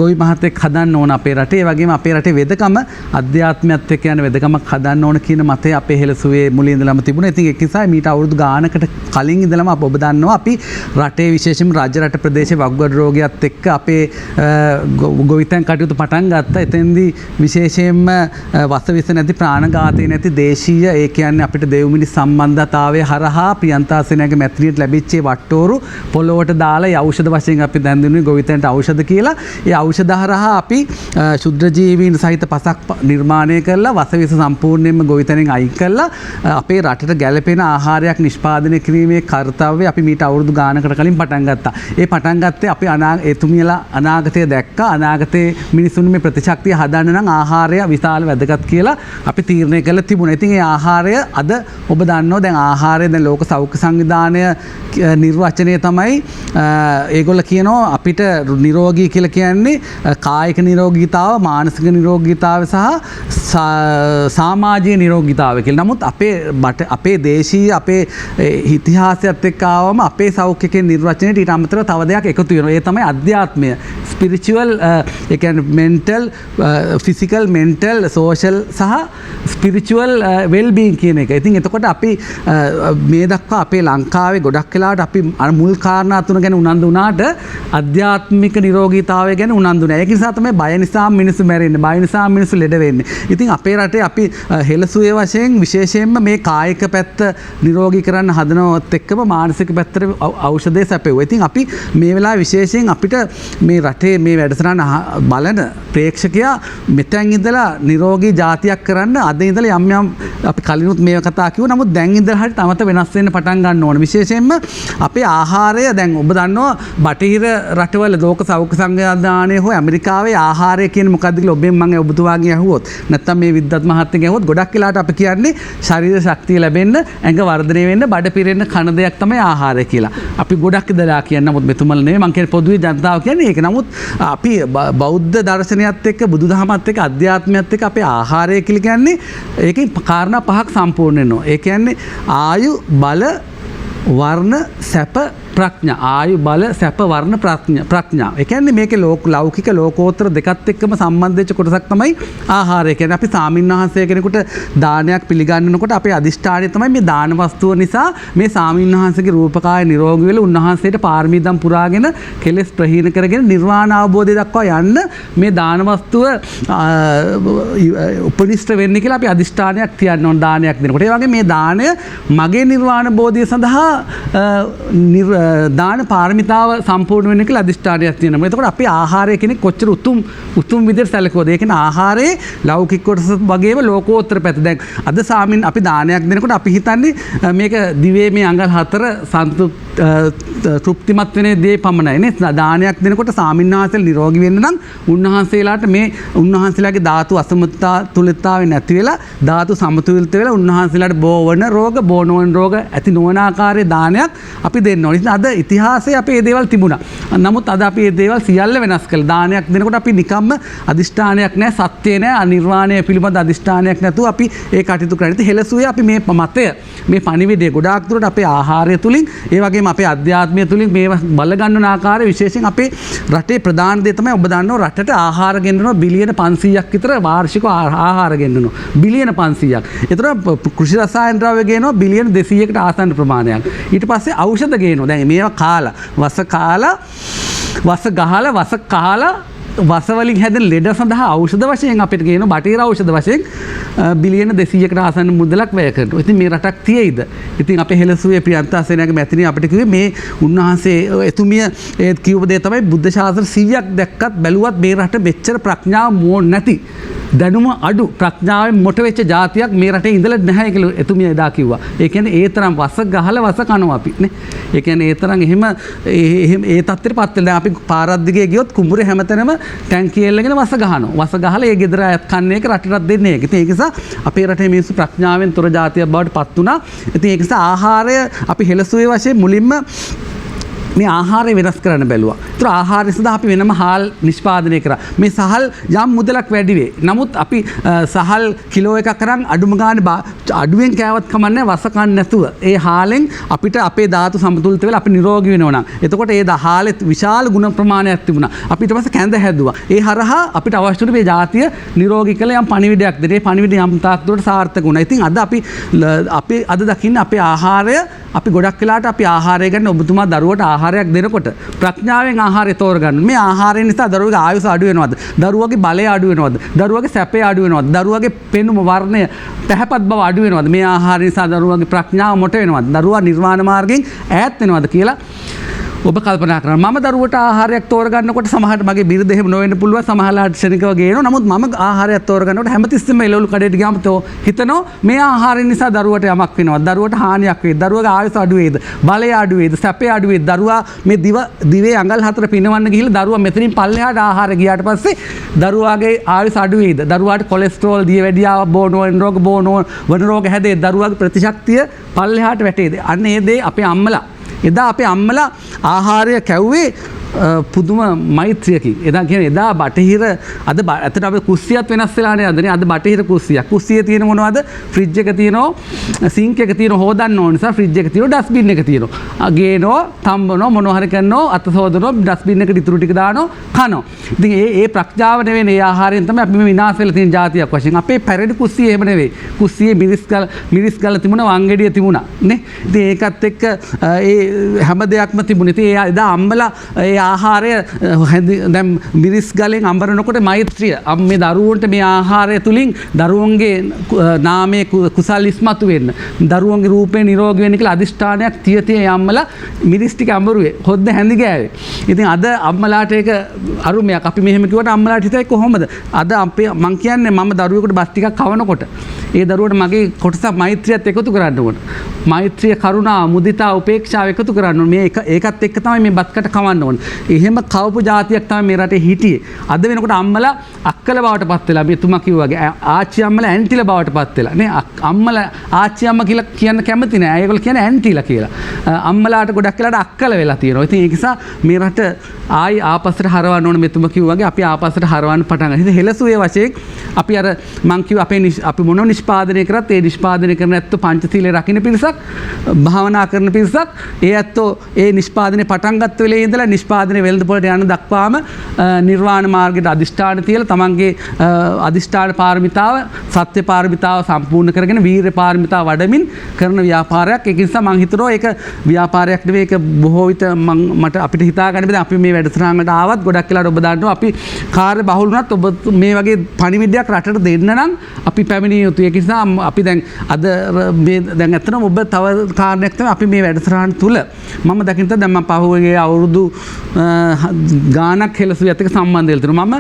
ගොවි මහතෙක් හදන්න ඕන අපේ රටේ. ඒ වගේම අපේ රටේ වෙදකම අධ්‍යාත්මයත් එක්ක යන වෙදකමක් හදන්න ඕන කියන මතය අපේ හෙළසුවේ මුලින් ඉඳලම තිබුණා. ඉතින් ඒක නිසා මීට අවුරුදු ගානකට කලින් ඉඳලම ඔබ දන්නවා අපි රටේ විශේෂයෙන්ම රාජ්‍ය රට ප්‍රදේශයේ වකුගඩු රෝගයත් එක්ක අපේ ගොවිතැන් කටයුතු පටන් ගත්තා. එතෙන්දී විශේෂයෙන්ම වසවිස නැති ප්‍රාණඝාතය නැති දේශීය ඒ කියන්නේ අපිට දෙව්මිනිස් සම්බන්ධතාවය හරහා ප්‍රියන්තා සේනාගේ මැතිණියට ලැබිච්ච වට්ටෝරු පොළොවට දාලා ඒ ඖෂධ වශයෙන් අපි දැන් දෙනුනේ ගොවිතැන්ට ඖෂධ කියලා. ඒ ඖෂධ හරහා අපි ශුද්ධ ජීවීන් සහිත පසක් නිර්මාණය කරලා වසවිස සම්පූර්ණයෙන්ම ගොවිතැනින් අයින් කරලා අපේ රටට ගැළපෙන ආහාරයක් නිෂ්පාදනය කිරීමේ කාර්යය අපි මීට අවුරුදු ගානකට කලින් පටන් ගත්තා. ඒ පටන් ගත්තේ අපි එතුමියලා අනාගතය දැක්කා. අනාගතයේ මිනිසුන් මේ ප්‍රතිශක්තිය හදන්න නම් ආහාරය විශාල වැදගත් කියලා අපි තීරණය කළා තිබුණා. ඉතින් ඒ ආහාරය අද ඔබ දන්නවා දැන් ආහාරය දැන් ලෝක සෞඛ්‍ය සංවිධානය නිර්වචනය තමයි ඒගොල්ලෝ කියනවා අපිට නිරෝගී කියලා කියන්නේ කායික නිරෝගීතාව, මානසික නිරෝගීතාව සහ සමාජීය නිරෝගීතාව කියලා. නමුත් අපේ දේශීය අපේ ඉතිහාසයත් එක්ක ආවම අපේ සෞඛ්‍යකේ නිර්වචනයට ඊට අමතරව තව දෙයක් එකතු වෙනවා. ඒ තමයි අධ්‍යාත්මය. ස්පිරිචුවල් ඒ කියන්නේ මෙන්ටල්, ෆිසිකල්, මෙන්ටල්, සෝෂල් සහ ස්පිරිචුවල් වෙල් බීయింగ్ කියන එක. ඉතින් එතකොට අපි මේ දක්වා අපේ ලංකාවේ ගොඩක් වෙලාවට අපි මුල් කාරණා තුන ගැන උනන්දු වුණාට අධ්‍යාත්මික නිරෝගීතාවය ගැන උනන්දු නැහැ. ඒක නිසා තමයි බය නිසා මිනිස්සු මැරෙන්නේ. බය නිසා මිනිස්සු ලෙඩ වෙන්නේ. ඉතින් අපේ රටේ අපි හෙළසුවේ වශයෙන් විශේෂයෙන්ම මේ කායික පැත්ත නිරෝගී කරන්න හදනවත් එක්කම මානසික පැත්තට ඖෂධය සැපෙවුවා. ඉතින් අපි මේ වෙලාවේ විශේෂයෙන් අපිට මේ රටේ මේ වැඩසටහන බලන ප්‍රේක්ෂකයා මෙතෙන් ඉඳලා නිරෝගී ජාතියක් කරන්න අද ඉඳලා යම් අපි කලිනුත් මේව කතා කිව්වා. නමුත් දැන් ඉඳලා හරියට තමත වෙනස් වෙන්න පටන් ගන්න ඕන. විශේෂයෙන්ම අපේ ආහාරය දැන් ඔබ දන්නවා බටහිර රටවල ලෝක සෞඛ්‍ය සංවිධානය හෝ ඇමරිකාවේ ආහාරය කියන්නේ මොකක්ද කියලා ඔබෙන් මම ඔබතුමාගෙන් අහුවොත් නැත්නම් මේ විද්වත් මහත්මයාගෙන් අහුවොත් ගොඩක් වෙලාවට අපි කියන්නේ ශරීර ශක්තිය ලැබෙන්න, ඇඟ වර්ධනය වෙන්න, බඩ පිරෙන්න කන දෙයක් තමයි ආහාරය කියලා. අපි ගොඩක් ඉඳලා කියන්නේ නමුත් මෙතුමල නෙමෙයි මම කියන්නේ පොදුවේ ජනතාව කියන්නේ ඒක. නමුත් අපි බෞද්ධ දර්ශනයත් එක්ක බුදුදහමත් එක්ක අධ්‍යාත්මයත් එක්ක අපේ ආහාරය කියලා කියන්නේ ඒකේ කාරණා පහක් සම්පූර්ණ වෙනවා. ඒ කියන්නේ ආයු, බල, වර්ණ, සැප, ප්‍රඥා ආයු බල සැප වර්ණ ප්‍රඥා. ඒ කියන්නේ මේකේ ලෞකික ලෝකෝත්තර දෙකත් එක්කම සම්බන්ධ වෙච්ච කොටසක් තමයි ආහාරය. කියන්නේ අපි සාමින්වහන්සේ කෙනෙකුට දානයක් පිළිගන්නනකොට අපේ අදිෂ්ඨානය තමයි මේ දාන වස්තුව නිසා මේ සාමින්වහන්සේගේ රූපකාය නිරෝගී වෙලා උන්වහන්සේට පාරමී දම් පුරාගෙන කෙලෙස් ප්‍රහීන කරගෙන නිර්වාණ අවබෝධය දක්වා යන්න මේ දාන වස්තුව උපනිෂ්ඨ වෙන්නේ කියලා අපි අදිෂ්ඨානයක් තියන්න ඕන දානයක් දෙනකොට. ඒ වගේ මේ දාණය මගේ නිර්වාණ බෝධිය සඳහා දාන පාරමිතාව සම්පූර්ණ වෙන්න කියලා අදිෂ්ඨානයක් තියෙනවා. එතකොට අපේ ආහාරය කෙනෙක් කොච්චර උතුම් විදිහට සැලකුවද? ඒ කියන්නේ ආහාරයේ ලෞකික කොටස වගේම ලෝකෝත්තර පැත්ත. දැන් අද සාමින් අපි දානයක් දෙනකොට අපි හිතන්නේ මේක දිවේ මේ අඟල් 4 තෘප්තිමත් වෙන දේ පමණයි නේ. දානයක් දෙනකොට සාමින්වහන්සේලා නිරෝගී වෙන්න නම් උන්වහන්සේලාට මේ උන්වහන්සේලාගේ ධාතු අසමතුලිතතාව තුලිතාවේ නැති වෙලා ධාතු සමතුලිත වෙලා උන්වහන්සේලාට බෝවන රෝග බෝනෝන් රෝග ඇති නොවන ආකාරයේ දානයක් අපි දෙන්න ඕනේ. ඉතින් අද ඉතිහාසයේ අපේ මේ දේවල් තිබුණා. නමුත් අද අපි මේ දේවල් සියල්ල වෙනස් කළා. දානයක් දෙනකොට අපි නිකම්ම අදිෂ්ඨානයක් නැහැ, සත්‍ය නැහැ, අනිර්වාණය පිළිබඳ අදිෂ්ඨානයක් නැතුව අපි ඒ කටයුතු කරන්නේ. ඉතින් හෙළසුවේ අපි මේ මතය මේ පණිවිඩය ගොඩාක් දුරට අපේ ආහාරය තුලින් ඒ වගේම අපේ අධ්‍යාත්මය තුලින් මේවා බල ගන්නන ආකාරය විශේෂයෙන් අපේ රටේ ප්‍රධාන දේ තමයි ඔබ දන්නවා රටට ආහාර ගෙන්නනවා බිලියන 500ක් විතර වාර්ෂිකව ආහාර ගෙන්නනවා බිලියන 500ක්. ඒතර කෘෂි රසායන ද්‍රව්‍ය ගේනවා බිලියන 200කට ආසන්න ප්‍රමාණයක්. ඊට පස්සේ ඖෂධ ගේනවා. දැන් මේවා කාලා වස කාලා වසවලින් හැදෙන ලෙඩ සඳහා ඖෂධ වශයෙන් අපිට ගේන බටහිර ඖෂධ වශයෙන් බිලියන 200කට ආසන්න මුදලක් වැය කරනවා. ඉතින් මේ රටක් තියෙයිද? ඉතින් අපේ හෙළසුවේ ප්‍රියන්තා සේනාගේ මැතිණිය අපිට කිව්වේ මේ උන්වහන්සේ එතුමිය ඒ කිව්ව දේ තමයි බුද්ධ ශාසන 100ක් දැක්කත් බැලුවත් මේ රට මෙච්චර ප්‍රඥාව මෝඩ නැති දැනුම අඩු ප්‍රඥාවෙන් මොට වෙච්ච જાතියක් මේ රටේ ඉඳලා නැහැ කියලා එතුමිය එදා කිව්වා. ඒ කියන්නේ ඒ තරම් වස ගහලා වස කනවා අපි නේ. ඒ කියන්නේ ඒ තරම් එහෙම ඒ තත්ත්වෙට පත් වෙලා දැන් අපි පාරක් දිගේ ගියොත් කුඹුරේ හැමතැනම ටැංකිය එල්ලගෙන වස ගහනවා. වස ගහලා ඒ ගෙදර අයත් කන්නේ එක රටටත් දෙන්නේ ඒක. ඉතින් ඒක නිසා අපේ රටේ මිනිස්සු ප්‍රඥාවෙන් තොර જાතියක් බවට පත් වුණා. ඉතින් ඒක නිසා ආහාරය අපි හෙළසුවේ වශයෙන් මුලින්ම මේ ආහාරය වෙනස් කරන්න බැලුවා. ඒතර ආහාරය සඳහා අපි වෙනම හාල් නිෂ්පාදනය කරා. මේ සහල් යම් මුදලක් වැඩි වේ. නමුත් අපි සහල් කිලෝ එකක් කරන් අඩුම ගානේ අඩුවෙන් කෑවත් කමන්නේ වස කන්න නැතුව. ඒ හාලෙන් අපිට අපේ ධාතු සමතුලිත වෙලා අපි නිරෝගී වෙනවා නම්. එතකොට ඒ හාලෙත් විශාල ගුණ ප්‍රමාණයක් තිබුණා. අපි ඊට පස්සේ කැඳ හැදුවා. ඒ හරහා අපිට අවශ්‍ය වුණේ මේ ජාතිය නිරෝගී කළ යම් පණිවිඩයක් දෙන්න. ඒ පණිවිඩය යම් තාක් දුරට සාර්ථක වුණා. ඉතින් අද අපි අද දකින්නේ අපේ ආහාරය අපි ගොඩක් වෙලාට අපි ආහාරය ගන්න ඔබතුමා දරුවට ආහාරයක් දෙනකොට ප්‍රඥාවෙන් ආහාරය තෝරගන්න. මේ ආහාරය නිසා දරුවගේ ආයුෂ අඩු වෙනවද? දරුවගේ බලය අඩු වෙනවද? දරුවගේ සැපය අඩු වෙනවද? දරුවගේ පෙනුම වර්ණය පැහැපත් බව අඩු වෙනවද? මේ ආහාරය නිසා දරුවගේ ප්‍රඥාව මොට වෙනවද? දරුවා නිර්වාණ මාර්ගයෙන් ඈත් වෙනවද කියලා ඔබ කල්පනා කරන්න. මම දරුවට ආහාරයක් තෝරගන්නකොට සමහරට මගේ බිරිඳ එහෙම නොවෙන්න පුළුවන්. සමහරලාට ශනිකව ගේනවා. නමුත් මම ආහාරයක් තෝරගන්නකොට හැමතිස්සෙම එළවලු කඩේට ගියාම හිතනවා මේ ආහාරය නිසා දරුවට යමක් වෙනවා. දරුවට හානියක් වෙයි. දරුවගේ ආයුෂ අඩු වේද? බලය අඩු වේද? සැපය අඩු වේද? දරුවා මේ දිවේ අඟල් 4 පිනවන්න ගිහිල්ලා දරුවා මෙතනින් පල්ලෙහාට ආහාර ගියාට පස්සේ දරුවාගේ ආයුෂ අඩු වේද? දරුවාට කොලෙස්ටරෝල් දියවැඩියාව බෝනෝන් රෝග හැදේ. දරුවාගේ ප්‍රතිශක්තිය පල්ලෙහාට වැටේද? අන්න ඒ දේ අපේ අම්මලා එදා අපේ අම්මලා ආහාරය කැව්වේ පුදුම මෛත්‍රියකින්. එදා කියන්නේ එදා බටහිර අද ඇත්තට අපේ කුස්සියත් වෙනස් වෙලානේ අදනේ. අද බටහිර කුස්සියක්. කුස්සියේ තියෙන මොනවද? ෆ්‍රිජ් එක තියෙනවා, සිංක් එක තියෙනවා, හොදන්න ඕන නිසා ෆ්‍රිජ් එක තියෙනවා, ඩස්බින් එක තියෙනවා. ගේනවා, තම්බනවා, මොනවා හරි කරනවා, අත සෝදනවා, ඩස්බින් එකට ඉතුරු ටික දානවා, කනවා. ඉතින් ඒ ප්‍රඥාව නෙවෙයි මේ ආහාරයෙන් තමයි අපි මේ විනාශ වෙලා තියෙන જાතියක් වශයෙන්. අපේ පැරණි කුස්සිය එහෙම නෙවෙයි. කුස්සියේ මිරිස් ගල තිබුණා, වංගෙඩිය තිබුණා නේ. ඉතින් ඒකත් එක්ක ඒ හැම දෙයක්ම තිබුණේ. ඉතින් එදා අම්මලා ආහාරය දැන් මිරිස් ගලෙන් අඹරනකොට මෛත්‍රිය මේ දරුවන්ට මේ ආහාරය තුලින් දරුවන්ගේ නාමයේ කුසල් ඉස්මතු වෙන්න දරුවන්ගේ රූපේ නිරෝගී වෙන්න කියලා අදිෂ්ඨානයක් තිය අම්මලා මිරිස් ටික අඹරුවේ හොද්ද හැඳි ගෑවේ. ඉතින් අද අම්මලාට ඒක අරුමයක්. අපි මෙහෙම කිව්වට අම්මලාට හිතයි කොහොමද? අද අපේ මං කියන්නේ මම දරුවෙකුට බස් ටිකක් කවනකොට ඒ දරුවට මගේ කොටසක් මෛත්‍රියත් එකතු කරන්න ඕන. මෛත්‍රිය, කරුණා, මුදිතා, උපේක්ෂාව එකතු කරන්න ඕන. මේ ඒකත් එක්ක තමයි මේ බත්කට කවන්න ඕන. එහෙම කවපු ජාතියක් තමයි මේ රටේ හිටියේ. අද වෙනකොට අම්මලා අක්කල බවට පත් වෙලා මෙතුමා කිව්වා වගේ ආච්චි අම්මලා ඇන්ටිලා බවට පත් වෙලා නේ. අම්මලා ආච්චි අම්මා කියලා කියන්න කැමති නෑ. ඒගොල්ලෝ කියන්නේ ඇන්ටිලා කියලා. අම්මලාට ගොඩක් වෙලාට අක්කල වෙලා තියෙනවා. ඉතින් ඒක නිසා මේ රට ආයි ආපස්සට හරවන්න ඕන මෙතුමා කිව්වා වගේ අපි ආපස්සට හරවන්න පටන් ගන්නවා. ඉතින් හෙළසුවේ වශයෙන් අපි අර මං කිව්වා අපි මොනව නිෂ්පාදනය කරත් ඒ නිෂ්පාදනය කරන ඇත්තෝ පංචශීලයේ රකින්න පිරිසක් භාවනා කරන පිරිසක් ඒ ඇත්තෝ ඒ නිෂ්පාදනය පටන් ගත්ත වෙලේ ඉඳලා නිෂ්පාදනය වෙළඳ පොළට යන දක්වාම නිර්වාණ මාර්ගයට අදිෂ්ඨාන තියලා තමන්ගේ අදිෂ්ඨාන පාරමිතාව සත්‍ය පාරමිතාව සම්පූර්ණ කරගෙන වීර්ය පාරමිතාව වඩමින් කරන ව්‍යාපාරයක්. ඒක නිසා මං හිතනවා ඒක ව්‍යාපාරයක් නෙවෙයි. ඒක බොහෝ විට මට අපිට හිතා ගන්න බෑ. අපි මේ වැඩසටහනකට ආවත් ගොඩක් වෙලාවට ඔබ දන්නවා අපි කාර්ය බහුල වුණත් ඔබ මේ වගේ පණිවිඩයක් රටට දෙන්න නම් අපි පැමිණිය යුතුයි. ඒක නිසා අපි දැන් අද මේ දැන් ඇත්තටම ඔබ තව කාරණයක් තමයි අපි මේ වැඩසටහන තුල මම දකින්න දැන් මම පහුගිය අවුරුදු ගානක් හෙළසුවත් එක්ක සම්බන්ධ වෙලා තියෙනවා. මම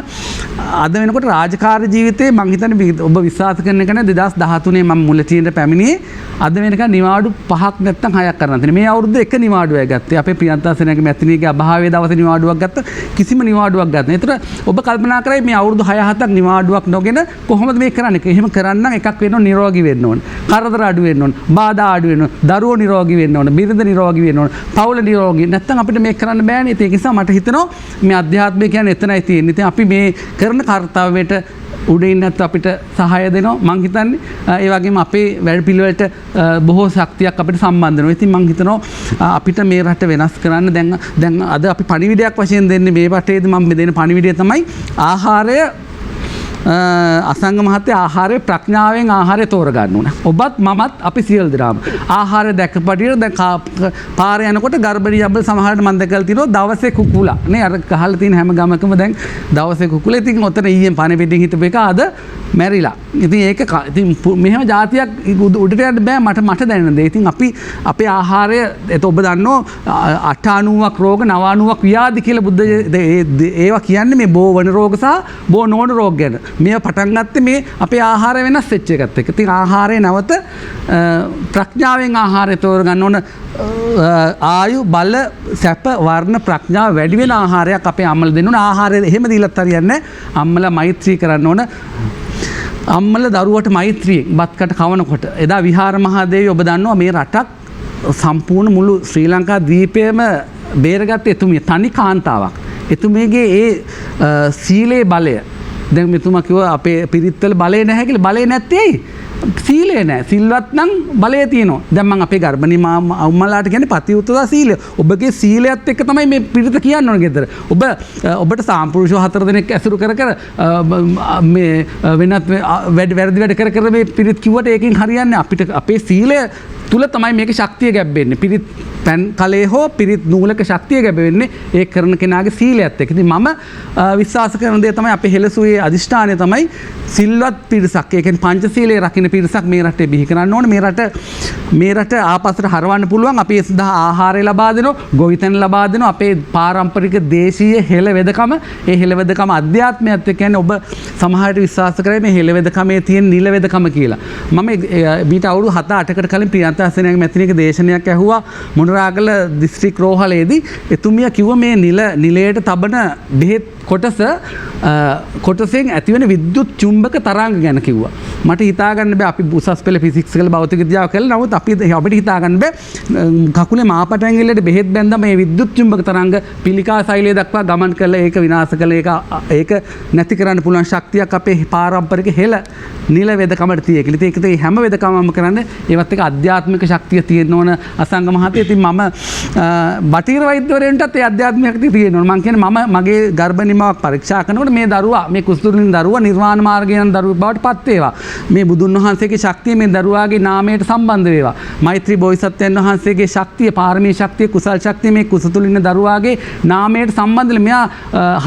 අද වෙනකොට රාජකාරී ජීවිතේ මං හිතන්නේ ඔබ විශ්වාස කරන එක නේ 2013 මම මුලචීනට පැමිණියේ. අද වෙනකන් නිවාඩු 5ක් නැත්නම් 6ක් කරන් තියෙනවා. මේ අවුරුද්ද එක නිවාඩුවයි ගත්තේ. අපේ ප්‍රියන්තා සේනාගේ මැතිණියගේ අභාවයේ දවසේ නිවාඩුවක් ගත්ත කිසිම නිවාඩුවක් ගන්න. ඒතර ඔබ කල්පනා කරයි මේ අවුරුදු 6-7ක් නිවාඩුවක් නොගෙන කොහොමද මේ කරන්නේ? එහෙම කරන්න එකක් වෙන්න ඕන නිරෝගී වෙන්න ඕන. කරදර අඩු වෙන්න ඕන. බාධා අඩු වෙන්න ඕන. දරුවෝ නිරෝගී වෙන්න ඕන. බිරිඳ නිරෝගී වෙන්න ඕන. පවුල නිරෝගී. නැත්නම් අපිට මේක කරන්න බෑනේ. ඒක නිසා මට හිතෙනවා මේ අධ්‍යාත්මය කියන්නේ එතනයි තියෙන්නේ. ඉතින් අපි මේ කරන කාර්යයට උඩින් නැත් අපිට සහාය දෙනවා. මං හිතන්නේ ඒ වගේම අපේ වැඩ පිළිවෙලට බොහෝ ශක්තියක් අපිට සම්බන්ධ වෙනවා. ඉතින් මං හිතනවා අපිට මේ රට වෙනස් කරන්න දැන් අද අපි පණිවිඩයක් වශයෙන් දෙන්නේ මේ රටේදී මම දෙන පණිවිඩය තමයි ආහාරය අසංග මහත්තයා ආහාරය ප්‍රඥාවෙන් ආහාරය තෝරගන්න ඕන. ඔබත් මමත් අපි සියලු දෙනාම ආහාරය දැකපටියට දැන් පාරේ යනකොට ගර්භණී අබ්බ සමහරට මම දැකලා තිනවා දවසේ කුකුලා නේ අර ගහලා තියෙන හැම ගමකම දැන් දවසේ කුකුලා. ඉතින් ඔතන ඊයෙන් පණේ පිටින් හිටපු එක අද මැරිලා. ඉතින් ඒක ඉතින් මෙහෙම જાතියක් උඩට යන්න බෑ මට දැනෙන දේ. ඉතින් අපි අපේ ආහාරය ඒත් ඔබ දන්නවා 90ක් රෝග 90ක් ව්‍යාධි කියලා බුද්ධ ඒවා කියන්නේ මේ බෝ වන රෝග සහ බෝ නොවන රෝග ගැන. මේ පටන් ගත්තේ මේ අපේ ආහාරය වෙනස් වෙච්ච එකත් එක්ක. ඉතින් ආහාරය නැවත ප්‍රඥාවෙන් ආහාරය තෝරගන්න ඕන. ආයු බල සැප වර්ණ ප්‍රඥාව වැඩි වෙන ආහාරයක් අපේ අම්මලා දෙන්න ඕන. ආහාරය එහෙම දීලත් හරියන්නේ නැහැ. අම්මලා මෛත්‍රී කරන්න ඕන. අම්මල දරුවට මෛත්‍රියෙන් බත්කට කවනකොට එදා විහාර මහාදේවි ඔබ දන්නවා මේ රටක් සම්පූර්ණ මුළු ශ්‍රී ලංකා දීපයේම බේරගත්ත එතුමිය තනි කාන්තාවක්. එතුමියගේ ඒ සීලේ බලය දැන් මෙතුමා කිව්වා අපේ පිරිත්වල බලය නැහැ කියලා. බලය නැත්තේ ඇයි? සීලය නැහැ. සිල්වත් නම් බලය තියෙනවා. දැන් මම අපේ ගර්භණී අම්මලාට කියන්නේ පතිඋත්තර සීලය. ඔබගේ සීලයත් එක්ක තමයි මේ පිරිත කියන්න ඕන ගෙදර. ඔබට සාම්පුරුෂෝ 4 දෙනෙක් ඇසුරු කර මේ වෙනත් වැරදි වැඩ කර මේ පිරිත් කිව්වට ඒකෙන් හරියන්නේ අපිට අපේ සීලය තුල තමයි මේක ශක්තිය ගැබ්බෙන්නේ. පිරිත් පැන් කලේ හෝ පිරිත් නූලක ශක්තිය ගැබෙන්නේ ඒ කරන කෙනාගේ සීලයත් එක්ක. ඉතින් මම විශ්වාස කරන දේ තමයි අපේ හෙළසුවේ අදිෂ්ඨානය තමයි සිල්වත් පිරිසක්. ඒ කියන්නේ පංචශීලයේ රකින්න පිරිසක් මේ රටේ බිහි කරන්න ඕනේ. මේ රට ආපස්සට හරවන්න පුළුවන්. අපි ඒ සඳහා ආහාරය ලබා දෙනවා, ගොවිතැන ලබා දෙනවා. අපේ පාරම්පරික දේශීය හෙළවෙදකම, ඒ හෙළවෙදකම අධ්‍යාත්මයත් එක්ක කියන්නේ ඔබ සමහරට විශ්වාස කරේ මේ හෙළවෙදකමේ තියෙන නිලවෙදකම කියලා. මම මීට අවුරුදු 7-8කට කලින් ප්‍රියන්තා සේනාගේ මැතිණියක දේශනයක් ඇහුවා මොනරාගල දිස්ත්‍රික් රෝහලේදී. එතුමිය කිව්වා මේ නිලයට තබන බෙහෙත් කොටසෙන් ඇතිවෙන විද්‍යුත් චුම්බක තරංග ගැන කිව්වා. මට හිතාගන්න බෑ අපි උසස් පෙළ ෆිසික්ස් කළ භෞතික විද්‍යාව කළා. නමුත් අපිට හිතාගන්න බෑ කකුලේ මාපට ඇඟිල්ලට බෙහෙත් බැන්දම මේ විද්‍යුත් චුම්බක තරංග පිළිකා ශෛලය දක්වා ගමන් කළ ඒක විනාශ කළ ඒක නැති කරන්න පුළුවන් ශක්තියක් අපේ පාරම්පරික හෙළ නිල වෙදකමට තියෙක. ඉතින් ඒක හැම වෙදකමම කරන්නේ ඒවත් එක අධ්‍යාත්මික ශක්තිය තියෙන්න ඕන අසංග මහත්තයා. ඉතින් මම බටහිර වෛද්‍යවරයන්ටත් ඒ අධ්‍යාත්මික ශක්තිය තියෙන්න ඕන. මම කියන්නේ මම මගේ ගර්භණී මාවක් පරීක්ෂා කරනකොට මේ දරුවා මේ කුස්තුරින් දරුවා නිර්වාණ මාර්ගයෙන් දරුවෙක් බවට පත් වේවා. මේ බුදුන් වහන්සේගේ ශක්තිය මේ දරුවාගේ නාමයට සම්බන්ධ වේවා. මෛත්‍රී බෝධිසත්වයන් වහන්සේගේ ශක්තිය, පාරමී ශක්තිය, කුසල් ශක්තිය මේ කුසතුලින් දරුවාගේ නාමයට සම්බන්ධ මෙයා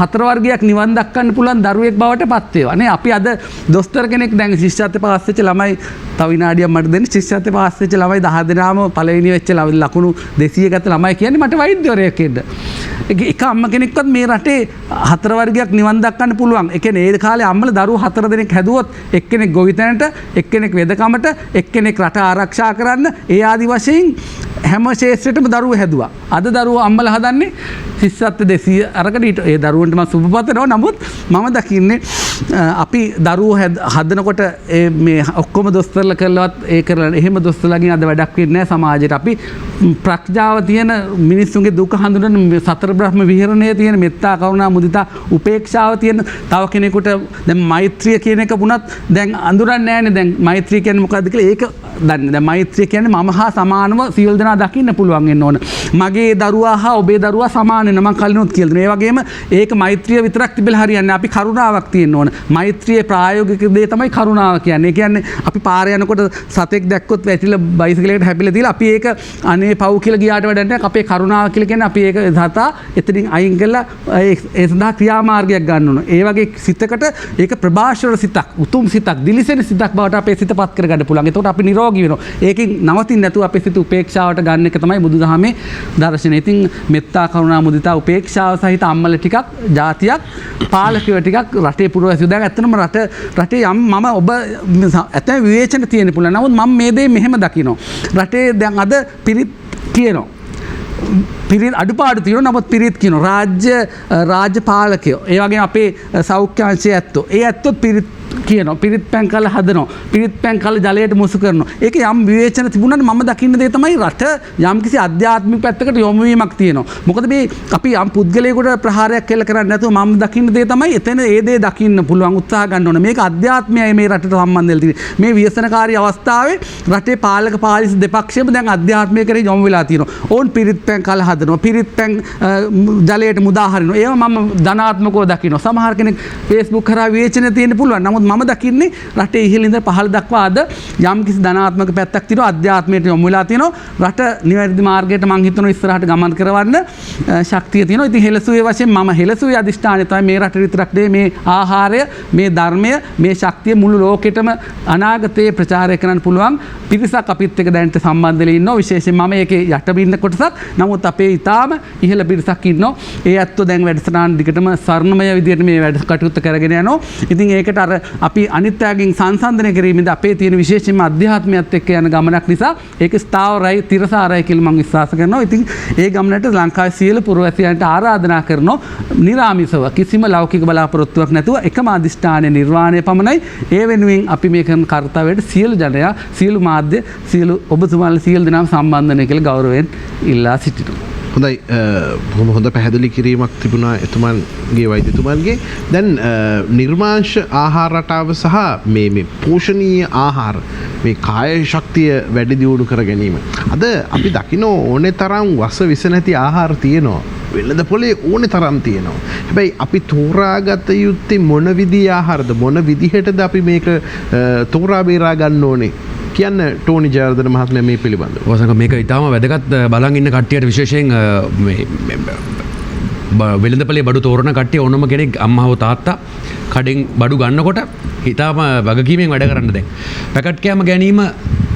4 වර්ගයක් නිවන් දක්වන්න පුළුවන් දරුවෙක් බවට පත් වේවා. නේ අපි අද දොස්තර කෙනෙක් දැන් ශිෂ්‍යත්ව පාස් වෙච්ච ළමයි තව විනාඩියක් මට දෙන්න. ශිෂ්‍යත්ව පාස් වෙච්ච ළමයි 10 දෙනාම පළවෙනි වෙච්ච ලකුණු 200 ගත්ත ළමයි කියන්නේ මට වෛද්‍යවරයෙක් වෙන්න. එක අම්ම කෙනෙක්වත් මේ රටේ 4 වර්ගයක් නිවන් දක්වන්න පුළුවන්. ඒ කියන්නේ ඒ කාලේ අම්මලා දරුවෝ 4 දෙනෙක් හැදුවොත් එක්කෙනෙක් ගොවිතැනට, එක්කෙනෙක් වෙදකමට, එක්කෙනෙක් රට ආරක්ෂා කරන්න, ඒ ආදි වශයෙන් හැම ශේෂ්ත්‍රයකටම දරුවෝ හැදුවා. අද දරුවෝ අම්මලා හදන්නේ ශිෂ්‍යත්ව 200 අරකට ඒ දරුවන්ට මම සුබ පතනවා. නමුත් මම දකින්නේ අපි දරුවෝ හදනකොට මේ ඔක්කොම දොස්තරලා කරලවත් ඒ කරලා එහෙම දොස්තරලාගෙන් අද වැඩක් වෙන්නේ නැහැ සමාජයට. අපි ප්‍රඥාව තියෙන මිනිස්සුන්ගේ දුක හඳුනන සතර බ්‍රහ්ම විහරණයේ තියෙන මෙත්තා කරුණා මුදිතා උපේක්ෂාව තියෙන තව කෙනෙකුට දැන් මෛත්‍රිය කියන එක වුණත් දැන් අඳුරන්නේ නැහැනේ. දැන් මෛත්‍රිය කියන්නේ මොකක්ද කියලා ඒක දන්නේ. දැන් මෛත්‍රිය කියන්නේ මම හා සමානව සියලු දෙනා දකින්න පුළුවන් වෙන්න ඕන. මගේ දරුවා හා ඔබේ දරුවා සමාන වෙන මම කලිනුත් කියලා දෙනවා. ඒ වගේම ඒක මෛත්‍රිය විතරක් තිබෙලා හරියන්නේ. අපි කරුණාවක් තියෙන්න ඕන. මෛත්‍රියේ ප්‍රායෝගික දේ තමයි කරුණාව කියන්නේ. ඒ කියන්නේ අපි පාරේ යනකොට සතෙක් දැක්කොත් වැටිලා බයිසිකලයකට හැපිලා තියලා අපි ඒක අනේ පව් කියලා ගියාට වැඩක් නැහැ. අපේ කරුණාව කියලා කියන්නේ අපි ඒක සතා එතනින් අයින් කරලා ඒ සඳහා ක්‍රියාමාර්ගයක් ගන්න ඕන. ඒ වගේ සිතකට ඒක ප්‍රභාෂර සිතක්, උතුම් සිතක්, දිලිසෙන සිතක් බවට අපේ සිතපත් කරගන්න පුළුවන්. එතකොට අපි නිරෝගී වෙනවා. ඒකෙන් නවතින්නේ නැතුව අපේ සිත උපේක්ෂාවට ගන්න එක තමයි බුදුදහමේ දර්ශනය. ඉතින් මෙත්තා කරුණා මුදිතා උපේක්ෂාව සහිත අම්මල ටිකක්, ජාතියක්, පාලකයෝ ටිකක් රටේ පුරවැසියෝ දැන් ඇත්තටම රටේ යම් මම ඔබ ඇතැම් විවේචන තියෙන පුළුවන්. නමුත් මම මේ දේ මෙහෙම දකිනවා. රටේ දැන් අද පිරිත් කියනවා. පිරිත් අඩුපාඩු තියෙනවා. නමුත් පිරිත් කියනවා. රාජ්‍ය පාලකයෝ, ඒ වගේම අපේ සෞඛ්‍ය අංශයේ ඇත්තෝ, ඒ ඇත්තෝ පිරිත් කියනවා. පිරිත් පැන් කළ හදනවා. පිරිත් පැන් කළ ජලයට මුසු කරනවා. ඒක යම් විවේචන තිබුණාට මම දකින්න දේ තමයි රට යම්කිසි ආධ්‍යාත්මික පැත්තකට යොමු වීමක් තියෙනවා. මොකද මේ අපි යම් පුද්ගලයෙකුට ප්‍රහාරයක් කෙල කරන්නේ නැතුව මම දකින්න දේ තමයි එතන ඒ දේ දකින්න පුළුවන් උත්සාහ ගන්න ඕනේ. මේක අධ්‍යාත්මයයි මේ රටට සම්බන්ධ වෙලා තියෙන්නේ. මේ ව්‍යසනකාරී අවස්ථාවේ රටේ පාලක පාලිස් දෙපක්ෂයම දැන් අධ්‍යාත්මය කරේ යොමු වෙලා තියෙනවා. ඕන් පිරිත් පැන් කළ හදනවා. පිරිත් පැන් ජලයට මුදා හරිනවා. ඒව මම ධනාත්මකව දකිනවා. සමහර කෙනෙක් Facebook කරා විවේචන තියෙන්න පුළුවන්. නමුත් මම දකින්නේ රටේ ඉහළින්ද පහළ දක්වා අද යම් කිසි ධනාත්මක පැත්තක් තියෙනවා. අධ්‍යාත්මයට යොමු වෙලා තියෙනවා. රට නිවැරදි මාර්ගයට මම හිතනවා ඉස්සරහට ගමන් කරවන්න ශක්තිය තියෙනවා. ඉතින් හෙළසුවේ වශයෙන් මම හෙළසුවේ අධිෂ්ඨානය තමයි මේ රට විතරක් නෙවෙයි මේ ආහාරය, මේ ධර්මය, මේ ශක්තිය මුළු ලෝකෙටම අනාගතයේ ප්‍රචාරය කරන්න පුළුවන් පිරිසක් අපිත් එක්ක දැනට සම්බන්ධ වෙලා ඉන්නවා. විශේෂයෙන් මම ඒකේ යටම ඉන්න කොටසක්. නමුත් අපේ ඊටාම ඉහළ පිරිසක් ඉන්නවා. ඒ ඇත්තෝ දැන් වැඩසටහන දිගටම ස්වර්ණමය විදියට මේ වැඩ කටයුත්ත කරගෙන යනවා. ඉතින් ඒකට අර අපි අනිත්‍යයෙන් සංසන්දනය කිරීමේදී අපේ තියෙන විශේෂයෙන්ම අධ්‍යාත්මයත් එක්ක යන ගමනක් නිසා ඒක ස්ථාවරයි, තිරසාරයි කියලා මම විශ්වාස කරනවා. ඉතින් ඒ ගමනට ලංකාවේ සියලු පුරවැසියන්ට ආරාධනා කරනවා නිරාමිසව කිසිම ලෞකික බලාපොරොත්තුවක් නැතුව එකම අධිෂ්ඨානයේ නිර්වාණය පමණයි. ඒ වෙනුවෙන් අපි මේ කරන කාර්යයට සියලු ජනයා, සියලු මාධ්‍ය, සියලු ඔබතුමාලා සියලු දෙනාම සම්බන්ධ වෙන කියලා ගෞරවයෙන් ඉල්ලා සිටිනවා. හොඳයි, බොහොම හොඳ පැහැදිලි කිරීමක් තිබුණා එතුමන්ගේ වෛද්‍යතුමන්ගේ. දැන් නිර්මාංශ ආහාර රටාව සහ මේ පෝෂණීය ආහාර, මේ කාය ශක්තිය වැඩි දියුණු කර ගැනීම. අද අපි දකින්න ඕනේ තරම් වස විස නැති ආහාර තියෙනවා. වෙළඳ පොලේ ඕනේ තරම් තියෙනවා. හැබැයි අපි තෝරාගත යුත්තේ මොන විදිහේ ආහාරද, මොන විදිහටද අපි මේක තෝරා බේරා ගන්න ඕනේ කියන්න ටෝනි ජයවර්ධන මහත්මයා මේ පිළිබඳව. ඔසක මේක ඉතාම වැදගත් බලන් ඉන්න කට්ටියට විශේෂයෙන් වෙළඳපොලේ බඩු තෝරන කට්ටිය ඕනම කෙනෙක් අම්මව තාත්තා කඩෙන් බඩු ගන්නකොට හිතාම වගකීමෙන් වැඩ කරන්න දැන්. පැකට් කෑම ගැනීම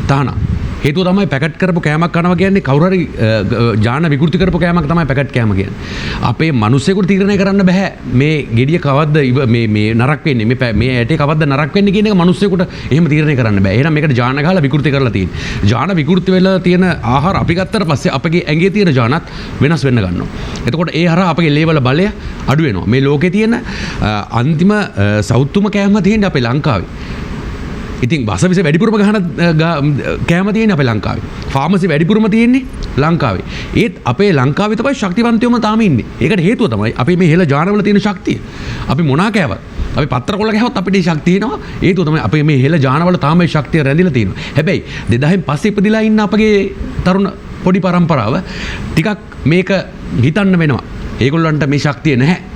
තහනම්. හේතුව තමයි පැකට් කරපු කෑමක් කනවා කියන්නේ කවුරු හරි ජාන විකෘති කරපු කෑමක් තමයි පැකට් කෑම කියන්නේ. අපේ මිනිස්සුෙකුට තීරණය කරන්න බෑ මේ ගෙඩිය කවද්ද මේ නරක වෙන්නේ, මේ ඇටේ කවද්ද නරක වෙන්නේ කියන එක මිනිස්සුෙකුට එහෙම තීරණය කරන්න බෑ. එහෙනම් මේකට ජාන ගහලා විකෘති කරලා තියෙන්නේ. ජාන විකෘති වෙලා තියෙන ආහාර අපි ගත්තට පස්සේ අපගේ ඇඟේ තියෙන ජානත් වෙනස් වෙන්න ගන්නවා. එතකොට ඒ හරහා අපගේ ලේවල බලය අඩු වෙනවා. මේ ලෝකේ තියෙන අන්තිම සෞතුම කෑම තියෙන්නේ අපේ ලංකාවේ. ඉතින් වසවිස වැඩිපුරම ගහන කෑම තියෙන්නේ අපේ ලංකාවේ. ෆාමසි වැඩිපුරම තියෙන්නේ ලංකාවේ. ඒත් අපේ ලංකාවේ තමයි ශක්තිවන්තයෝම තාම ඉන්නේ. ඒකට හේතුව තමයි අපි මේ හෙළ ජානවල තියෙන ශක්තිය. අපි මොනා කෑවත්, අපි පත්‍ර කොළ කෑවත් අපිට මේ ශක්තිය එනවා. හේතුව තමයි අපේ මේ හෙළ ජානවල තාම මේ ශක්තිය රැඳිලා තියෙනවා. හැබැයි 2000න් පස්සේ ඉපදිලා ඉන්න අපගේ තරුණ පොඩි පරම්පරාව ටිකක් මේක හිතන්න වෙනවා. ඒගොල්ලන්ට මේ ශක්තිය නැහැ.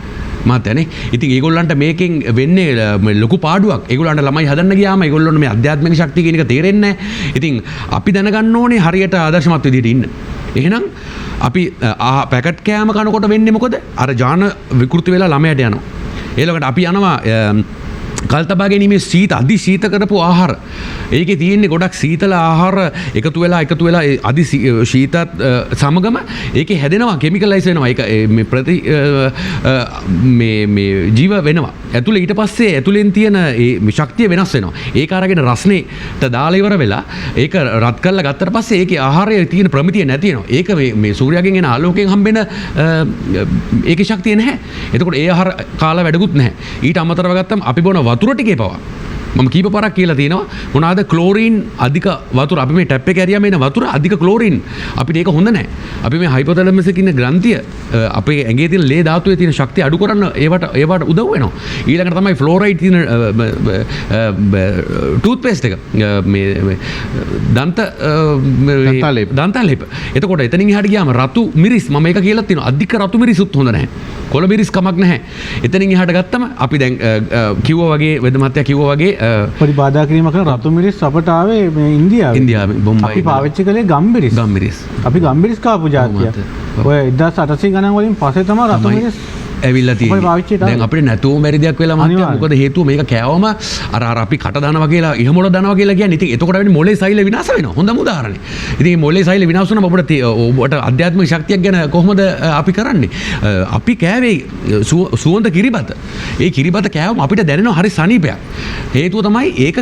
මාතනේ. ඉතින් ඒගොල්ලන්ට මේකෙන් වෙන්නේ ලොකු පාඩුවක්. ඒගොල්ලන්ට ළමයි හදන්න ගියාම ඒගොල්ලන්ට මේ අධ්‍යාත්මික ශක්තිය කියන එක තේරෙන්නේ නැහැ. ඉතින් අපි දැනගන්න ඕනේ හරියට ආදර්ශමත් විදිහට ඉන්න. එහෙනම් අපි පැකට් කෑම කනකොට වෙන්නේ මොකද? අර ජාන විකෘති වෙලා ළමයට යනවා. ඊළඟට අපි යනවා කල්තබා ගැනීමේ සීත අධි සීත කරපු ආහාර ඒකේ තියෙන්නේ ගොඩක් සීතල ආහාර එකතු වෙලා අධි ශීතත් සමගම ඒකේ හැදෙනවා කෙමිකලයිස් වෙනවා ඒක මේ ප්‍රති මේ ජීව වෙනවා ඇතුළේ ඊට පස්සේ ඇතුළෙන් තියෙන ඒ ශක්තිය වෙනස් වෙනවා ඒක අරගෙන රස්නේට දාලා ඉවර වෙලා ඒක රත් කරලා ගත්තට පස්සේ ඒකේ ආහාරයේ තියෙන ප්‍රමිතිය නැති වෙනවා ඒක මේ සූර්යාගෙන් එන ආලෝකයෙන් හම්බෙන ඒකේ ශක්තිය නැහැ එතකොට ඒ ආහාර කාලා වැඩකුත් නැහැ ඊට අමතරව ගත්තම අපි බොන වතුර ටිකේ පවා මම කීප පාරක් කියලා තියෙනවා මොනවාද ක්ලෝරින් අධික වතුර අපි මේ ටැප් එකේ ඇරියාම එන වතුර අධික ක්ලෝරින් අපිට ඒක හොඳ නැහැ අපි මේ හයිපොතැලමස් එකේ ඉන්න ග්‍රන්ථිය අපේ ඇඟේ තියෙන ලේ ධාතුවේ තියෙන ශක්තිය අඩු කරන්න ඒවට උදව් වෙනවා ඊළඟට තමයි ෆ්ලෝරයිඩ් තියෙන ටූත් පේස්ට් එක මේ දන්තාලේප එතකොට එතනින් එහාට ගියාම රතු මිරිස් මම ඒක කියලා තියෙනවා අධික රතු මිරිසුත් හොඳ නැහැ කොළ මිරිස් කමක් නැහැ එතනින් එහාට ගත්තම අපි දැන් කිව්වා වගේ වෙද මහත්තයා කිව්වා වගේ පොඩි බාධා කිරීම කරන රතු මිරිස් අපට ආවේ මේ ඉන්දියාවේ බොම්බයි අපි පාවිච්චි කළේ ගම්මිරිස් අපි ගම්මිරිස් කාපු ජාතිය ඔය 1800 ගණන් වලින් පස්සේ තමයි රතු මිරිස් ඇවිල්ලා තියෙන්නේ දැන් අපිට නැතුව බැරි දෙයක් වෙලා මහත්තයා මොකද හේතුව මේක කෑවම අර අපි කට දානවා කියලා ඉහමොළ දානවා කියලා කියන්නේ ඉතින් එතකොට වෙන්නේ මොලේ සෛල විනාශ වෙනවා හොඳම උදාහරණේ ඉතින් මේ මොලේ සෛල විනාශ වුණාම ඔබට අධ්‍යාත්මික ශක්තියක් ගැන කොහොමද අපි කරන්නේ අපි කෑවේ සුවඳ කිරිබත ඒ කිරිබත කෑවම අපිට දැනෙනවා හරි සනීපයක් හේතුව තමයි ඒක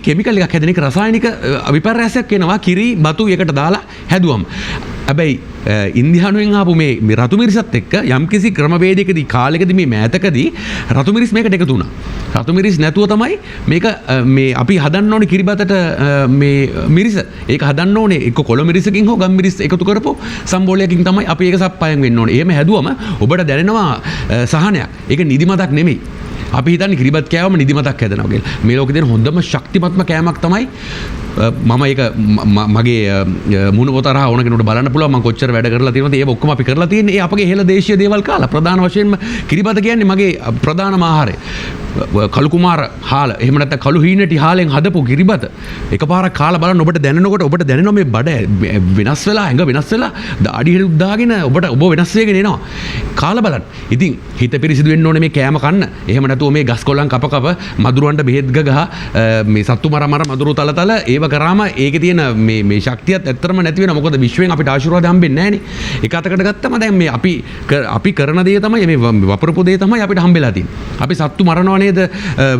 කෙමිකල් එකක් හැදෙන එක රසායනික විපර්යාසයක් වෙනවා කිරි බතු එකට දාලා හැදුවම හැබැයි ඉන්දියානුවෙන් ආපු මේ රතු මිරිසත් එක්ක යම්කිසි ක්‍රමවේදයකදී කාලෙකදී මේ මෑතකදී රතු මිරිස් මේකට එකතු වුණා. රතු මිරිස් නැතුව තමයි මේක මේ අපි හදන්න ඕනේ කිරිබතට මේ මිරිස. ඒක හදන්න ඕනේ එක්ක කොළ මිරිසකින් හෝ ගම් මිරිස් එකතු කරපු සම්බෝලයකින් තමයි අපි ඒක සප්පායෙන් වෙන්න ඕනේ. එහෙම හැදුවම ඔබට දැනෙනවා සහනයක්. ඒක නිදිමතක් නෙමෙයි. අපි හිතන්නේ කිරිබත් කෑවම නිදිමතක් හැදෙනවා කියලා. මේ ලෝකේ තියෙන හොඳම ශක්තිමත්ම කෑමක් තමයි මම ඒක මගේ මුණ පොත හරහා ඕන කෙනෙකුට බලන්න පුළුවන් මම කොච්චර වැඩ කරලා තියෙනවද ඒක ඔක්කොම අපි කරලා තියෙන්නේ ඒ අපගේ හෙළ දේශීය දේවල් කාලා ප්‍රධාන වශයෙන්ම කිරිබත කියන්නේ මගේ ප්‍රධානම ආහාරය කළු කුමාර හාල එහෙම නැත්නම් කළු හීනටි හාලෙන් හදපු කිරිබත එකපාරක් කාලා බලන්න ඔබට දැනෙනකොට ඔබට දැනෙනවා මේ බඩ වෙනස් වෙලා ඇඟ වෙනස් වෙලා දාඩි හෙළුක් දාගෙන ඔබ වෙනස් වෙගෙන එනවා කාලා බලන්න ඉතින් හිත පිරිසිදු වෙන්න ඕනේ මේ කෑම කන්න එහෙම නැතුව මේ ගස් කොල්ලන් කප මදුරුවන්ට බෙහෙත් ගහ මේ සත්තු මර මදුරු තල ඒව කරාම ඒකේ තියෙන මේ ශක්තියත් ඇත්තටම නැති වෙනවා මොකද විශ්වයෙන් අපිට ආශිර්වාද හම්බෙන්නේ නැහනේ ඒක අතකට ගත්තම දැන් මේ අපි කරන දේ තමයි මේ වපරපු දේ තමයි අපිට හම්බෙලා තියෙන්නේ අපි සත්තු මරනවා නේද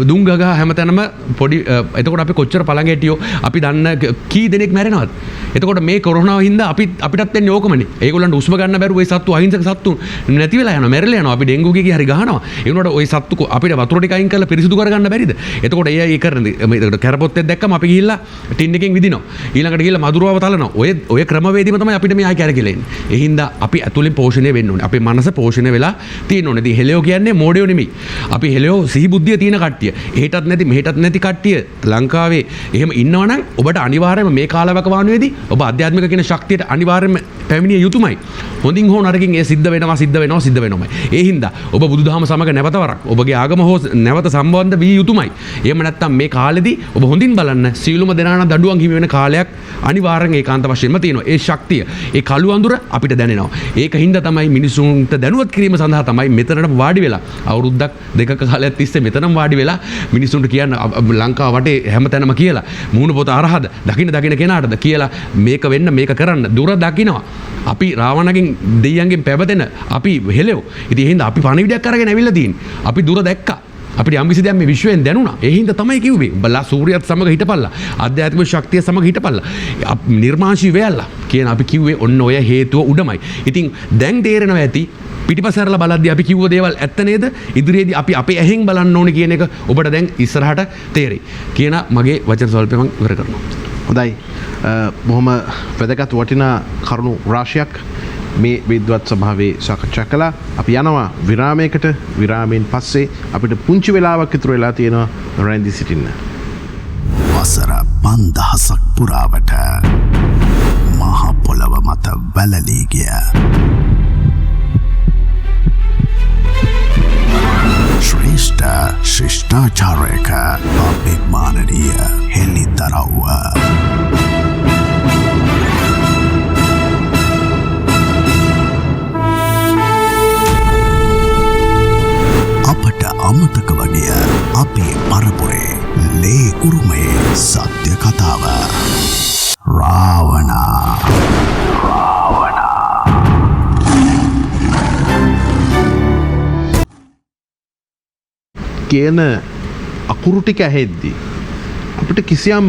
දුම් ගග හැමතැනම පොඩි එතකොට අපි කොච්චර පළඟැටියෝ අපි දන්න කී දෙනෙක් මැරෙනවද එතකොට මේ කොරෝනාව හින්දා අපිටත් වෙන්නේ ඕකමනේ ඒගොල්ලන්ට උස්ම ගන්න බැරුව ඒ සත්තු අහිංසක සත්තු නැති වෙලා යනවා මැරෙලා යනවා අපි ඩෙන්ගු ගිහි හරි ගහනවා ඒ වුණාට ওই සත්තු අපිට වතුර ටික අයින් කරලා පිරිසිදු කරගන්න බැරිද එතකොට ඒ කරන්නේ ඒකට කැරපොත්තෙක් දැක්කම අපි ගිහිල්ලා ටින් එකෙන් විදිනවා ඊළඟට ගිහිල්ලා මදුරුවව තලනවා ඔය ක්‍රමවේදීම තමයි අපිට මේ ආයි කැරකිලා ඉන්නේ ඒ හින්දා අපි ඇතුලෙන් පෝෂණය වෙන්න ඕනේ අපේ මනස පෝෂණය වෙලා තියෙන්න ඕනේ ඉතින් හෙලියෝ කියන්නේ මෝඩයෝ නෙමෙයි අපි හෙලියෝ සිහි බුද්ධිය තියෙන කට්ටිය එහෙටත් නැති මෙහෙටත් නැති කට්ටිය ලංකාවේ එහෙම ඉන්නවනම් ඔබට අනිවාර්යයෙන්ම මේ කාලවකවානුවේදී ඔබ ආධ්‍යාත්මික කියන ශක්තියට අනිවාර්යයෙන්ම පැමිණිය යුතුමයි හොඳින් හෝ නරකින් ඒ සිද්ධ වෙනවමයි ඒ හින්දා ඔබ බුදුදහම සමග නැවත වරක් ඔබගේ ආගම හෝ නැවත සම්බන්ධ වී යුතුමයි එහෙම නැත්නම් මේ කාලෙදී ඔබ හොඳින් බලන්න සීලුම දෙනාන දඬුවම් හිමි වෙන කාලයක් අනිවාර්යෙන් ඒකාන්ත වශයෙන්ම තියෙනවා ඒ ශක්තිය ඒ කළු අඳුර අපිට දැනෙනවා ඒක හින්දා තමයි මිනිසුන්ට දැනුවත් කිරීම සඳහා තමයි මෙතනට වාඩි වෙලා අවුරුද්දක් දෙකක කාලයක් තිස්සේ මෙතනම වාඩි වෙලා මිනිසුන්ට කියන්න ලංකාව වටේ හැමතැනම කියලා මූණ පොත අරහද දකින්න කෙනාටද කියලා මේක වෙන්න මේක කරන්න දුර දකින්නවා අපි රාවණගෙන් දෙයියන්ගෙන් පැවතෙන අපි හෙලෙව් ඉතින් ඒ හින්දා අපි පණිවිඩයක් අරගෙන ඇවිල්ලා තියෙන්නේ අපි දුර දැක්කා අපිට යම්කිසි දෙයක් මේ විශ්වයෙන් දැනුණා ඒ හින්දා තමයි කිව්වේ බලා සූර්යයත් සමග හිටපල්ලා ආධ්‍යාත්මික ශක්තිය සමග හිටපල්ලා නිර්මාංශී වෙයල්ලා කියන අපි කිව්වේ ඔන්න ඔය හේතුව උඩමයි ඉතින් දැන් තේරෙනවා ඇති පිටිපස්සරලා බලද්දී අපි කිව්ව දේවල් ඇත්ත නේද ඉදිරියේදී අපි අපේ ඇහෙන් බලන්න ඕනේ කියන එක ඔබට දැන් ඉස්සරහට තේරෙයි කියන මගේ වචන සල්පේ මම ඉවර කරනවා හොඳයි බොහොම වැදගත් වටිනා කරුණු රාශියක් මේ විද්වත් සභාවේ සාකච්ඡා කළා අපි යනවා විරාමයකට විරාමයෙන් පස්සේ අපිට පුංචි වෙලාවක් ඉතුරු වෙලා තියෙනවා රැඳී සිටින්න වසර 5000ක් පුරාවට මහ පොළව මත වැළලී ගිය ශ්‍රේෂ්ඨ ශිෂ්ටාචාරයක අභිමානනීය හෙළිදරව්ව අපට අමතක වගේ අපේ කියන අකුරු ටික ඇහෙද්දී අපිට කිසියම්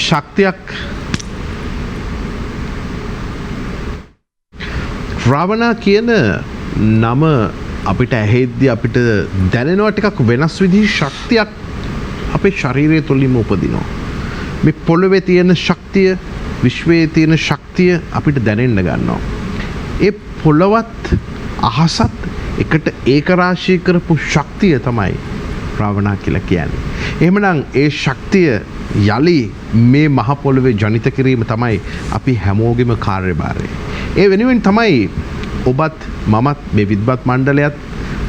ශක්තියක් රාවණා කියන නම අපිට ඇහෙද්දී අපිට දැනෙනවා ටිකක් වෙනස් විදිහේ ශක්තියක් අපේ ශරීරය තුළින්ම උපදිනවා. මේ පොළවේ තියෙන ශක්තිය, විශ්වයේ තියෙන ශක්තිය අපිට දැනෙන්න ගන්නවා. ඒ පොළවත් අහසත් එකට ඒකරාශී කරපු ශක්තිය තමයි රාවණා කියලා කියන්නේ. එහෙමනම් ඒ ශක්තිය යලි මේ මහ පොළවේ ජනිත කිරීම තමයි අපි හැමෝගෙම කාර්යභාරය. ඒ වෙනුවෙන් තමයි ඔබත් මමත් මේ විද්වත් මණ්ඩලයත්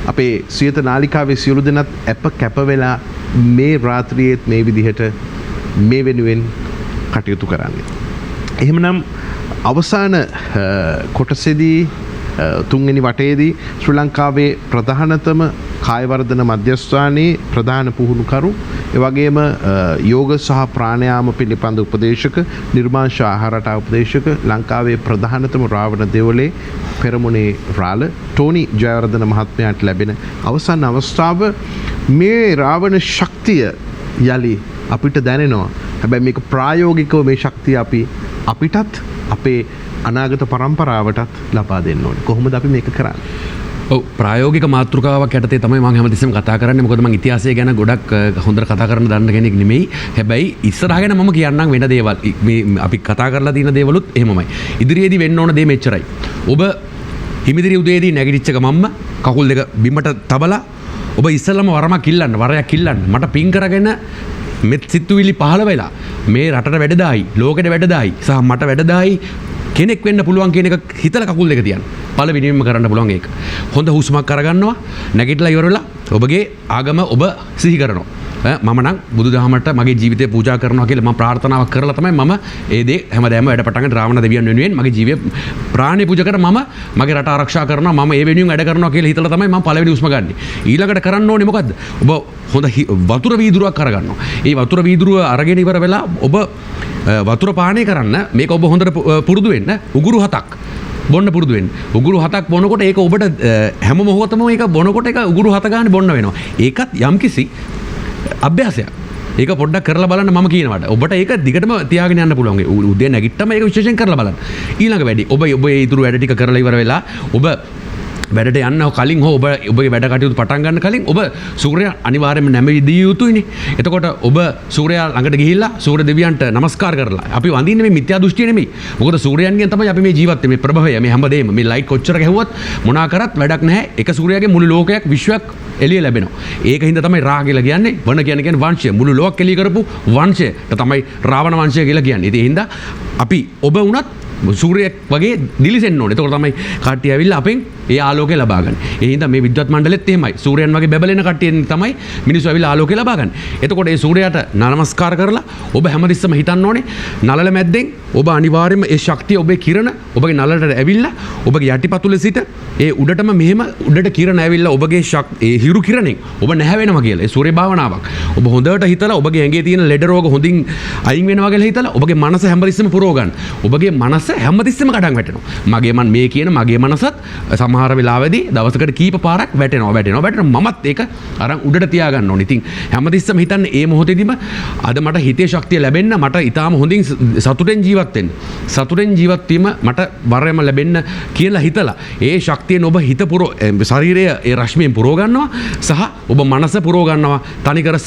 අපේ සියත නාලිකාවේ සියලු දෙනාත් අප කැප වෙලා මේ රාත්‍රියේත් මේ විදිහට මේ වෙනුවෙන් කටයුතු කරන්නේ. එහෙමනම් අවසාන කොටසේදී තුන්වෙනි වටයේදී ශ්‍රී ලංකාවේ ප්‍රධානතම කායවර්ධන මධ්‍යස්ථානයේ ප්‍රධාන පුහුණුකරු එවැගේම යෝග සහ ප්‍රාණයාම පිළිබඳ උපදේශක නිර්මාංශ ආහාරට උපදේශක ලංකාවේ ප්‍රධානතම රාවණ දෙවලේ පෙරමුණේ රාල ටෝනි ජයවර්ධන මහත්මයාට ලැබෙන අවසන් අවස්ථාව මේ රාවණ ශක්තිය යලි අපිට දැනෙනවා. හැබැයි මේක ප්‍රායෝගිකව මේ ශක්තිය අපිටත් අපේ අනාගත පරම්පරාවටත් ලබා දෙන්න ඕනේ. කොහොමද අපි මේක කරන්නේ? ඔව් ප්‍රායෝගික මාතෘකාවක් යටතේ තමයි මම හැමතිස්සෙම කතා කරන්නේ. මොකද මම ඉතිහාසය ගැන ගොඩක් හොඳට කතා කරන්න දන්න කෙනෙක් නෙමෙයි. හැබැයි ඉස්සරහ ගැන මම කියන්නම් වෙන දේවල්. මේ අපි කතා කරලා තියෙන දේවලුත් එහෙමමයි. ඉදිරියේදී වෙන්න ඕන දේ මෙච්චරයි. ඔබ හිමිදිරි උදේදී නැගිටිච්ච ගමම්ම කකුල් දෙක බිමට තබලා ඔබ ඉස්සෙල්ලම වරයක් ඉල්ලන්න. මට පින් කරගෙන මෙත් සිතුවිලි පහළ වෙලා මේ රටට වැඩදායි, ලෝකෙට වැඩදායි සහ මට වැඩදායි කෙනෙක් වෙන්න පුළුවන් කියන එක හිතලා කකුල් දෙක තියන්න. පළවෙනියෙන්ම කරන්න පුළුවන් ඒක. හොඳ හුස්මක් අරගන්නවා. නැගිටලා ඉවර වෙලා ඔබගේ ආගම ඔබ සිහි කරනවා. මම නම් බුදුදහමට මගේ ජීවිතය පූජා කරනවා කියලා මම ප්‍රාර්ථනාවක් කරලා තමයි මම ඒ දේ හැමදාම වැඩ පටන් ගන්න. රාවණ දෙවියන් වෙනුවෙන් මගේ ජීවිතය ප්‍රාණය පූජා කර මම මගේ රට ආරක්ෂා කරනවා. මම ඒ වෙනුවෙන් වැඩ කරනවා කියලා හිතලා තමයි මම පළවෙනි හුස්ම ගන්නෙ. ඊළඟට කරන්න ඕනේ මොකද්ද? ඔබ හොඳ වතුර වීදුරුවක් අරගන්නවා. ඒ වතුර වීදුරුව අරගෙන ඉවර වෙලා ඔබ වතුර පානය කරන්න මේක ඔබ හොඳට පුරුදු වෙන්න උගුරු 7ක් බොන්න පුරුදු වෙන්න. උගුරු 7ක් බොනකොට ඒක ඔබට හැම මොහොතම ඒක බොනකොට ඒක උගුරු 7 ගන්න බොන්න වෙනවා. ඒකත් යම්කිසි අභ්‍යාසයක්. ඒක පොඩ්ඩක් කරලා බලන්න මම කියනවාට. ඔබට ඒක දිගටම තියාගෙන යන්න පුළුවන්. උදේ නැගිට්ටම ඒක විශේෂයෙන් කරලා බලන්න. ඊළඟ වැඩි ඔබ ඒ ඉතුරු වැඩ ටික කරලා ඉවර වෙලා ඔබ වැඩට යන්න කලින් හෝ ඔබගේ වැඩ කටයුතු පටන් ගන්න කලින් ඔබ සූර්යයා අනිවාර්යයෙන්ම නැමෙදී යුතුයිනේ. එතකොට ඔබ සූර්යයා ළඟට ගිහිල්ලා සූර්ය දෙවියන්ට නමස්කාර කරලා අපි වඳින්නේ මේ මිත්‍යා දෘෂ්ටිය නෙමෙයි. මොකද සූර්යයන්ගෙන් තමයි අපි මේ ජීවත් වෙන්නේ. මේ ප්‍රභවය මේ හැමදේම මේ ලයිට් කොච්චර ගැහුවත් මොනා කරත් වැඩක් නැහැ. එක සූර්යයාගේ මුළු ලෝකයක් විශ්වයක් එළිය ලැබෙනවා. ඒක හින්දා තමයි රා කියලා කියන්නේ. වන කියන්නේ වංශය. මුළු ලෝක එළිය කරපු වංශයට තමයි රාවණ වංශය කියලා කියන්නේ. ඒ හින්දා අපි ඔබ වුණත් සූර්යයෙක් වගේ දිලිසෙන්න ඕනේ. එතකොට තමයි කට්ටිය ඇවිල්ලා අපෙන් ඒ ආලෝකය ලබා ගන්න. ඒ හින්දා මේ විද්වත් මණ්ඩලෙත් එහෙමයි. සූර්යයන් වගේ බැබලෙන කට්ටියෙන් තමයි මිනිස්සු ඇවිල්ලා ආලෝකය ලබා ගන්න. එතකොට ඒ සූර්යයාට නමස්කාර කරලා ඔබ හැමතිස්සම හිතන්න ඕනේ නළල මැද්දෙන් ඔබ අනිවාර්යයෙන්ම ඒ ශක්තිය ඔබේ කිරණ ඔබගේ නළලට ඇවිල්ලා ඔබගේ යටිපතුලේ සිට ඒ උඩටම මෙහෙම උඩට කිරණ ඇවිල්ලා ඔබගේ ඒ හිරු කිරණෙන් ඔබ නැහැවෙනවා කියලා. ඒ සූර්ය භාවනාවක්. ඔබ හොඳට හිතලා ඔබගේ ඇඟේ තියෙන ලෙඩ රෝග හොඳින් අයින් වෙනවා කියලා හිතලා ඔබගේ මනස හැමතිස්සම පුරව ගන්න. ඔබගේ මනස හැමතිස්සම කඩන් වැටෙනවා. මගේ කියන මගේ මනසත් සමහර වෙලාවෙදී දවසකට කීප පාරක් වැටෙනවා. මමත් ඒක අරන් උඩට තියාගන්න ඕනේ. ඉතින් හැමතිස්සම හිතන්නේ මේ මොහොතේදීම අද මට හිතේ ශක්තිය ලැබෙන්න මට ඊටාම හොඳින් සතුටෙන් ජීවත් වෙන්න. සතුටෙන් ජීවත් වීම මට වරයම ලැබෙන්න කියලා හිතලා ඒ ශක්තියෙන් ඔබ හිත ශරීරය ඒ රශ්මියෙන් පුරව ගන්නවා සහ ඔබ මනස පුරව ගන්නවා තනිකර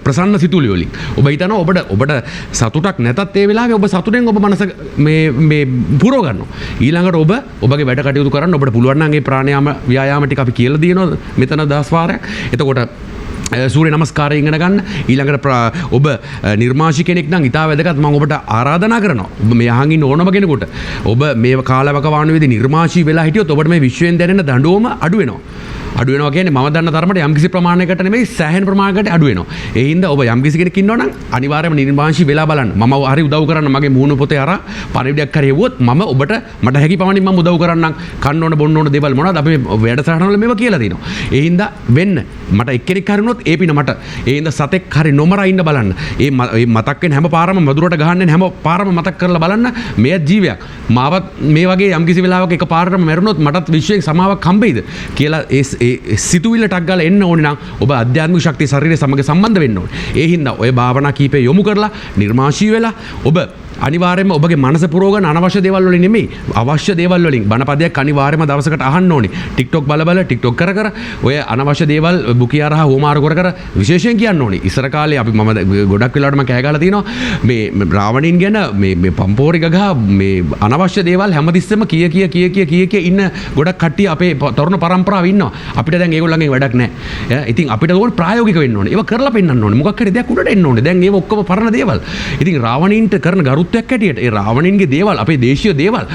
ප්‍රසන්න සිතුවිලි වලින්. ඔබ හිතනවා ඔබට සතුටක් නැතත් ඒ වෙලාවේ ඔබ සතුටෙන් ඔබ මනස මේ පුරව ගන්නවා. ඊළඟට ඔබගේ වැඩ කටයුතු කරන්න ඔබට පුළුවන් නම් ඒ ප්‍රාණයාම ව්‍යායාම ටික අපි කියලා දෙනවා මෙතන 10 වාරයක්. එතකොට සූර්ය නමස්කාරය ඉගෙන ගන්න. ඊළඟට ඔබ නිර්මාශි කෙනෙක් නම් ඉතාල වැදගත්. මම ඔබට ආරාධනා කරනවා. ඔබ මේ අහන් ඉන්න ඕනම කෙනෙකුට ඔබ මේ කාලවක වානුවේදී නිර්මාශි වෙලා හිටියොත් ඔබට මේ විශ්වයෙන් දැනෙන දඬුවම අඩු වෙනවා. අඩු වෙනවා කියන්නේ මම දන්න තරමට යම්කිසි ප්‍රමාණයකට නෙමෙයි සෑහෙන ප්‍රමාණයකට අඩු වෙනවා. ඒ හින්දා ඔබ යම්කිසි කෙනෙක් ඉන්නවා නම් අනිවාර්යයෙන්ම නිර්මාංශි වෙලා බලන්න. මම හරි උදව් කරන්න මගේ මූණ පොතේ අරන් පරිවිඩයක් හරි හෙව්වොත් මම ඔබට මට හැකි පමණින් මම උදව් කරන්නම්. කන්න ඕන බොන්න ඕන දේවල් මොනවද අපි වැඩසටහන වල මේවා කියලා දෙනවා. ඒ හින්දා වෙන්න මට එක්කෙනෙක් හරි වුණොත් ඒ පින මට. ඒ හින්දා සතෙක් හරි නොමරා ඉන්න බලන්න. ඒ මතක් වෙන හැම පාරම මදුරට ගහන්නේ හැම පාරම මතක් කරලා බලන්න මේ ජීවයක්. මාවත් මේ වගේ යම්කිසි වෙලාවක එක පාරටම මැරුණොත් මටත් විශ්වයෙන් සමාවක් හම්බෙයිද කියලා සිතුවිල්ල ටක් ගාලා එන්න ඕනේ නම් ඔබ අධ්‍යාත්මික ශක්තිය ශරීරය සමග සම්බන්ධ වෙන්න ඕනේ. ඒ හින්දා ඔය භාවනා කීපේ යොමු කරලා නිර්මාශී වෙලා ඔබ අනිවාර්යයෙන්ම ඔබගේ මනස පුරවගන්න අනවශ්‍ය දේවල් වලින් නෙමෙයි අවශ්‍ය දේවල් වලින් බණපදයක් අනිවාර්යයෙන්ම දවසකට අහන්න ඕනේ. TikTok බල TikTok කර කර ඔය අනවශ්‍ය දේවල් බුකියාරහ හෝමාර කර කර විශේෂයෙන් කියන්න ඕනේ. ඉස්සර කාලේ අපි මම ගොඩක් වෙලාවට මම කෑ ගහලා තිනවා මේ රාවණින් ගැන මේ පම්පෝරි ගගහ මේ අනවශ්‍ය දේවල් හැමතිස්සෙම කිය ඉන්න ගොඩක් කට්ටිය අපේ තරුණ පරම්පරාව ඉන්නවා. අපිට දැන් ඒගොල්ලන්ගෙන් වැඩක් නැහැ. ඉතින් අපිට ඕන ප්‍රායෝගික වෙන්න ඕනේ. ඒව කරලා පෙන්නන්න ඕනේ. මොකක් හරි දෙයක් උඩට එන්න ඕනේ. දැන් ඒව ඔක්කොම පරණ දේවල්. ඉතින් රාවණින්ට කරන ගරුත්වයක් හැටියට ඒ රාවණින්ගේ දේවල් අපේ දේශීය දේවල්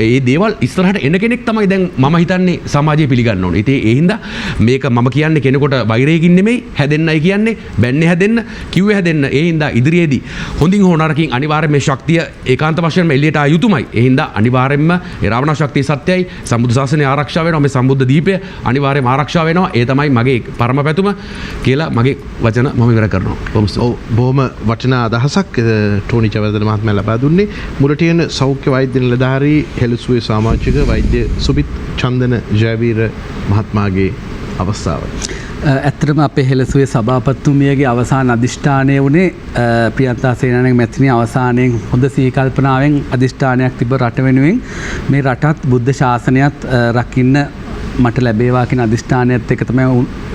ඒ දේවල් ඉස්සරහට එන කෙනෙක් තමයි දැන් මම හිතන්නේ සමාජයේ පිළිගන්න ඕනේ. ඉතින් ඒ හින්දා මේක මම කියන්නේ කෙනෙකුට වෛරයකින් නෙමෙයි හැදෙන්නයි කියන්නේ බැන්නේ හැදෙන්න කිව්වේ හැදෙන්න. ඒ හින්දා ඉදිරියේදී හොඳින් හෝ නරකින් අනිවාර්යයෙන් මේ ශක්තිය ඒකාන්ත වශයෙන්ම එළියට ආ යුතුමයි. ඒ හින්දා අනිවාර්යයෙන්ම ඒ රාවණ ශක්තිය සත්‍යයි සම්බුද්ධ ශාසනය ආරක්ෂා වෙනවා. මේ සම්බුද්ධ දීපය අනිවාර්යයෙන්ම ආරක්ෂා වෙනවා. ඒ තමයි මගේ පරම පැතුම කියලා මගේ වචන මම ඉවර කරනවා. බොහොම වටිනා අදහසක් ටෝනි ජයවර්ධන මහත්මයා ලබා දුන්නේ. මුලටියන සෞඛ්‍ය වෛද්‍ය නිලධාරී හෙළසුවේ සමාජික වෛද්‍ය සුබිත් චන්දන ජයවීර මහත්මයාගේ අවස්ථාව. ඇත්තටම අපේ හෙළසුවේ සභාපතිතුමියගේ අවසාන අධිෂ්ඨානය වුණේ ප්‍රියන්තා සේනානායක මැතිණිය අවසානයෙන් හොඳ සීකල්පනාවෙන් අධිෂ්ඨානයක් තිබ්බ රට වෙනුවෙන් මේ රටත් බුද්ධ ශාසනයත් රකින්න මට ලැබේවා කියන අධිෂ්ඨානයත් එක තමයි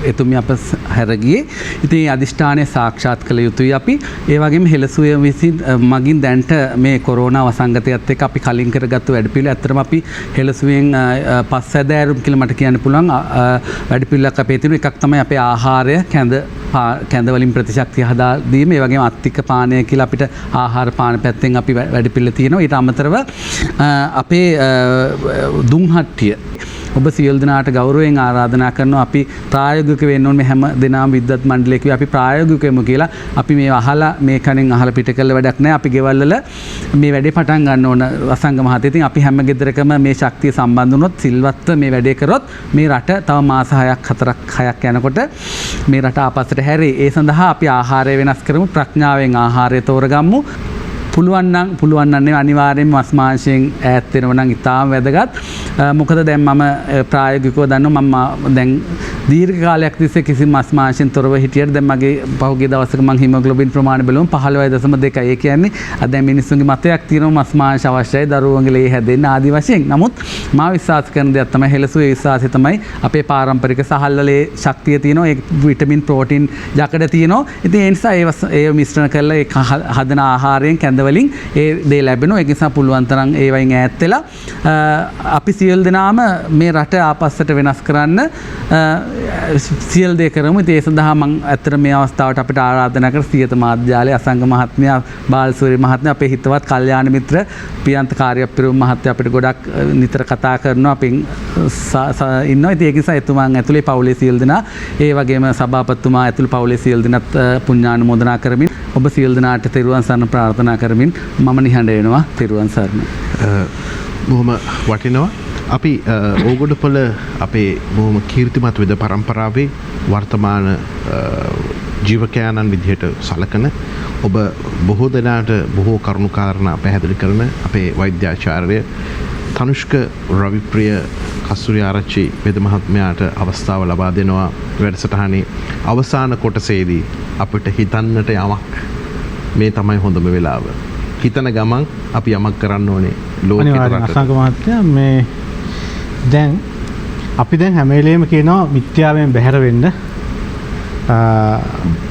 එතුමිය අප හැරගියේ. ඉතින් මේ අධිෂ්ඨානය සාක්ෂාත් කළ යුතුයි අපි. ඒ වගේම හෙළසුවේ විසින් මගින් දැන්ට මේ කොරෝනා වසංගතයත් එක්ක අපි කලින් කරගත්තු වැඩපිළිවෙල ඇත්තටම අපි හෙළසුවෙන් පස්සැදෑරුම් කියලා මට කියන්න පුළුවන් වැඩපිළිවෙලක් අපේ තියෙන එකක් තමයි අපේ ආහාරය කැඳ වලින් ප්‍රතිශක්තිය හදා දීම. ඒ වගේම අත්තික පානය කියලා අපිට ආහාර පාන පැත්තෙන් අපි වැඩපිළිවෙල තියෙනවා. ඊට අමතරව අපේ දුම්හට්ටිය ඔබ සියලු දෙනාට ගෞරවයෙන් ආරාධනා කරනවා අපි ප්‍රායෝගික වෙන්න ඕනේ හැම දිනම විද්වත් මණ්ඩලයේ අපි ප්‍රායෝගික වෙමු කියලා. අපි මේ අහලා මේ කණෙන් අහලා පිට කළ වැඩක් නැහැ. අපි ගෙවල් වල මේ වැඩේ පටන් ගන්න ඕන වසංග මහත්තයා. ඉතින් අපි හැම ගෙදරකම මේ ශක්තිය සම්බන්ධ වුණොත් සිල්වත්ව මේ වැඩේ කරොත් මේ රට තව මාස 6ක් යනකොට මේ රට ආපස්සට හැරේ. ඒ සඳහා අපි ආහාරය වෙනස් කරමු. ප්‍රඥාවෙන් ආහාරය තෝරගමු. පුළුවන් නම් අනිවාර්යෙන්ම මස් මාංශයෙන් ඈත් වෙනවා නම් ඉතාම වැදගත්. මොකද දැන් මම ප්‍රායෝගිකව දන්නවා මම දැන් දීර්ඝ කාලයක් තිස්සේ කිසිම මස් මාංශයෙන් තොරව හිටියට දැන් මගේ පහුගිය දවසක මම හිමොග්ලොබින් ප්‍රමාණය බැලුවම 15.2. ඒ කියන්නේ අද දැන් මිනිස්සුන්ගේ මතයක් තියෙනවා මස් මාංශ අවශ්‍යයි දරුවන්ගේ ලේ හැදෙන්න ආදි වශයෙන්. නමුත් මා විශ්වාස කරන දෙයක් තමයි හෙළසුවේ විශ්වාසය තමයි අපේ පාරම්පරික සහල් වලේ ශක්තිය තියෙනවා. ඒ විටමින් ප්‍රෝටීන් යකඩ තියෙනවා. ඉතින් ඒ නිසා ඒ මිශ්‍රණ කරලා ඒ හදන ආහාරයෙන් කැඳ වලින් ඒ දේ ලැබෙනවා. ඒ නිසා පුළුවන් තරම් ඒ වයින් ඈත් වෙලා අපි සියලු දෙනාම මේ රට ආපස්සට වෙනස් කරන්න සියලු දේ කරමු. ඒ සඳහා මම ඇත්තට මේ අවස්ථාවට අපිට ආරාධනා කර සියත මාධ්‍යාලයේ අසංග මහත්මයා බාල්සූරි මහත්මයා අපේ හිතවත් කල්යාණ මිත්‍ර ප්‍රියන්ත කාර්යප්පිරුම් මහත්මයා අපිට ගොඩක් නිතර කතා කරනවා. අපින් ඉන්නවා. ඉතින් ඒක නිසා එතුමන් ඇතුලේ පවුලේ සියලු දෙනා ඒ වගේම සභාපතිතුමා ඇතුළු පවුලේ සියලු දෙනාත් පුණ්‍යානුමෝදනා කරමින් ඔබ සියලු දෙනාට තෙරුවන් සරණ ප්‍රාර්ථනා කරමින් මම නිහඬ වෙනවා. තෙරුවන් සරණ. බොහොම වටිනවා. අපි ඕගොඩපොළ අපේ බොහොම කීර්තිමත් වෙද පරම්පරාවේ වර්තමාන ජීවකයාණන් විදිහට සලකන ඔබ බොහෝ දෙනාට බොහෝ කරුණු කාරණා පැහැදිලි කරන අපේ වෛද්‍යාචාර්ය තනුෂ්ක රවිප්‍රිය කස්තුරි ආරච්චි වෙද මහත්මයාට අවස්ථාව ලබා දෙනවා වැඩසටහනේ අවසාන කොටසේදී අපිට හිතන්නට යමක් මේ තමයි හොඳම වෙලාව. හිතන ගමන් අපි යමක් කරන්න ඕනේ ලෝකෙට. අසංග මහත්තයා මේ දැන් අපි දැන් හැම වෙලේම කියනවා මිත්‍යාවෙන් බැහැර වෙන්න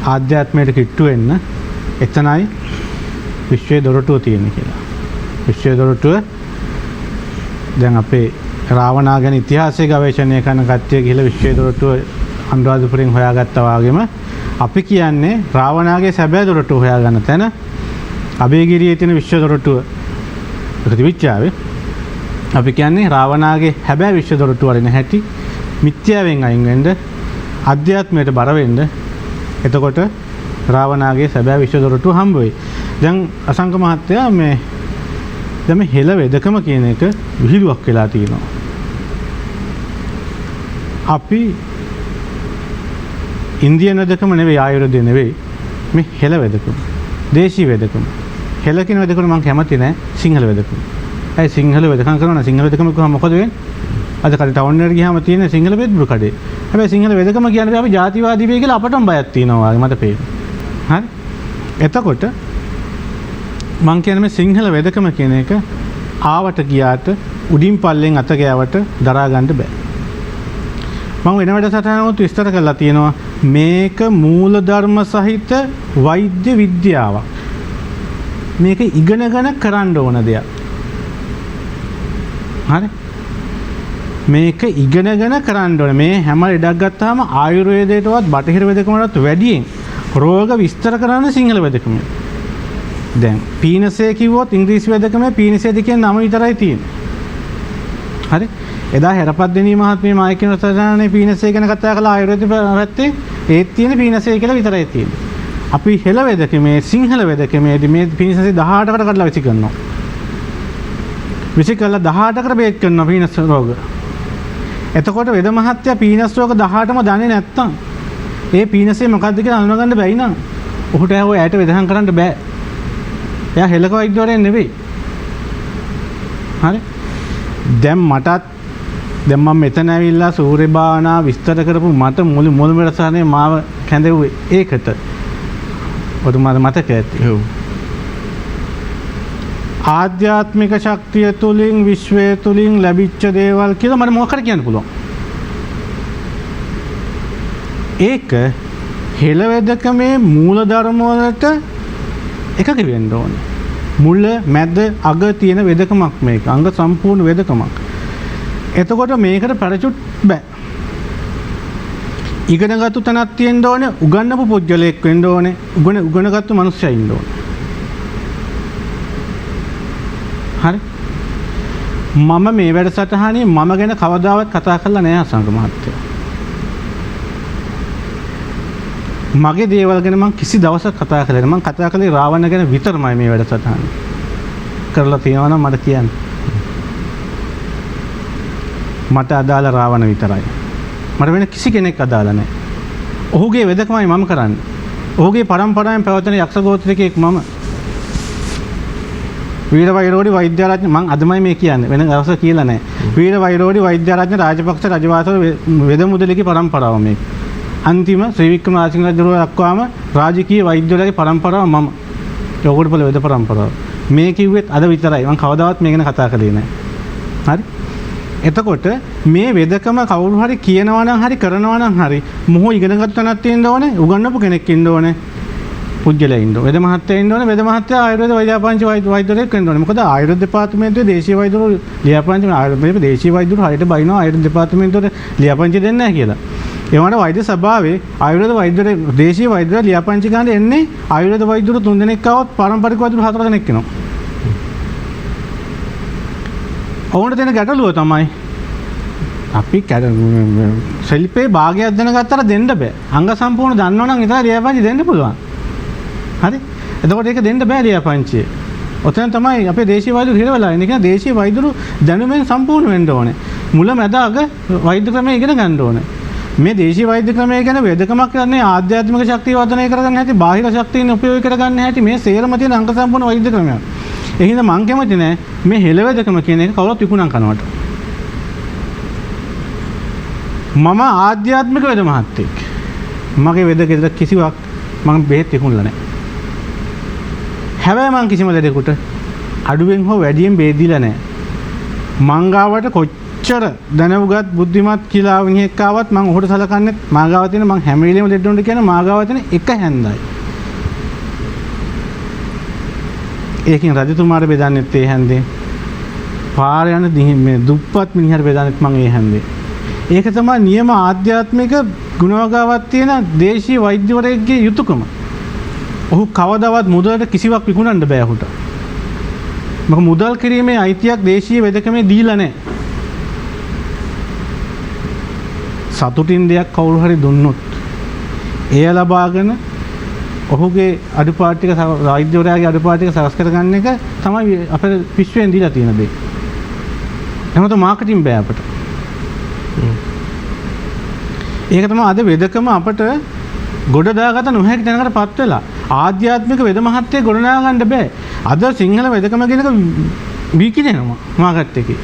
ආධ්‍යාත්මයට කිට්ටු වෙන්න එතනයි විශ්වයේ දොරටුව තියෙන කියලා. විශ්වයේ දොරටුව දැන් අපේ රාවණා ගැන ඉතිහාසය ගවේෂණය කරන කට්ටිය ගිහලා විශ්වයේ දොරටුව අනුරාධපුරෙන් හොයාගත්තා වගේම අපි කියන්නේ රාවණාගේ සැබෑ දොරටුව හොයාගන්න තැන අබේගිරියේ තියෙන විශ්ව දොරටුව ප්‍රතිවිච්ඡාවේ අපි කියන්නේ රාවණාගේ හැබෑ විශ්ව දොරටුව වලින් හැටි මිත්‍යාවෙන් අයින් වෙන්න අධ්‍යාත්මයට බර වෙන්න එතකොට රාවණාගේ සැබෑ විශ්ව දොරටුව හම්බ වෙයි. දැන් අසංක මහත්තයා මේ දැන් මේ හෙළ වෙදකම කියන එක විහිළුවක් වෙලා තියෙනවා. අපි ඉන්දියන් වෙදකම නෙවෙයි ආයුර්වේදය නෙවෙයි මේ හෙළ වෙදකම. දේශීය වෙදකම. හෙළ කියන වෙදකම මම කැමති නෑ සිංහල වෙදකම. ඇයි සිංහල වෙදකම් කරනවා සිංහල වෙදකම කොහොම මොකද වෙන්නේ? අද කඩේ ටවුන් එකට ගියාම තියෙන සිංහල වෙද්බුරු කඩේ. හැබැයි සිංහල වෙදකම කියන්නේ අපි ජාතිවාදී වෙයි කියලා අපටම බයක් තියෙනවා වගේ මට පේනවා. හරි? එතකොට මං කියන්නේ මේ සිංහල වෙදකම කියන එක ආවට ගියාට උඩින් පල්ලෙන් අත ගෑවට දරා ගන්න බෑ. මම වෙන වැඩසටහනකට විස්තර කරලා තියෙනවා මේක මූලධර්ම සහිත වෛද්‍ය විද්‍යාවක්. මේක ඉගෙනගෙන කරන්න ඕන දෙයක්. හරි? මේක ඉගෙනගෙන කරන්න ඕනේ. මේ හැම ලෙඩක් ගත්තාම ආයුර්වේදයටවත් බටහිර වෙදකමටත් වැඩියෙන් රෝග විස්තර කරන්න සිංහල වෙදකම. දැන් පීනසේ කිව්වොත් ඉංග්‍රීසි වෙදකමේ පීනසේද කියන නම විතරයි තියෙන්නේ. හරි? එදා හැරපත් දෙනී මහත්මිය මායි කියන සදානේ පීනසේ ගැන කතා කළා ආයුර්වේද පැත්තේ ඒත් තියෙන පීනසේ කියලා විතරයි තියෙන්නේ. අපි හෙළ වෙදකමේ සිංහල වෙදකමේදී මේ පීනසේ 18කට කඩලා විසි කරනවා. විසි කළා 18කට බේත් කරනවා පීනස් රෝග. එතකොට වෙද මහත්තයා පීනස් රෝග 18ම දන්නේ නැත්තම් ඒ පීනසේ මොකද්ද කියලා අඳුනගන්න බැයි නම් ඔහුට ඇයට වෙදහම් කරන්න බෑ. එයා හෙළක වෛද්‍යවරයෙක් නෙවෙයි. හරි? දැන් මටත් දැන් මම මෙතන ඇවිල්ලා සූර්ය භාවනා විස්තර කරපු මට මුළු වැඩසටහනේ මාව කැඳෙව්වේ ඒකට. ඔතන මතක ඇති. ඔව්. ආධ්‍යාත්මික ශක්තිය තුලින් විශ්වය තුලින් ලැබිච්ච දේවල් කියලා මට මොකක්ද කියන්න පුළුවන්. ඒක හෙළ වෙදකමේ මූල ධර්ම වලට එකක වෙන්න ඕනේ. මුල මැද අග තියෙන වෙදකමක් මේක. අංග සම්පූර්ණ වෙදකමක්. එතකොට මේකට පරිචුත් බෑ. ඉගෙනගත්තු තැනක් තියෙන්න ඕනේ, උගන්නපු පුජ්‍යලයක් වෙන්න ඕනේ, උගනගත්තු මිනිස්සයා ඉන්න ඕනේ. හරි? මම මේ වැඩසටහනේ මම ගැන කවදාවත් කතා කරලා නැහැ අසංක මහත්තයා. මගේ දේවල් ගැන මම කිසි දවසක් කතා කරලා නැහැ. මම කතා කළේ රාවණ ගැන විතරමයි මේ වැඩසටහනේ. කරලා තියෙනවා නම් මට කියන්න. මට අදාළ රාවණ විතරයි. මට වෙන කිසි කෙනෙක් අදාළ නැහැ. ඔහුගේ වෙදකමයි මම කරන්නේ. ඔහුගේ පරම්පරාවෙන් පැවතෙන යක්ෂ ගෝත්‍රිකයෙක් මම. වීර වෛරෝඩි වෛද්‍යාරාජ්‍ය මම අදමයි මේ කියන්නේ. වෙන දවසක කියලා නැහැ. වීර වෛරෝඩි වෛද්‍යාරාජ්‍ය රාජපක්ෂ රජවාසල වෙද මුදලිගේ පරම්පරාව මේක. අන්තිම ශ්‍රී වික්‍රම රාජසිංහ රජුගේ දක්වාම රාජකීය වෛද්‍යවලගේ පරම්පරාව මම. යෝගොඩපොළ වෙද පරම්පරාව. මේ කිව්වෙත් අද විතරයි. මම කවදාවත් මේ ගැන කතා කළේ නැහැ. හරි? එතකොට මේ වෙදකම කවුරු හරි කියනවා නම් හරි කරනවා නම් හරි මොහො ඉගෙන ගන්නත් තියෙන්න ඕනේ, උගන්නපු කෙනෙක් ඉන්න ඕනේ, පුජ්‍යලයා ඉන්න ඕනේ. වෙද මහත්තයා ඉන්න ඕනේ. වෙද මහත්තයා ආයුර්වේද වෛද්‍යාපංච වෛද්‍යවරයෙක් වෙන්න ඕනේ. මොකද ආයුර්වේද දෙපාර්තමේන්තුවේ දේශීය වෛද්‍යවරු ලියාපදිංචි ආයුර්වේද දේශීය වෛද්‍යවරු හරියට බයිනවා ආයුර්වේද දෙපාර්තමේන්තුවට ලියාපදිංචි දෙන්නේ නැහැ කියලා. ඒ වුණාට වෛද්‍ය සභාවේ ආයුර්වේද වෛද්‍යවරු දේශීය වෛද්‍යවරු ලියාපදිංචි ගන්න එන්නේ ආයුර්වේද වෛද්‍යවරු 3 දෙනෙක් ආවොත් පාරම්පරික වෛද්‍යවරු 4 දෙනෙක් එනවා. ඔවුන්ට දෙන ගැටලුව තමයි අපි ශිල්පේ භාගයක් දැනගත්තට දෙන්න බෑ. අංග සම්පූර්ණ දන්නවනම් ඉතින් ලියාපදිංචි දෙන්න පුළුවන්. හරි? එතකොට ඒක දෙන්න බෑ ලියාපදිංචිය. ඔතන තමයි අපේ දේශීය වෛද්‍යවරු හිර වෙලා ඉන්නේ. ඒ කියන්නේ දේශීය වෛද්‍යවරු දැනුමෙන් සම්පූර්ණ වෙන්න ඕනේ. මුල මැද අග වෛද්‍ය ක්‍රමය ඉගෙන ගන්න ඕනේ. මේ දේශීය වෛද්‍ය ක්‍රමය ගැන වේදකමක් කරන්නේ ආධ්‍යාත්මික ශක්තිය වර්ධනය කරගන්න හැටි, බාහිර ශක්තියන් උපයෝගී කරගන්න හැටි මේ සේරම තියෙන අංග සම්පූර්ණ වෛද්‍ය ක්‍රමයක්. ඒ හින්දා මං කැමති නෑ මේ හෙළ වේදකම කියන එක කවුරුත් විකුණන් කරනවට. මම ආධ්‍යාත්මික වේද මහත්තයෙක්. මගේ වේද ගෙදර කිසිවක් මම බෙහෙත් විකුණලා නෑ. හැබැයි මං කිසිම ලෙඩෙකුට අඩුවෙන් හෝ වැඩියෙන් බෙහෙත් දීලා නෑ. මං ගාවට කොච්චර දැනුගත් බුද්ධිමත් කියලා විනිහෙක් ආවත් මං ඔහුට සලකන්නේ මා ගාව තියෙන මං හැම වෙලෙම දෙන්න ඕනේ කියන මා ගාව තියෙන එක හැන්දයි. ඒකෙන් රජතුමාට බෙදන්නෙත් ඒ හැන්දේ. පාර යන මේ දුප්පත් මිනිහට බෙදන්නෙත් මං ඒ හැන්දේ. ඒක තමයි නියම ආධ්‍යාත්මික ගුණවගාවක් තියෙන දේශීය වෛද්‍යවරයෙක්ගේ යුතුයකම. ඔහු කවදාවත් මුදලට කිසිවක් විකුණන්න බෑ ඔහුට. මොකද මුදල් කිරීමේ අයිතියක් දේශීය වෙදකමේ දීලා නැහැ. සතුටින් දෙයක් කවුරු හරි දුන්නොත් එය ලබාගෙන ඔහුගේ අඩුපාඩු ටික වෛද්‍යවරයාගේ අඩුපාඩු ටික සකස් කරගන්න එක තමයි අපේ විශ්වයෙන් දීලා තියෙන දේ. එහෙනම් මාකටිං බෑ අපට. ඒක තමයි අද වෙදකම අපට ගොඩ දාගත නොහැකි තැනකටපත් වෙලා ආධ්‍යාත්මික වෙද මහත්ය ගොඩනගා ගන්න බෑ. අද සිංහල වෙදකම කියනක විකිනෙනවා මාකට් එකේ.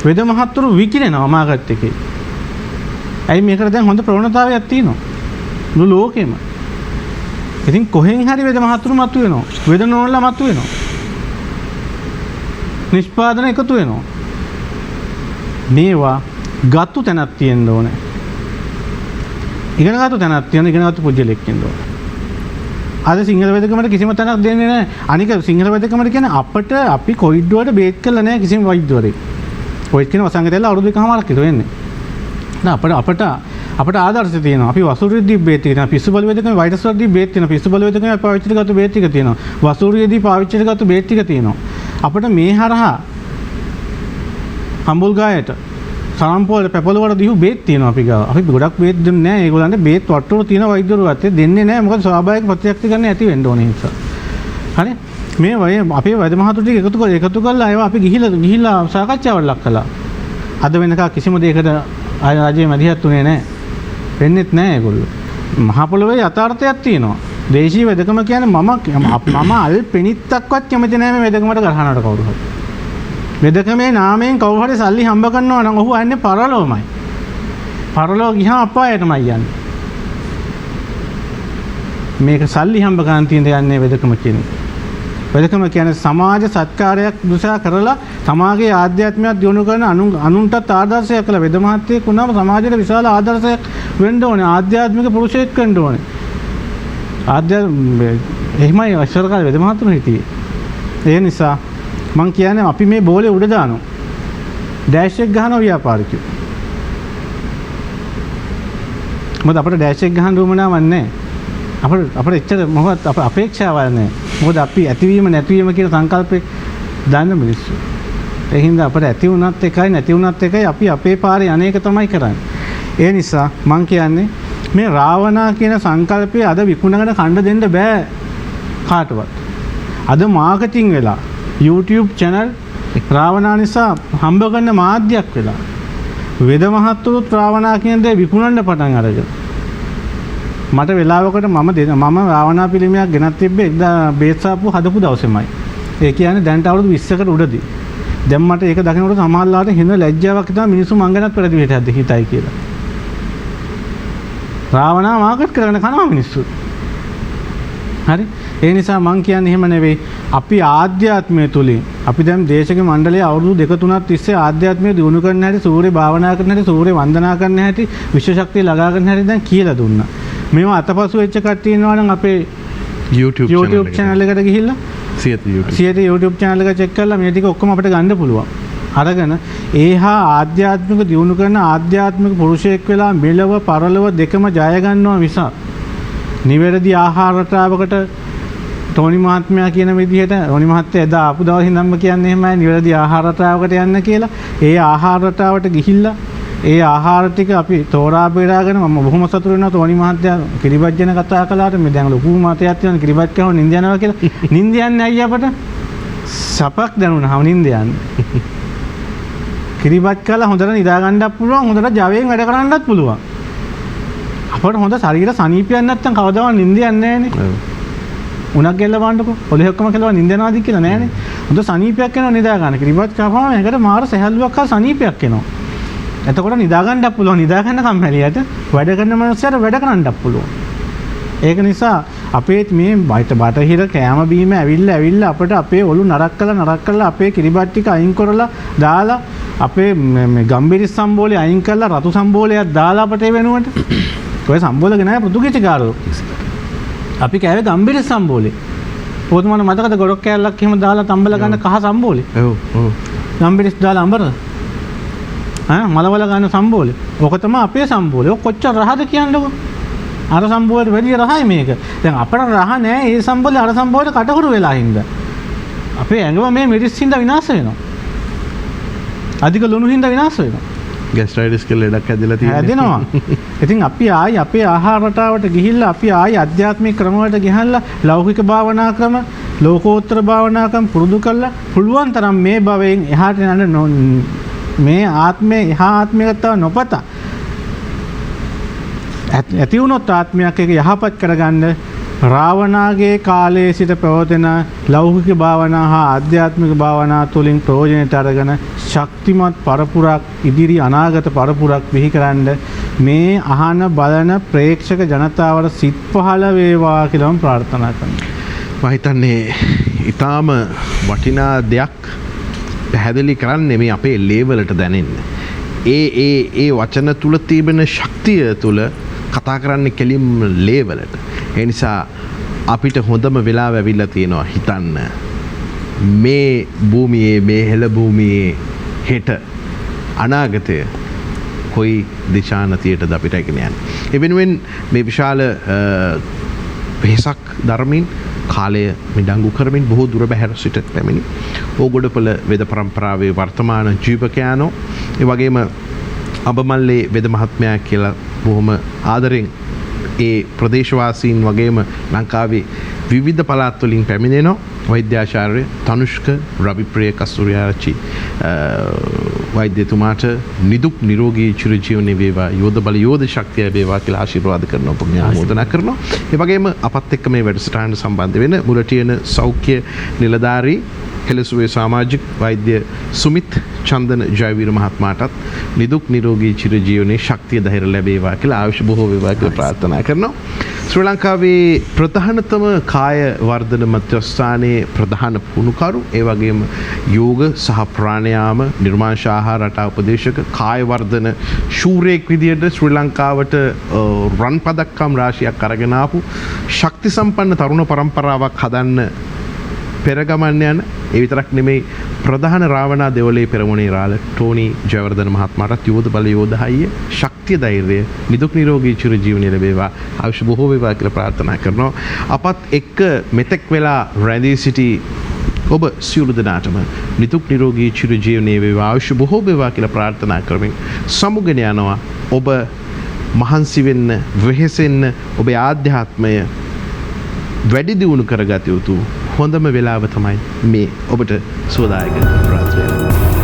වෙද මහත්තුරු විකිරෙනවා මාගත් එකේ. ඇයි මේකට දැන් හොඳ ප්‍රවණතාවයක් තියෙනවා. මුළු ලෝකෙම. ඉතින් කොහෙන් හරි වෙද මහත්තුරු මතුවෙනවා. වෙද නෝනලා මතුවෙනවා. නිෂ්පාදන එකතු වෙනවා. මේවා ගත්තු තැනක් තියෙන්න ඕනේ. ඉගෙනගත්තු තැනක් තියෙන ඉගෙනගත්තු පුජ්‍යලෙක් ඉන්න ඕනේ. අද සිංහල වේදකමට කිසිම තැනක් දෙන්නේ නැහැ. අනික සිංහල වේදකමට කියන්නේ අපිට අපි කොවිඩ් වලට බේත් කළා නැහැ කිසිම වෛද්‍යවරයෙක්. කොවිඩ් කියන වසංගතයල අවුරුදු 1කමාරක් විතර වෙන්නේ. නෑ අපට ආදර්ශ තියෙනවා. අපි වසූරියදී බේත් තියෙනවා. පිස්සු බල වේදකමේ වෛරස් වලදී බේත් තියෙනවා. පිස්සු බල වේදකමේ පාවිච්චි කරගත්තු බේත් ටික තියෙනවා. වසූරියදී පාවිච්චි කරගත්තු බේත් ටික තියෙනවා. අපිට මේ හරහා හම්බුල් ගායට සාම්පෝල පැපලවල දිහු බේත් තියෙනවා අපි ගාව. අපි ගොඩක් බේත් දෙන්නේ නැහැ. ඒගොල්ලන්ට බේත් වට්ටුවල තියෙන වෛද්‍යවරු අතේ දෙන්නේ නැහැ. මොකද ස්වාභාවික ප්‍රතික්‍රියා ගන්න ඇති වෙන්න ඕනේ නිසා. හරි? මේ වගේ අපේ වෛද්‍ය මහතුරු ටික එකතු කරලා ඒවා අපි ගිහිල්ලා සාකච්ඡාවක් ලක් කළා. අද වෙනකන් කිසිම දෙයකට රාජ්‍යයේ මැදිහත් උනේ නැහැ. වෙන්නෙත් නැහැ ඒගොල්ලෝ. මහ පොළොවේ යථාර්ථයක් තියෙනවා. දේශීය වෙදකම කියන්නේ මම අල්පෙනිත්තක්වත් කැමති නැහැ මේ වෙදකමට ගහනවට කවුරු හරි. වෙදකමේ නාමයෙන් කවුරු හරි සල්ලි හම්බ කරනවා නම් ඔහු යන්නේ පරලෝමයි. පරලෝ ගියාම අපායටමයි යන්නේ. මේක සල්ලි හම්බ ගන්න තියෙන යන්නේ වෙදකම කියන්නේ. වෙදකම කියන්නේ සමාජ සත්කාරයක් දුසා කරලා සමාජයේ ආධ්‍යාත්මයක් දියුණු කරන අනුන්ටත් ආදර්ශයක් කළ වෙද මහත්තයෙක් වුණාම සමාජයට විශාල ආදර්ශයක් වෙන්න ඕනේ. ආධ්‍යාත්මික පුරුෂයෙක් වෙන්න ඕනේ. එහෙමයි අශ්වරකාල වෙද මහතුරු හිටියේ. ඒ නිසා මං කියන්නේ අපි මේ බෝලේ උඩ දානවා. ඩෑෂ් එක ගහනවා ව්‍යාපාරිකයෝ. මොකද අපිට ඩෑෂ් එක ගහන්න උවමනාවක් නැහැ. අපිට එච්චර මොකවත් අපේක්ෂාවක් නැහැ. මොකද අපි ඇතිවීම නැතිවීම කියන සංකල්පේ දන්න මිනිස්සු. ඒ හින්දා අපිට ඇති වුණත් එකයි නැති වුණත් එකයි අපි අපේ පාරේ අනේක තමයි කරන්නේ. ඒ නිසා මං කියන්නේ මේ රාවණා කියන සංකල්පය අද විකුණගෙන කණ්ඩ දෙන්න බෑ කාටවත්. අද මාකටිං වෙලා YouTube channel රාවණා නිසා හම්බ කරන මාධ්‍යයක් වෙලා වෙද මහත්තුරුත් රාවණා කියන දේ විකුණන්න පටන් අරගෙන මට වෙලාවකට මම රාවණා පිළිමයක් ගෙනත් තිබ්බේ බේත්සාප්පු හදපු දවසේමයි. ඒ කියන්නේ දැන්ට අවුරුදු 20කට උඩදී. දැන් මට ඒක දකිනකොට සමහරලාට හින ලැජ්ජාවක් හිතනවා මිනිස්සු මං ගැනත් පෙරදි විදිහට හිතයි කියලා. රාවණා මාකට් කරගෙන කනවා මිනිස්සු. හරි? ඒ නිසා මං කියන්නේ එහෙම නෙවෙයි. අපි ආධ්‍යාත්මය තුලින් අපි දැන් දේශක මණ්ඩලයේ අවුරුදු 2-3ක් තිස්සේ ආධ්‍යාත්මය දිනු කරන්න හැටි, සූර්ය භාවනා කරන්න හැටි, සූර්ය වන්දනා කරන්න හැටි, විශ්ව ශක්තිය ළඟා කරන්න හැටි දැන් කියලා දුන්නා. මේවා අතපසු වෙච්ච කට්ටිය ඉන්නවා නම් අපේ YouTube channel එකට ගිහිල්ලා සියත YouTube channel එක check කරලා මේ ටික ඔක්කොම අපිට ගන්න පුළුවන්. අරගෙන ඒහා ආධ්‍යාත්මික දියුණු කරන ආධ්‍යාත්මික පුරුෂයෙක් වෙලා මෙලව පරලොව දෙකම ජය ගන්නවා මිසක් නිවැරදි ආහාර රටාවකට ටෝනි මහත්මයා කියන විදිහට ටෝනි මහත්තයා එදා ආපු දවසේ ඉඳන්ම කියන්නේ එහෙමයි නිවැරදි ආහාර රටාවකට යන්න කියලා. ඒ ආහාර රටාවට ගිහිල්ලා ඒ ආහාර ටික අපි තෝරා බේරාගෙන මම බොහොම සතුටු වෙනවා ටෝනි මහත්තයා කිරිබත් ගැන කතා කළාට මේ දැන් ලොකු මාතයක් තියෙනවා කිරිබත් කවම නින්ද යනවා කියලා. නින්ද යන්නේ අයියා අපට සපක් දැනුණා නින්ද යන්නේ. කිරිබත් කළා හොඳට නිදා ගන්නත් පුළුවන් හොඳට ජවයෙන් වැඩ කරන්නත් පුළුවන්. අපට හොඳ ශරීර සනීපයක් නැත්තම් කවදාවත් නින්ද යන්නේ නැහනේ. උණක් ගෙල්ල බලන්නකො. ඔලේ ඔක්කොම කියලා නින්ද යනවාද කියලා නෑනේ. හොඳ සනීපයක් එනවා නිදා ගන්න. කිරිබත් කපුවාම ඒකට මාර සැහැල්ලුවක් හා සනීපයක් එනවා. එතකොට නිදා ගන්නත් පුළුවන්. නිදා ගන්න කම්මැලියට වැඩ කරන මනුස්සයට වැඩ කරන්නත් පුළුවන්. ඒක නිසා අපේ මේ බටහිර කෑම බීම ඇවිල්ලා අපිට අපේ ඔලු නරක් කළා අපේ කිරිබත් ටික අයින් කරලා දාලා අපේ මේ ගම්බිරිස් සම්බෝලේ අයින් කරලා රතු සම්බෝලයක් දාලා අපට ඒ වෙනුවට ඔය සම්බෝල ගෙනාවේ පෘතුගීසිකාරෝ. අපි කෑවේ ගම්බිරිස් සම්බෝලේ. පොතුමන මතකද ගොඩක් කෑල්ලක් එහෙම දාලා තම්බල ගන්න කහ සම්බෝලේ. ඔව්. ගම්බිරිස් දාලා අඹරද? මලවල ගන්න සම්බෝලේ. ඕක තමයි අපේ සම්බෝලේ. ඔක කොච්චර රහද කියන්නකෝ. අර සම්බෝලේට වැඩිය රහයි මේක. දැන් අපට රහ නෑ. ඒ සම්බෝලේ අර සම්බෝලේට කටහුරු වෙලා හින්දා. අපේ ඇඟම මේ මිරිස් හින්දා විනාශ වෙනවා. අධික ලුණු හින්දා විනාශ වෙනවා. ගැස්ට්‍රයිටිස් කියලා ලෙඩක් ඇදලා තියෙනවා. හැදෙනවා. ඉතින් අපි ආයි අපේ ආහාර රටාවට ගිහිල්ලා අපි ආයි ආධ්‍යාත්මික ක්‍රම වලට ගිහලා ලෞකික භාවනා ක්‍රම, ලෝකෝත්තර භාවනා ක්‍රම පුරුදු කරලා පුළුවන් තරම් මේ භවයෙන් එහාට යන්න මේ ආත්මේ එහා ආත්මයකට නොපත ඇති වුණොත් ආත්මයක් එක යහපත් කරගන්න රාවණාගේ කාලයේ සිට පැවතෙන ලෞකික භාවනා හා ආධ්‍යාත්මික භාවනා තුළින් ප්‍රයෝජනයට අරගෙන ශක්තිමත් පරපුරක් ඉදිරි අනාගත පරපුරක් බිහි කරන්න මේ අහන බලන ප්‍රේක්ෂක ජනතාවට සිත් පහළ වේවා කියලා මම ප්‍රාර්ථනා කරනවා. මම හිතන්නේ ඊටාම වටිනා දෙයක් පැහැදිලි කරන්නේ මේ අපේ ලේවලට දැනෙන්න. ඒ වචන තුල තිබෙන ශක්තිය තුල කතා කරන්නේ කෙලින්ම ලේවලට. ඒ නිසා අපිට හොඳම වෙලාව ඇවිල්ලා තියෙනවා හිතන්න මේ භූමියේ මේ හෙළ භූමියේ හෙට අනාගතය කොයි දිශානතියටද අපිට ගෙන යන්නේ. ඒ වෙනුවෙන් මේ විශාල වෙහසක් ධර්මින් කාලය මිඩංගු කරමින් බොහෝ දුර බැහැර සිට පැමිණි ඕගොඩපොළ වෙද පරම්පරාවේ වර්තමාන ජීවකයානෝ ඒ වගේම අබමල්ලේ වෙද මහත්මයා කියලා බොහොම ආදරෙන් ඒ ප්‍රදේශවාසීන් වගේම ලංකාවේ විවිධ පළාත් වලින් පැමිණෙනවා වෛද්‍යාචාර්ය තනුෂ්ක රවිප්‍රිය කස්තුරියාරච්චි වෛද්‍යතුමාට නිදුක් නිරෝගී චිරජීවනයේ වේවා යෝධ බල යෝධ ශක්තිය වේවා කියලා ආශිර්වාද කරනවා පුණ්‍යානුමෝදනා කරනවා. ඒ වගේම අපත් එක්ක මේ වැඩසටහනට සම්බන්ධ වෙන මුලටියන සෞඛ්‍ය නිලධාරී හෙළසුවේ සමාජික වෛද්‍ය සුමිත් චන්දන ජයවීර මහත්මයාටත් නිදුක් නිරෝගී චිරජීවනයේ ශක්තිය ධෛර්ය ලැබේවා කියලා ආයුෂ බොහෝ වේවා කියලා ප්‍රාර්ථනා කරනවා. ශ්‍රී ලංකාවේ ප්‍රධානතම කාය වර්ධන මධ්‍යස්ථානයේ ප්‍රධාන පුහුණුකරු ඒ වගේම යෝග සහ ප්‍රාණයාම නිර්මාංශ ආහාර රටා උපදේශක කාය වර්ධන ශූරයෙක් විදියට ශ්‍රී ලංකාවට රන් පදක්කම් රාශියක් අරගෙන ආපු ශක්ති සම්පන්න තරුණ පරම්පරාවක් හදන්න පෙරගමන් යන ඒ විතරක් නෙමෙයි ප්‍රධාන රාවණා දෙවලේ පෙරමුණේ රාළ ටෝනි ජයවර්ධන මහත්මයාට යෝධ බල යෝධහයිය ශක්තිය ධෛර්යය නිදුක් නිරෝගී චිරජීවනයේ ලැබේවා ආයුෂ බොහෝ වේවා කියලා ප්‍රාර්ථනා කරනවා. අපත් එක්ක මෙතෙක් වෙලා රැඳී සිටි ඔබ සියලු දෙනාටම නිදුක් නිරෝගී චිරජීවනයේ වේවා ආයුෂ බොහෝ වේවා කියලා ප්‍රාර්ථනා කරමින් සමුගෙන යනවා. ඔබ මහන්සි වෙන්න වෙහෙසෙන්න ඔබේ ආධ්‍යාත්මය වැඩි දියුණු කරගත යුතු හොඳම වෙලාව තමයි මේ ඔබට සුවදායක රාත්‍රිය.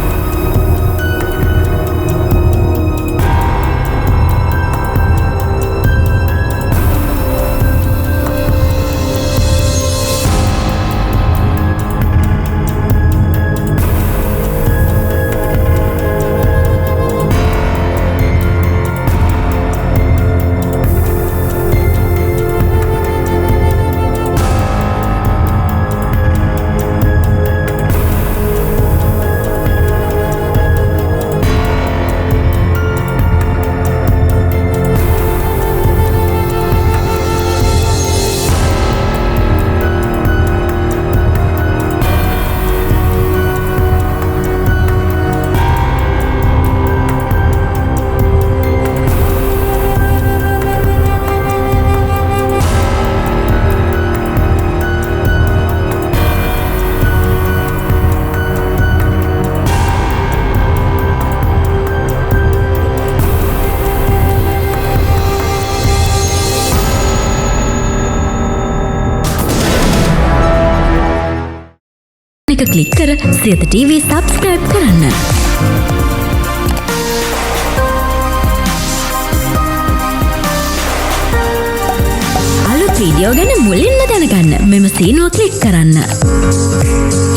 ක්ලික් කර සියත TV සබස්ක්‍රයිබ් කරන්න. අලුත් වීඩියෝ ගැන මුලින්ම දැනගන්න මෙම සීනුව ක්ලික් කරන්න.